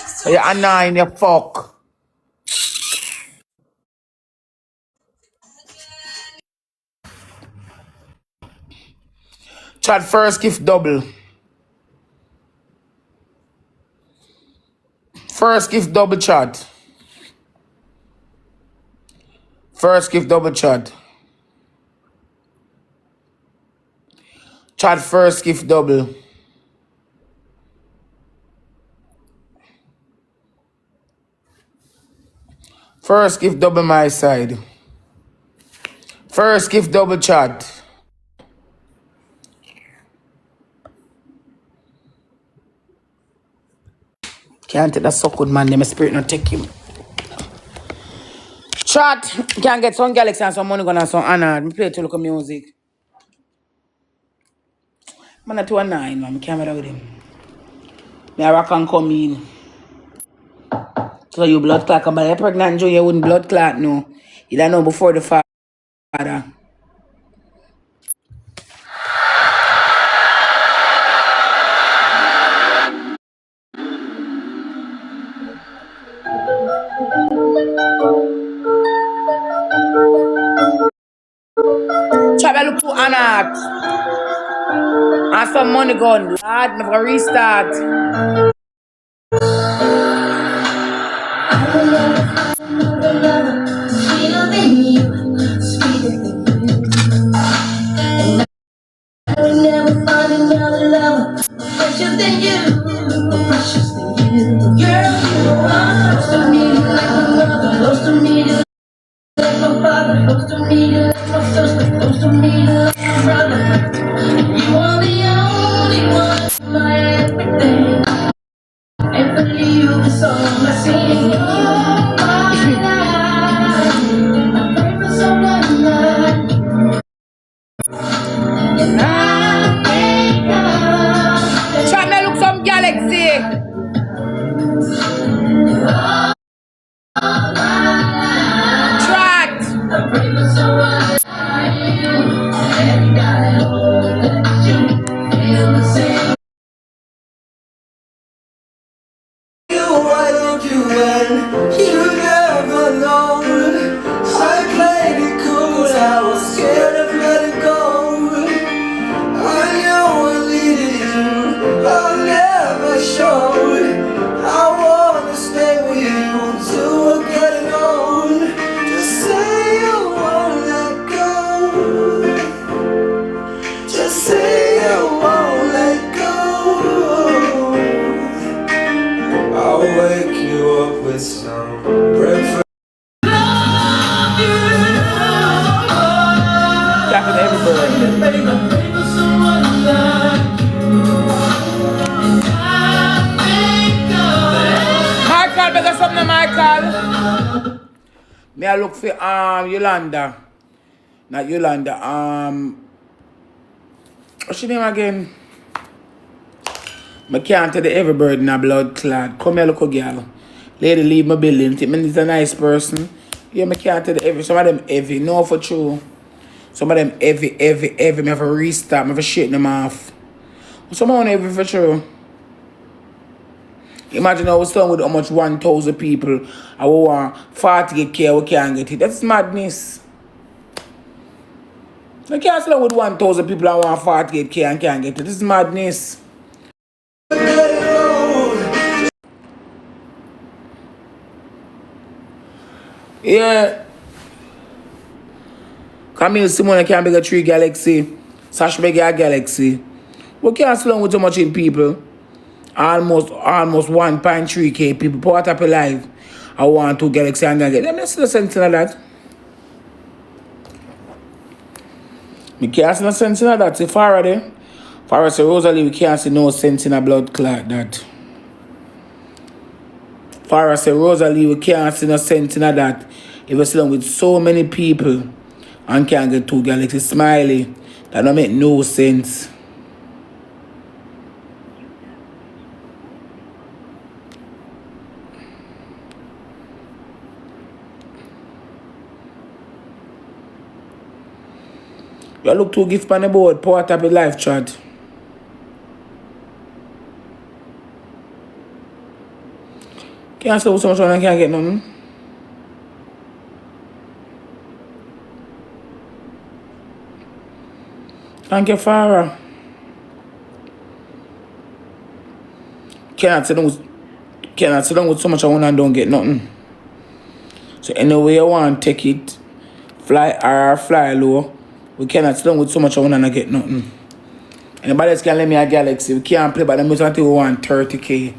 So you're annoying, you fuck. Chat, first gift double. First gift double chat. First gift double chat. Chat first gift double. First gift double my side. First gift double chat. Can't take that so good, man. My spirit not take him. Chat. Can't get some Galaxy and some money gonna some Anna. Me play to look at music. Man, at 209, man. I can't with him. Me a rock and come in. So you blood clot. But you're pregnant, Joe, you wouldn't blood clot, no. You don't know before the father. Chat, I look to Anna. And some money gone. Lord, me for restart. I will never find another lover more precious than you, more precious than you. Girl, you are close to me like my mother, close to me like my father, close to me like my sister, close to me like my brother. You are the only one, my everything. And for you, it's all I see. All my life, I pray for someone like. Chat, me look some Galaxy. Chat. Why don't you when you never know? I played it cool, I was scared of letting go. breakfast. Breakfast. Clap it everybody. Michael, better something, Michael. Me I look for Yolanda. Not Yolanda. What's your name again? I can't tell the every bird in a blood clot. Come here, look a girl. Lady leave my building. Think me is a nice person. Yeah, I can't tell the every. Some of them heavy. No for true. Some of them heavy. Me have to restart. Me have to shake them off. Some of them heavy for true. Imagine I was done with how much 1,000 people. I want 40K, we can't get it. That's madness. I can't sit down with 1,000 people and want 48K and can't get it. This is madness. Yeah. Camille Simone can't be a 3 Galaxy. Sash make a Galaxy. We can't sit down with so much people. Almost 1.3K people. Put up alive. I want 2 Galaxy and get them. Let's see the sense of that. We can't see no sense in that. See Faraday. Farah say Rosalie, we can't see no sense in a blood clot that. Farah say Rosalie, we can't see no sense in that. If we're sitting with so many people and can't get 2 Galaxy. Smiley, that don't make no sense. You look to gift on the board, pour up a live chat. Can't say so much when I can't get nothing. Thank you, Farah. Cannot sit down with so much I want and don't get nothing. So anyway you want, take it. Fly high or fly low. We cannot sit down with so much I want and get nothing. Anybody else can let me a Galaxy. We can't play by the music until we want 30K.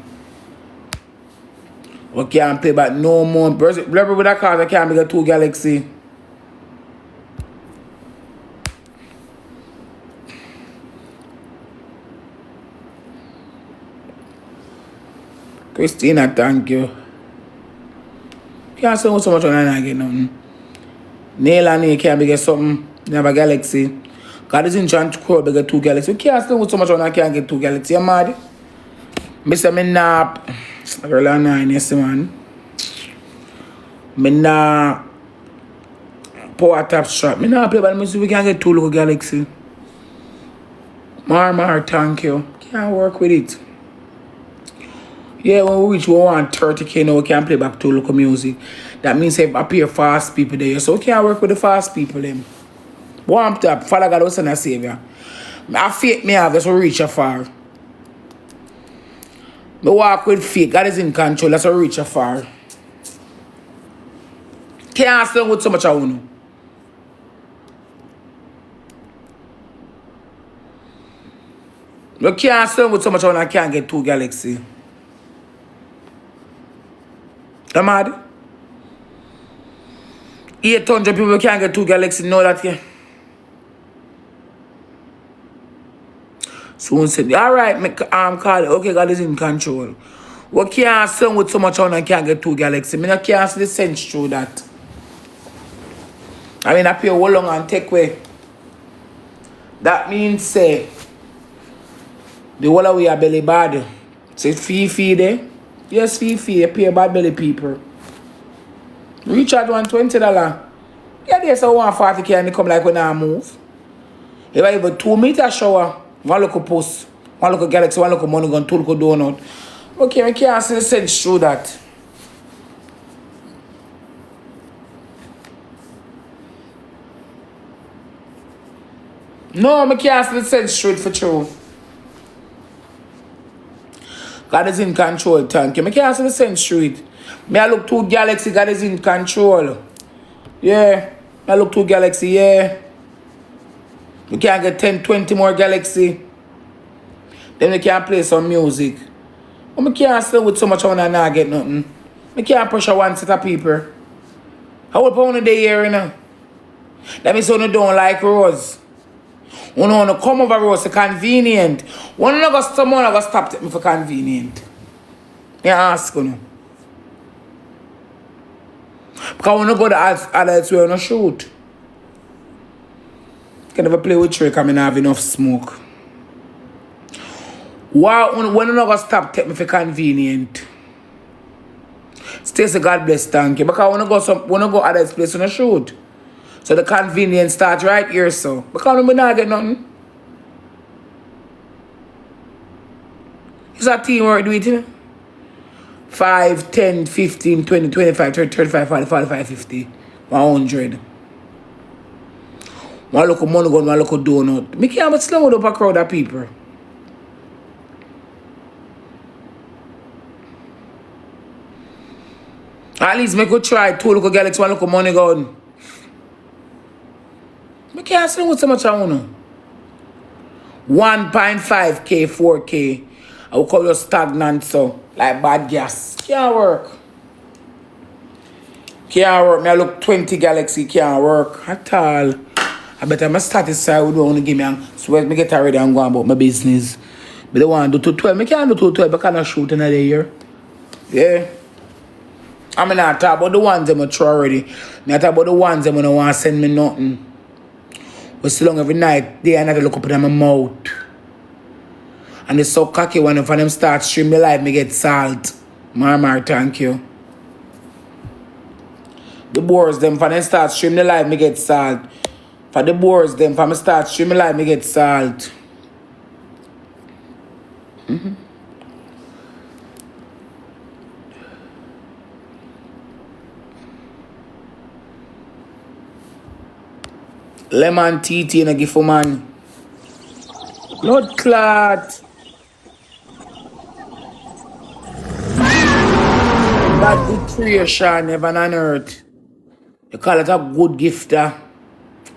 We can't play by no more. Remember with that card I can't make a 2 Galaxy. Christina, thank you. Can't say so much on and get nothing. Nail and Nail can't get something. Never Galaxy. God is in trying to grow bigger 2 Galaxy. We can't say so much on and can't get 2 Galaxy. You mad? Mr. Minap. Early 9, yes man. Minap. Power top strap. Minap play by the music. We can't get 2 little Galaxy. Mar, thank you. Can't work with it. Yeah, when we reach 30K now, we can play back to local music. That means if appear fast people there, so we can't work with the fast people them. Warm up, Father God was a savior. I faith me have, that's what reach afar. Me walk with faith, God is in control, that's what reach afar. Can't stand with so much I want. You can't stand with so much I want, I can't get 2 Galaxy. You mad? 800 people can't get 2 Galaxy, know that yeah. Soon said, alright, call it. Okay, God is in control. We can't sing with so much on and can't get 2 Galaxy. I can't see the sense through that. I mean, I pay a long and take away. That means, say, the whole of we are belly bad. Say, fee there. Yes, fee, pay bad belly people. Recharge $120. Yeah, there's a 140K and they come like when I move. If I have a 2 meter shower, 1 local post, 1 local Galaxy, 1 local money gun, 2 local donut. Okay, I can't see the sense through that. No, I can't see the sense through it for true. God is in control, thank you. I can't see the sense through it. I look 2 Galaxy, God is in control. Yeah. I look 2 Galaxy, yeah. We can't get 10, 20 more Galaxy. Then we can't play some music. But we can't stay with so much on and not get nothing. I can't pressure one set of people. I will put on the here, you know. That means you don't like Rose. You want to come over Rose, it's convenient. One of us someone going to stop me for convenient. I ask you. Because when you go to adults, we don't shoot. You can never play with trick and I have enough smoke. Wow, when you going to stop take me for convenient. Stacey, God bless, thank you. Because when you go adults place, you don't shoot. So the convenience starts right here, so. Because we not get nothing. It's a teamwork, do it, you know? 5, 10, 15, 20, 25, 30, 35, 40, 45, 50, 100. One look of money gun, one look of donut. Me can't but slow up a crowd of people. At least me could try 2 look of galaxy, 1 look of money gun. I can't sing with so much I want to. 1.5K, 4K. I will call you stagnant, so. Like bad gas. Can't work. Can't work. Me I look 20 Galaxy. Can't work at all. I better I'm satisfied with what you give me. So when I get ready and go about my business. But I want to do 212. I can't do 212 because I'm shooting another year. Yeah. I'm not talking about the ones that I try already. I'm not talking about the ones that I don't want to send me nothing. But so long every night, they have to look up in my mouth. And it's so cocky when if them start stream me live, me get salt. Mama, thank you. The boars, them, for them start stream the live, me get salt. For the boars, them, for me start stream me live, me get salt. Lemon TT in a gift for man. Blood clot. That good creation, heaven and earth. They call it a good gifter.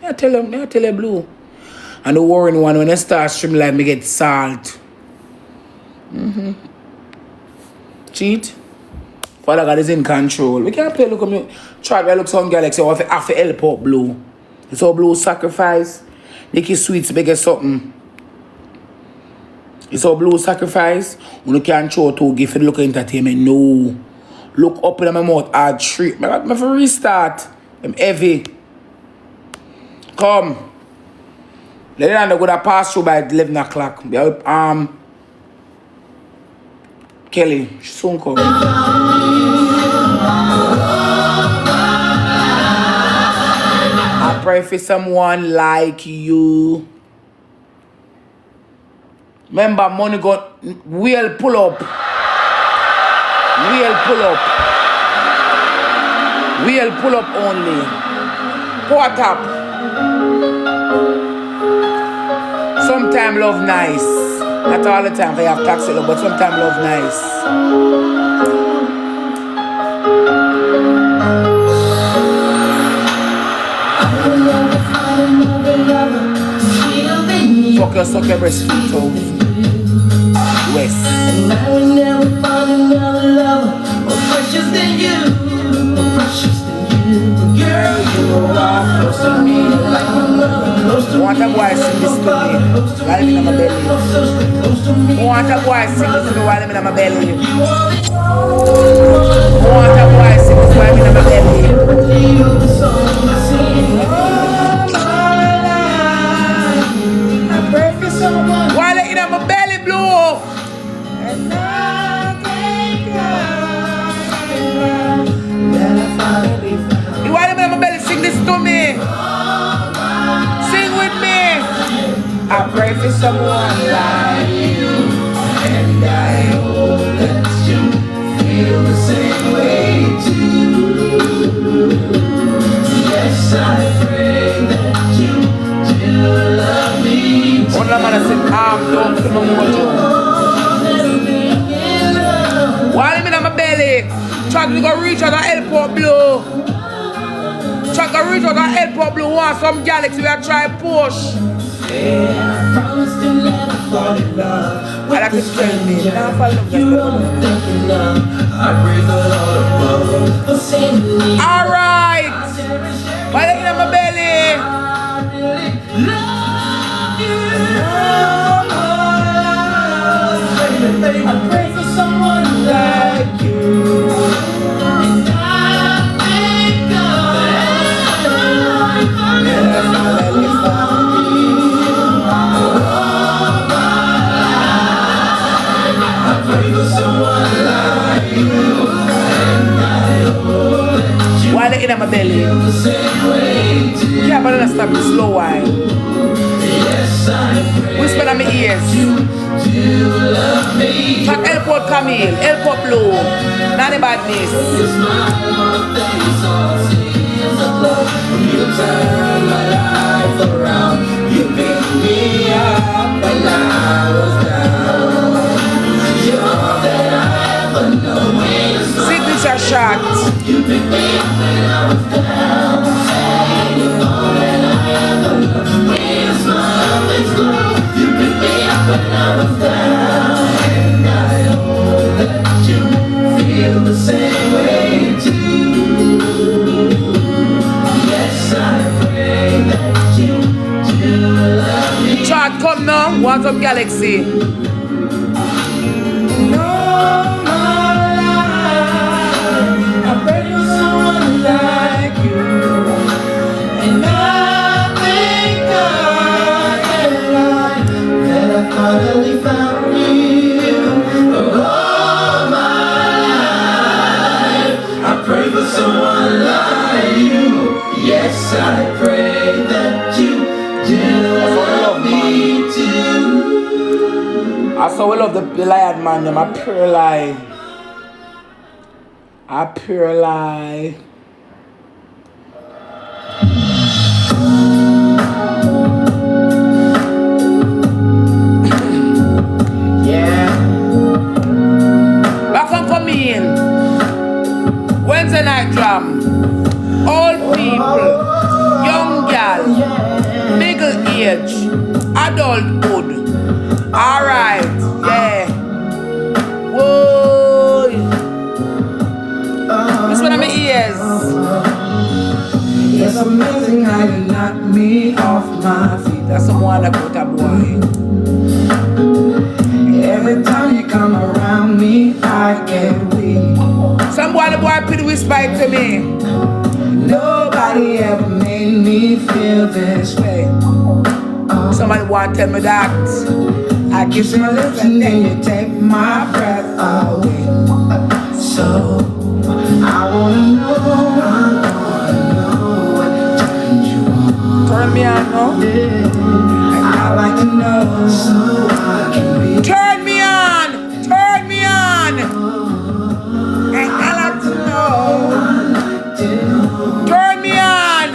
I tell them blue. And the worrying one, when they start streaming like me get salt. Cheat. Father God is in control. We can't play look at me. Try to look some galaxy or have to help out blue. It's all blue sacrifice. Nicky Sweets bigger something. It's all blue sacrifice. When you can't show to give it look entertainment. No. Look up in my mouth, hard treat. I got to restart. I'm heavy. Come. Let them go to pass through by 11 o'clock. Kelly, she soon come. I pray for someone like you. Remember, money got we'll pull up. We'll pull up. We'll pull up only. What up? Sometimes love nice. Not all the time, I have taxi love, but sometimes love nice. Fuck your suck your breast feet toes. West. And I will never find another lover more precious than you, more precious than you. Girl, you are close to me like my mother, close to me. Want a boy sing this to me while I'm in my belly. Want a boy sing this to me while I'm in my belly. Want a boy sing this while I'm in my belly. While I'm in my belly, blue. While I'm in my belly, sing this to me. Sing with me. I pray for someone like you, and I hope that you feel the same way too. Yes, I pray that you do love me. One of them said, I'm done for my mojo. While I'm in my belly, try to go reach out and help out blue. Try to reach out and help out blue. Want some galaxy, we are trying to push. I like to tell me. Now I fall in love with that. Alright. Why they in my belly? I pray for someone like you. And I thank God that I finally found you. All my life, I pray for someone like you. And I hope that you. Why they in my belly? Yeah, but let's stop the slow wine. Yes, I pray. Whisper in my ears. Fuck Airport Camille, Airport Blue, none of badness. You turn my life around. You pick me up when I was down. You're all that I ever know. Signature shot. You pick me up when I was down. You're all that I ever know. When you smile, it's glow. You pick me up when I was down. And I hope that you feel the same way too. Yes, I pray that you do love me. Chart, come now. What up, Galaxy? No, my life, I pray for someone like you. And I thank God that I finally found you. All my life, I pray for someone like you. Yes, I pray that you do love me too. I saw we love the lion man, them a pure lie. A pure lie. Wednesday night drum. Old people, young girl, middle age, adulthood. Alright, yeah. Whoa. This one of my ears. It's amazing how you knock me off my feet. That's someone about a boy. Every time you come around me, I get weak. Someone the boy put whisper to me. Nobody ever made me feel this way. Somebody want to tell me that. I kiss my lips and then you take my breath away. So I wanna know what turned you on. Turn me on, no? And I like to know so I can be. Turn me on! Turn me on! And I like to know. Turn me on!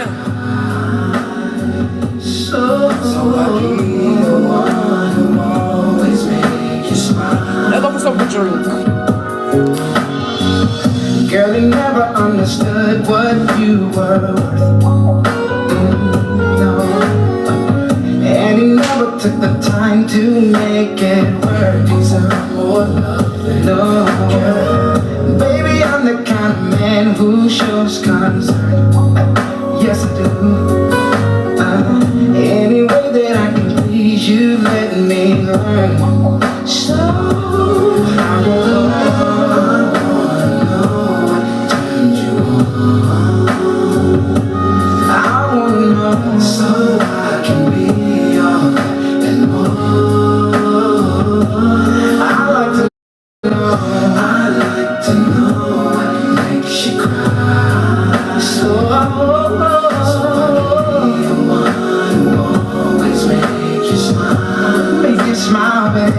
So I can be the one who always makes you smile. Let's go for some drink. Girl, you never understood what you were worth. And he never took the time to make it work. Deserve more love than no. Baby, I'm the kind of man who shows concern. Yes, I do. Any way that I can please you, let me learn. So I wanna know what turned you on. I wanna know so I can be all that and more. I like to know what makes you cry. So I be the one who always makes you smile. Make you smile, baby.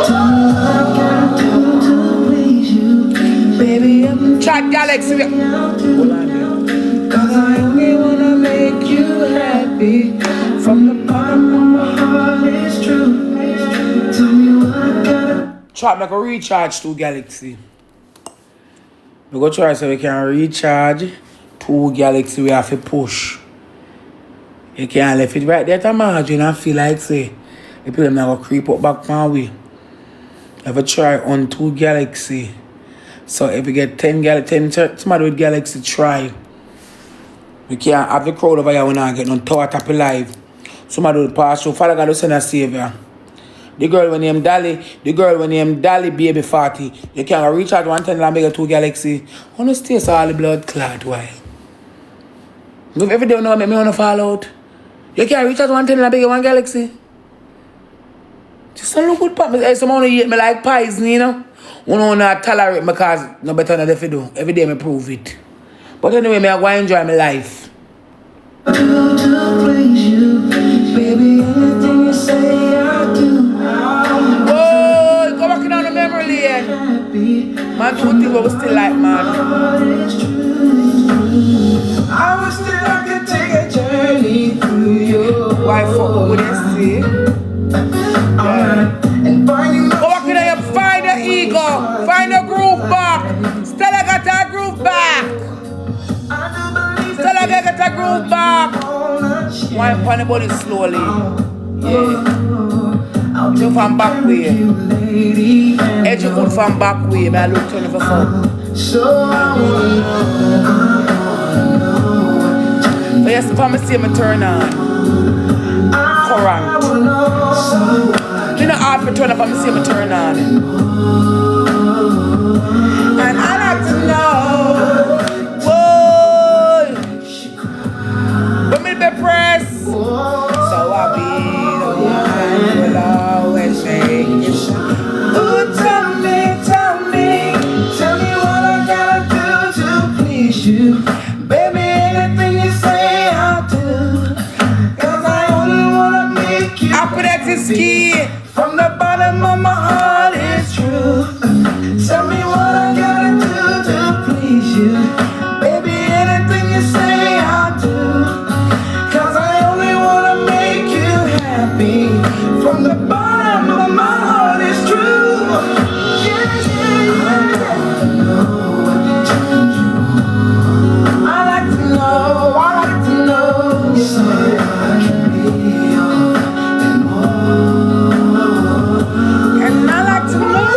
Tell me what I gotta do to please you. Baby, I'm Chat Galaxy. Hold on there. Cause I only wanna make you happy. From the bottom of my heart, it's true. Tell me what I gotta. Chat, make a recharge to Galaxy. We go try so we can recharge to Galaxy. We have to push. You can't left it right there at the margin and feel like say the people not gonna creep up back my way. Ever try on 2 Galaxy. So if you get 10 somebody with Galaxy try. We can't have the crowd over here when I get no thought up alive. Somebody will pass through. Father God will send a savior. The girl when named Dolly, baby 40. You can't reach out 110 and make 2 Galaxy. I want to stay so all the blood clot while. If every day you know me want to fall out. You can't reach out 110 and make 1 Galaxy. Just don't look good pop. Someone who hate me like poison, you know. You know not tolerate me because no better than if you do. Every day I prove it. But anyway, I go enjoy my life. Baby, anything you say, I do. Whoa, go back down the memory lane. Man, two things we still like, man. I wish that I could take a journey through your why fuck with this, see? and find you. Go back in there, find the ego, find the groove back. Stella got her groove back. Stella got her groove back. Wine pan the body slowly. Yeah. Do from back way. Edge you good from back way. May I look 24 4. So yes, if I see me turn on. Current. You know hard for turn up, I'm see me turn on. And I like to know. Whoa. When me be pressed. So I be the one will always say. Oh, tell me what I gotta do to please you. Baby, anything you say, I'll do. Cause I only wanna make you happy. From the bottom of my heart, it's true. Tell me what I gotta do to please you. Baby, anything you say, I'll do. Cause I only wanna make you happy. From the bottom of my heart, it's true. I like to know. So I can be all and more. And I like to know.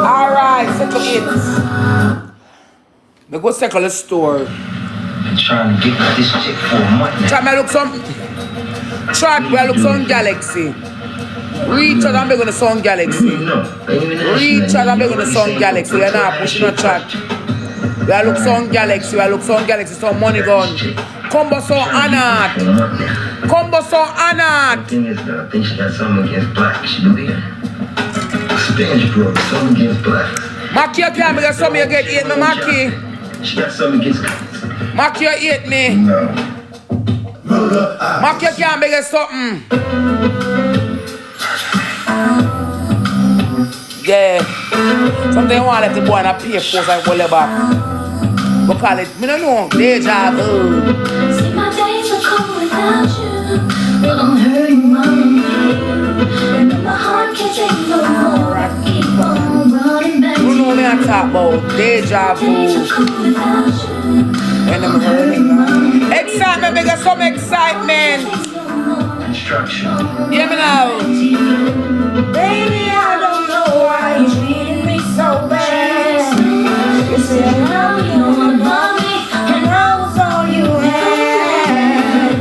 Alright, settle it. Me go settle the store. Been trying to get this chick for a month now. Try me look some Galaxy. Reach out and be gonna sound Galaxy. Reach out and be gonna sound Galaxy. You're not pushing a chat. We are look sound Galaxy. Some money gone. Combo so anat. The thing is, I think she got something against black. She believe Spanish girl, something against black. Maki, you can't make something you get eat me, Maki. She got something against. Maki, you eat me. No. Maki, you can't make something. Yeah. Something you want to let the boy and pay for and hold it back. But call it, me don't know, deja vu. See, my days are cold without you. But I'm hurting, mama. And my heart can't take no more. I keep on running back. You know me I talk about deja vu. And I'm hurting. Excitement, make us some excitement. Hear me now. Baby, I don't know why you treating me so bad. You said I love you, and I was all you had.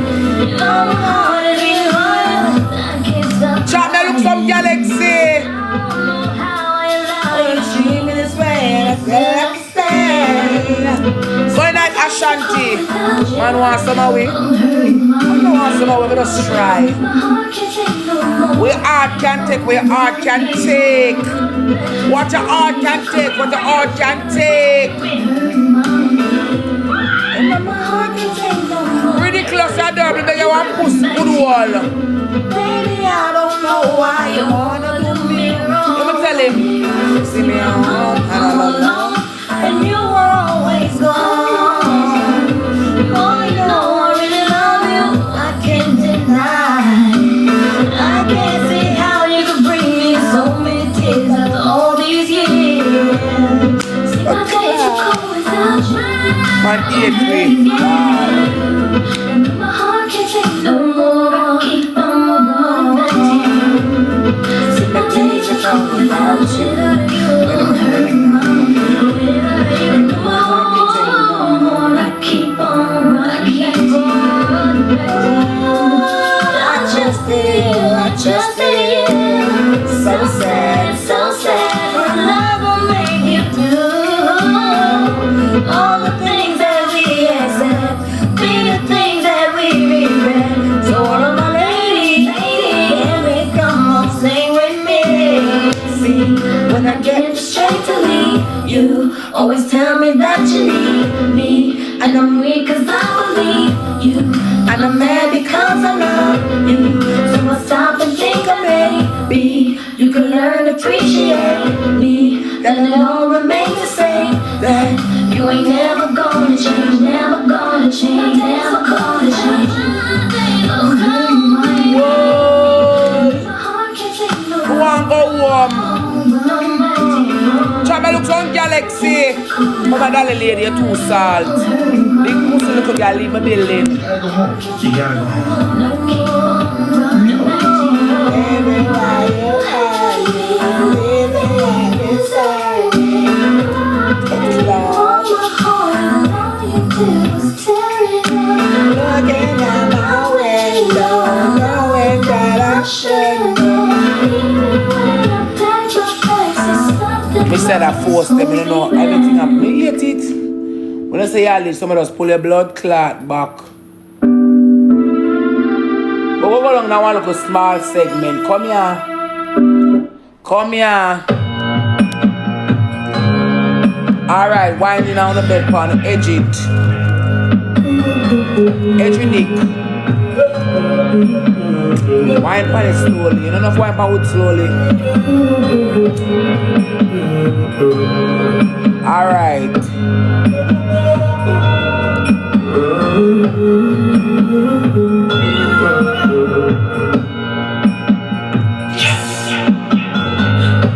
Your heart is loyal, I can't stop. Chop me look some Galaxy. I don't know how I allow you to treat me this way, and I still understand. Going at Ashanti. Man want some away. Man want some away, we just try. We heart can take, we heart can take. What your heart can take, what your heart can take. Ridiculous and double, they want push good wall. Baby, I don't know why you wanna do me wrong. Let me tell him. See me at home and I'm alone. And you were always gone. Oh, you know I really love you. I can't deny. I can't see how you could bring me so many tears after all these years. See, my days are cold without you. Man, eat me. tell me that you need me, and I'm weak 'cause I believe you, and I'm mad because I love you. So I stop and think of maybe you can learn to appreciate me. That it all remains the same. That you ain't never gonna change, never gonna change, never gonna change. Who want go home? Try look on Galaxy. Mama darling lady, you're too salt. Big pussy little girl leave my building. Me said I forced them, you know, everything up. Me hate it. When I say y'all leave, some of us pull your blood clot back. But we go along now one little small segment. Come here. Come here. Alright, winding down the bed pan, edge it. Edge your dick. Wine pan it slowly. You don't know if wine pan wood slowly. Alright.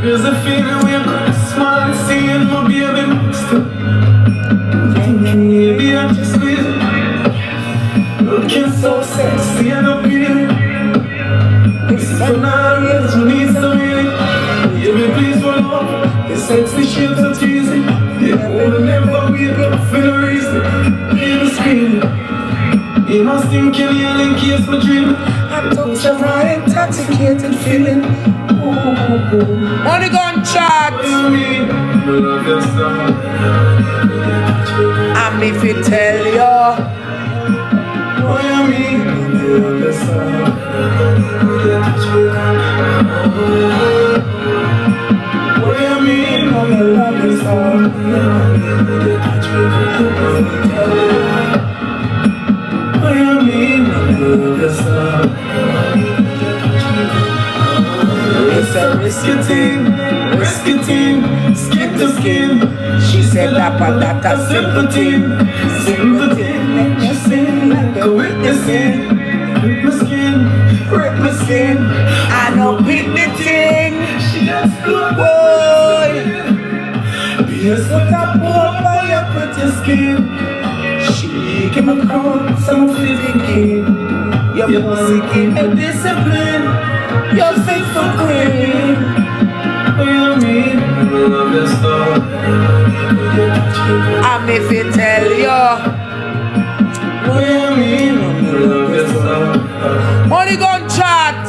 There's a feeling when you're smiling, seeing my baby next to maybe I just feel looking so sexy and appealing. It's for now, yes, you need some healing. Baby, please roll up. Your sexy shapes are teasing. Yeah, we'll never wake up for no reason. Baby, screaming. You must think you're in case my dream. I took some right intoxicated feeling. Money gun chat. I'm if you tell you. What you mean? What you mean? I'm in love with What you mean? I'm in love with It's a risky thing, skin to skin. She said that a simple thing, simple thing. Let me sing like a witnessing. Rip my skin, I know pick the thing. She just good boy. Be a sort of poor by your pretty skin. She give me crown, some thinking. Your pussy give me discipline. Your faithful queen. What you mean? I love your star. I'm if you tell you. What you mean? I love your star. Money gun chat.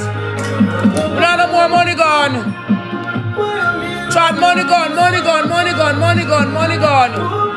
Another more money gun. Chat money gun, money gun, money gun, money gun, money gun.